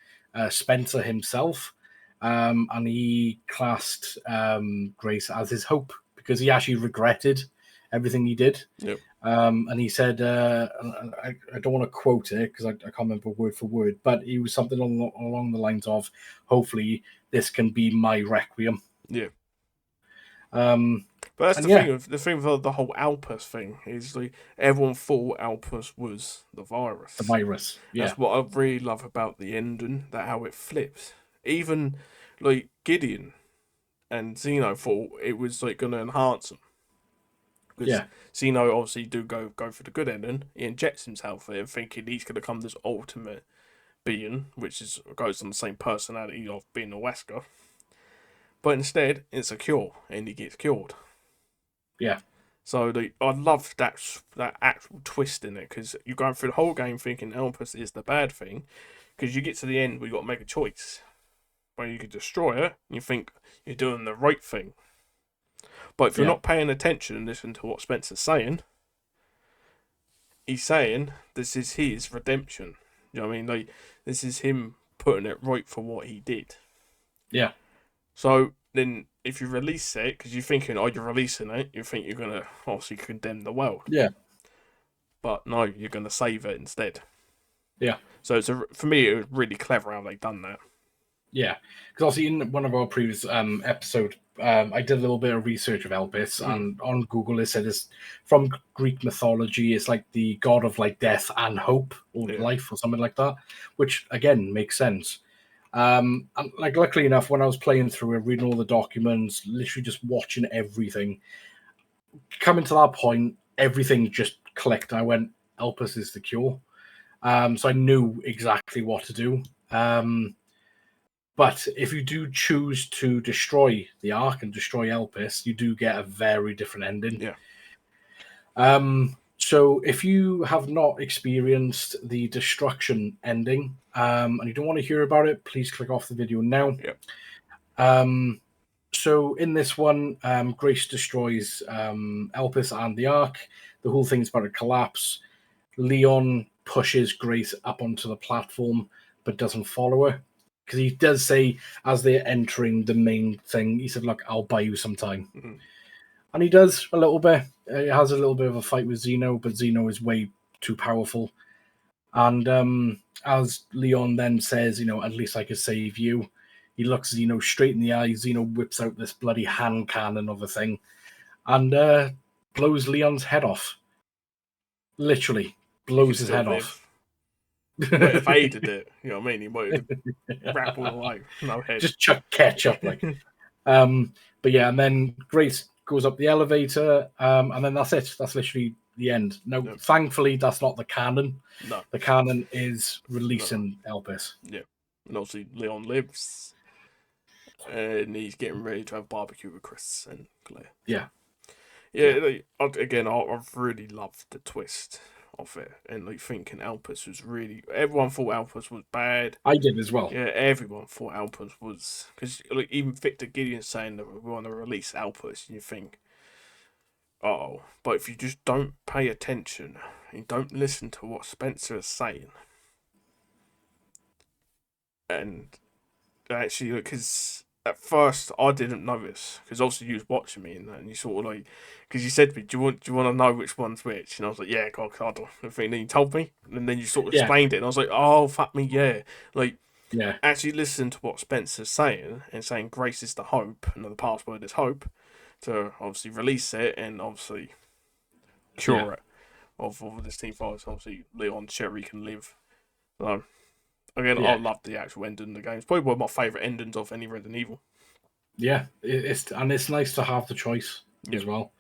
A: Spencer himself. And he classed Grace as his hope because he actually regretted everything he did.
B: Yep.
A: And he said, I don't want to quote it because I can't remember word for word, but he was something along the lines of, hopefully this can be my requiem.
B: Yeah. But that's
A: And
B: the thing with the whole Alpus thing is like everyone thought Alpus was the
A: the
B: virus.
A: virus. Yeah,
B: That's what I really love about the ending, that how it flips. Even like Gideon and Zeno thought it was like going to enhance them because
A: yeah,
B: Zeno obviously do go for the good ending. He injects himself in, thinking he's going to become this ultimate being, which is goes on the same personality of being a Wesker. But instead, it's a cure, and he gets cured.
A: yeah,
B: So I love that actual twist in it because you're going through the whole game thinking Elpis is the bad thing, because you get to the end where you got to make a choice where you could destroy it. And you think you're doing the right thing, but if you're
A: yeah,
B: not paying attention and listening to what Spencer's saying, he's saying this is his redemption. You know what I mean? Like this is him putting it right for what he did.
A: yeah,
B: So then, if you release it, because you're thinking, oh, you're releasing it, you think you're gonna obviously condemn the world,
A: yeah,
B: but no, you're gonna save it instead.
A: yeah.
B: So for me, it was really clever how they done that.
A: Yeah, because obviously in one of our previous episode, I did a little bit of research of Elpis, and on Google it said it's from Greek mythology. It's like the god of like death and hope or
B: Yeah,
A: life or something like that, which again makes sense. And like luckily enough, when I was playing through it, reading all the documents, literally just watching everything, coming to that point, everything just clicked. I went, Elpis is the cure. So I knew exactly what to do. But if you do choose to destroy the Ark and destroy Elpis, you do get a very different ending.
B: yeah,
A: So if you have not experienced the destruction ending and you don't want to hear about it, please click off the video now.
B: yeah,
A: So in this one, Grace destroys Elpis and the Ark. The whole thing's about to collapse. Leon pushes Grace up onto the platform, but doesn't follow her. Because he does say, as they're entering the main thing, he said, look, I'll buy you some time.
B: mm-hmm.
A: And he does a little bit. He has a little bit of a fight with Zeno, but Zeno is way too powerful. And as Leon then says, at least I could save you, he looks Zeno straight in the eye. Zeno whips out this bloody hand cannon of a thing and blows Leon's head off. Literally
B: He could
A: blows his
B: still
A: head off.
B: live. He might have aided it. You know what I mean? He might have grappled away. No head.
A: Just chuck ketchup, like. But yeah, and then Grace goes up the elevator, and then that's it. That's literally the end. Now, thankfully, that's not the canon.
B: No.
A: The canon is releasing Elpis.
B: Yeah. And obviously, Leon lives. And he's getting ready to have barbecue with Chris and Claire.
A: Yeah.
B: Yeah, again, I've really loved the twist of it, and like thinking Alpus was really. Everyone thought Alpus was bad.
A: I did as well.
B: Yeah, everyone thought Alpus was because like even Victor Gideon saying that we want to release Alpus, and you think, oh, but if you just don't pay attention and don't listen to what Spencer is saying, and actually, because at first I didn't notice because obviously you was watching me and you sort of like because you said to me, do you want to know which one's which? And I was like, yeah, God, I don't. And then you told me, and then you sort of explained it, and I was like, oh, fuck me, yeah, like actually listen to what Spencer's saying and saying grace is the hope and the password is hope to obviously release it and obviously cure it of this team fight. So obviously Leon Sherry can live. So again, I love the actual ending of the game. It's probably one of my favourite endings of any Resident Evil.
A: Yeah, it's nice to have the choice as well.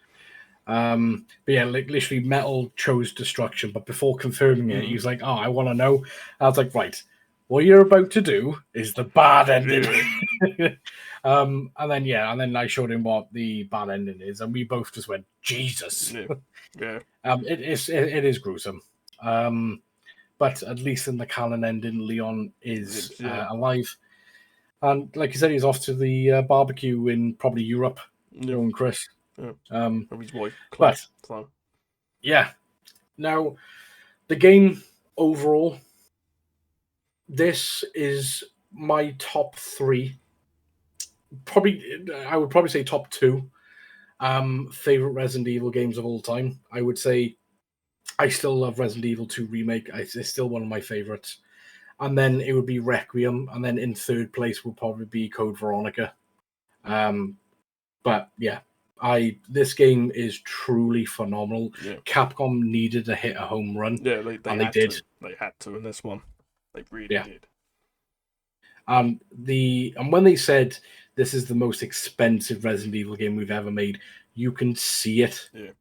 A: But yeah, like literally, Metal chose destruction, but before confirming it, he was like, "Oh, I want to know." I was like, "Right, what you're about to do is the bad ending." Yeah. And then I showed him what the bad ending is, and we both just went, "Jesus!"
B: Yeah.
A: It is gruesome. But at least in the canon ending, Leon is alive. And like you said, he's off to the barbecue in probably Europe, knowing Chris.
B: Yeah. His wife, Claire.
A: But, yeah. Now, the game overall, this is my top 3. I would probably say top 2 favorite Resident Evil games of all time. I would say I still love Resident Evil 2 Remake. It's still one of my favorites. And then it would be Requiem. And then in third place would probably be Code Veronica. But yeah, This game is truly phenomenal.
B: Yeah.
A: Capcom needed to hit a home run.
B: Yeah, they
A: and they did.
B: They had to in this one. They really did.
A: And when they said this is the most expensive Resident Evil game we've ever made, you can see it.
B: Yeah.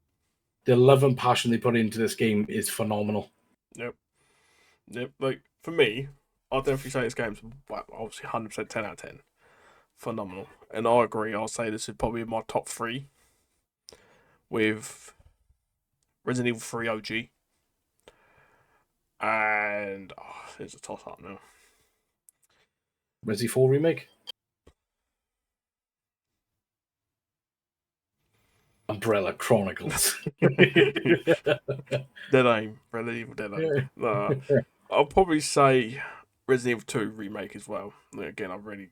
A: The love and passion they put into this game is phenomenal.
B: Yep. Like, for me, I'll definitely say this game's obviously 100% 10 out of 10. Phenomenal. And I agree, I'll say this is probably my top 3 with Resident Evil 3 OG. And there's a toss up now.
A: Resi 4 remake? Umbrella Chronicles.
B: Dead Aim. Resident Evil Dead Aim. I'll probably say Resident Evil 2 remake as well. Again, I really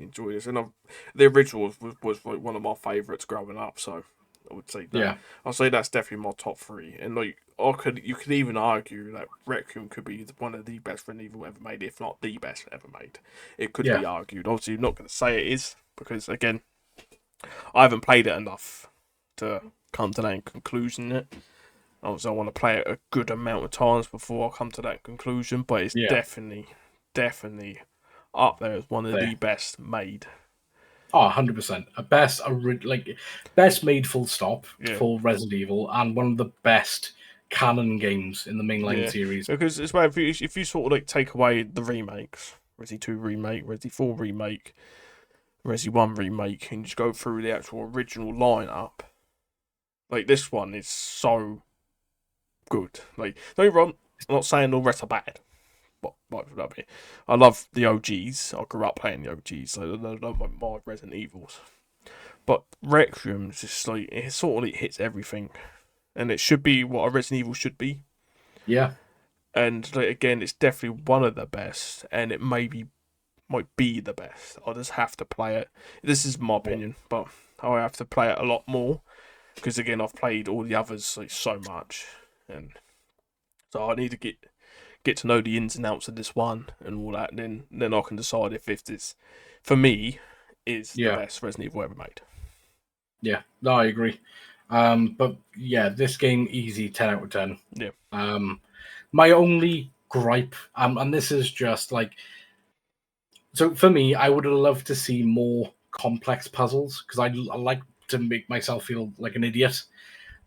B: enjoyed this. And the original was like one of my favourites growing up, so I would say that.
A: Yeah.
B: I'll say that's definitely my top 3. And like you could even argue that Requiem could be one of the best Resident Evil ever made, if not the best ever made. It could be argued. Obviously, I'm not going to say it is, because again, I haven't played it enough to come to that conclusion yet. Obviously, I want to play it a good amount of times before I come to that conclusion, but it's definitely up there as one of the best made.
A: Oh, 100%. Best made full stop for Resident Evil, and one of the best canon games in the mainline series.
B: Because it's where if you sort of like take away the remakes, Resi 2 remake, Resi 4 remake, Resi 1 remake, and just go through the actual original lineup, like this one is so good. Like, don't get me wrong, I'm not saying all the rest are bad. I love the OGs. I grew up playing the OGs, so I don't mind my Resident Evils. But Requiem is just like, it sort of like hits everything, and it should be what a Resident Evil should be.
A: Yeah.
B: And like, again, it's definitely one of the best, and it might be the best. I'll just have to play it. This is my opinion, but I have to play it a lot more, because again, I've played all the others like so much, and so I need to get to know the ins and outs of this one and all that, and then I can decide if this, for me, is the best Resident Evil ever made.
A: Yeah, no, I agree. But yeah, this game, easy 10 out of 10.
B: Yeah.
A: My only gripe, and this is just like, so for me, I would have loved to see more complex puzzles, because I like to make myself feel like an idiot.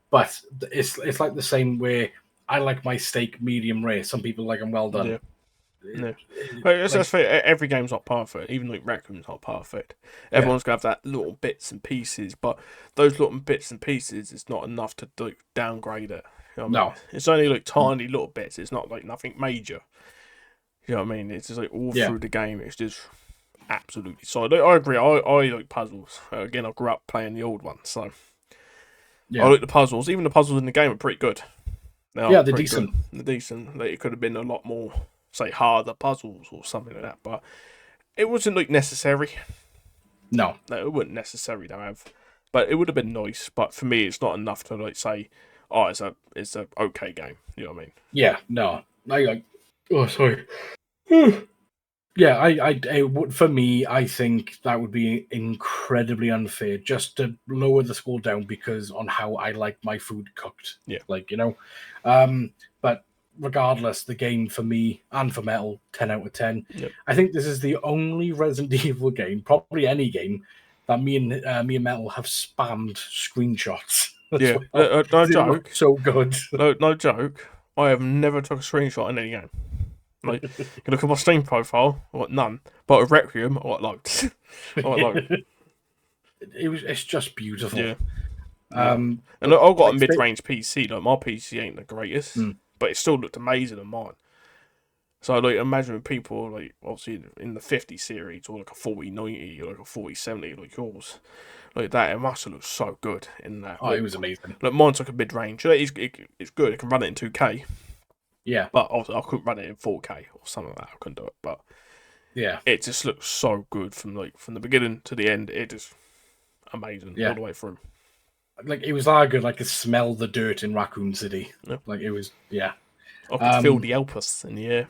A: But it's like the same way I like my steak medium rare. Some people like them well done.
B: Yeah. But that's fair. Every game's not perfect. Even like Requiem's not perfect. Everyone's gonna have that little bits and pieces, but those little bits and pieces is not enough to like downgrade it. You know what I mean? It's only like tiny little bits. It's not like nothing major. You know what I mean? It's just like all through the game. It's just absolutely solid. I agree. I like puzzles. Again, I grew up playing the old ones, so I like the puzzles. Even the puzzles in the game are pretty good.
A: They're decent.
B: They're decent. Like, it could have been a lot more, say, harder puzzles or something like that, but it wasn't like necessary.
A: No,
B: it wasn't necessary to have, but it would have been nice. But for me, it's not enough to like say, oh, it's a okay game. You know what I mean?
A: Yeah, no, sorry. Yeah, I would. For me, I think that would be incredibly unfair just to lower the score down because on how I like my food cooked.
B: Yeah,
A: like but regardless, the game for me and for Metal, 10 out of 10.
B: Yep.
A: I think this is the only Resident Evil game, probably any game, that me and Metal have spammed screenshots.
B: Yeah, no joke.
A: So good.
B: No joke. I have never took a screenshot in any game. Like, you can look at my Steam profile, I got none. But with Requiem, I got loads.
A: It's just beautiful.
B: Yeah. And I've got a mid-range PC. Like, my PC ain't the greatest, but it still looked amazing on mine. So, like, imagine people, like, obviously in the 50 series, or like a 4090, or like a 4070, like yours. Like that, it must have looked so good in that.
A: Oh, it was amazing.
B: Like, mine's like a mid-range. It's good. It can run it in 2K.
A: Yeah.
B: But I couldn't run it in 4K or something like that. I couldn't do it. But
A: yeah,
B: it just looks so good from the beginning to the end. It just amazing all the way through.
A: Like, it was that good. I could smell the dirt in Raccoon City.
B: Yeah.
A: Like, it was,
B: I could feel the Elpis in the air.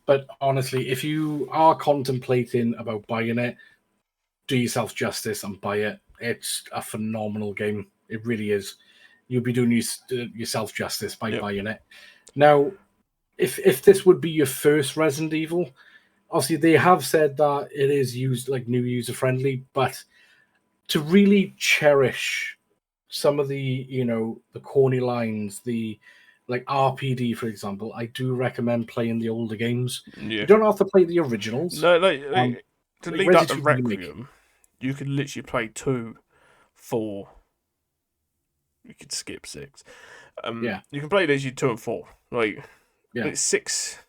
A: But honestly, if you are contemplating about buying it, do yourself justice and buy it. It's a phenomenal game. It really is. You'll be doing yourself justice by buying it. Now, if this would be your first Resident Evil, obviously they have said that it is used like new user friendly, but to really cherish some of the the corny lines, the like RPD, for example, I do recommend playing the older games.
B: Yeah.
A: You don't have to play the originals.
B: No, to lead up to Requiem,
A: remake.
B: you could literally play 2, 4. You could skip 6. You can play these 2 and 4. It's 6.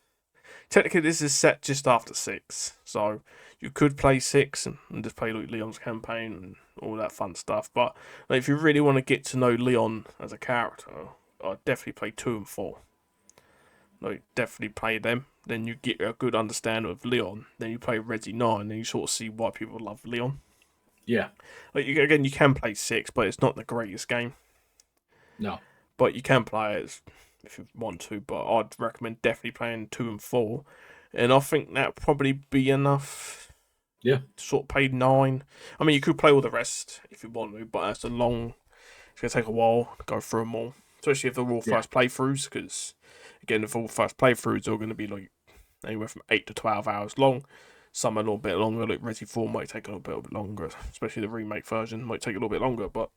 B: Technically, this is set just after 6, so you could play 6 and just play Leon's campaign and all that fun stuff. But if you really want to get to know Leon as a character, I'd definitely play 2 and 4. Definitely play them. Then you get a good understanding of Leon. Then you play Resi 9, and you sort of see why people love Leon.
A: Yeah.
B: Again, you can play 6, but it's not the greatest game.
A: No.
B: But you can play it if you want to. But I'd recommend definitely playing 2 and 4. And I think that'd probably be enough.
A: Yeah.
B: To sort of play 9. I mean, you could play all the rest if you want to, but it's going to take a while to go through them all. Especially if they're all first playthroughs, because, again, if all first playthroughs are going to be anywhere from 8 to 12 hours long. Some a little bit longer, like Resi 4 might take a little bit longer, especially the remake version might take a little bit longer, but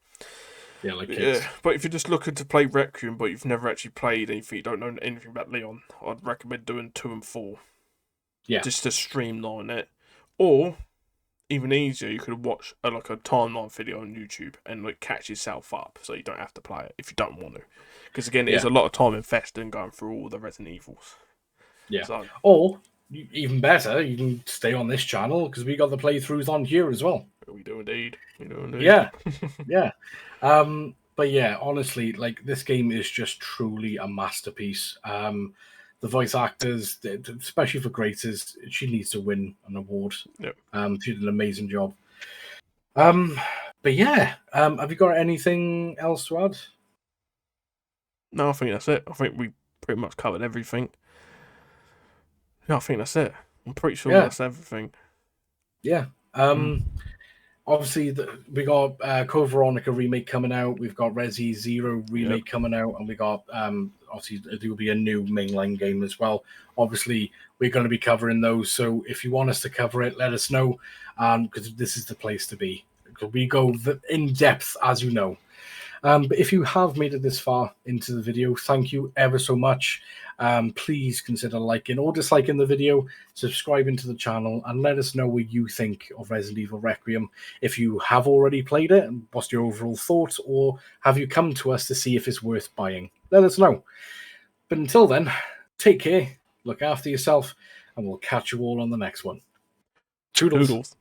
B: but if you're just looking to play Requiem, but you've never actually played anything, you don't know anything about Leon, I'd recommend doing 2 and 4.
A: Yeah.
B: Just to streamline it. Or, even easier, you could watch a timeline video on YouTube and catch yourself up, so you don't have to play it if you don't want to. Because again, it's a lot of time invested in going through all the Resident Evils.
A: Yeah. Or, even better, you can stay on this channel, because we got the playthroughs on here as well.
B: We do indeed.
A: Yeah. Yeah. But yeah, honestly, this game is just truly a masterpiece. The voice actors, especially for Graces, she needs to win an award.
B: Yep.
A: She did an amazing job. But yeah, have you got anything else to add?
B: No, I think that's it. I think we pretty much covered everything. Yeah, I think that's it. I'm pretty sure that's everything.
A: Yeah. Obviously, we got Code Veronica remake coming out. We've got Resi 0 remake coming out, and we got obviously there will be a new mainline game as well. Obviously, we're going to be covering those. So if you want us to cover it, let us know, because this is the place to be. Because we go in depth, as you know. But if you have made it this far into the video, thank you ever so much. Please consider liking or disliking the video, subscribing to the channel, and let us know what you think of Resident Evil Requiem. If you have already played it, what's your overall thoughts, or have you come to us to see if it's worth buying? Let us know. But until then, take care, look after yourself, and we'll catch you all on the next one. Toodles.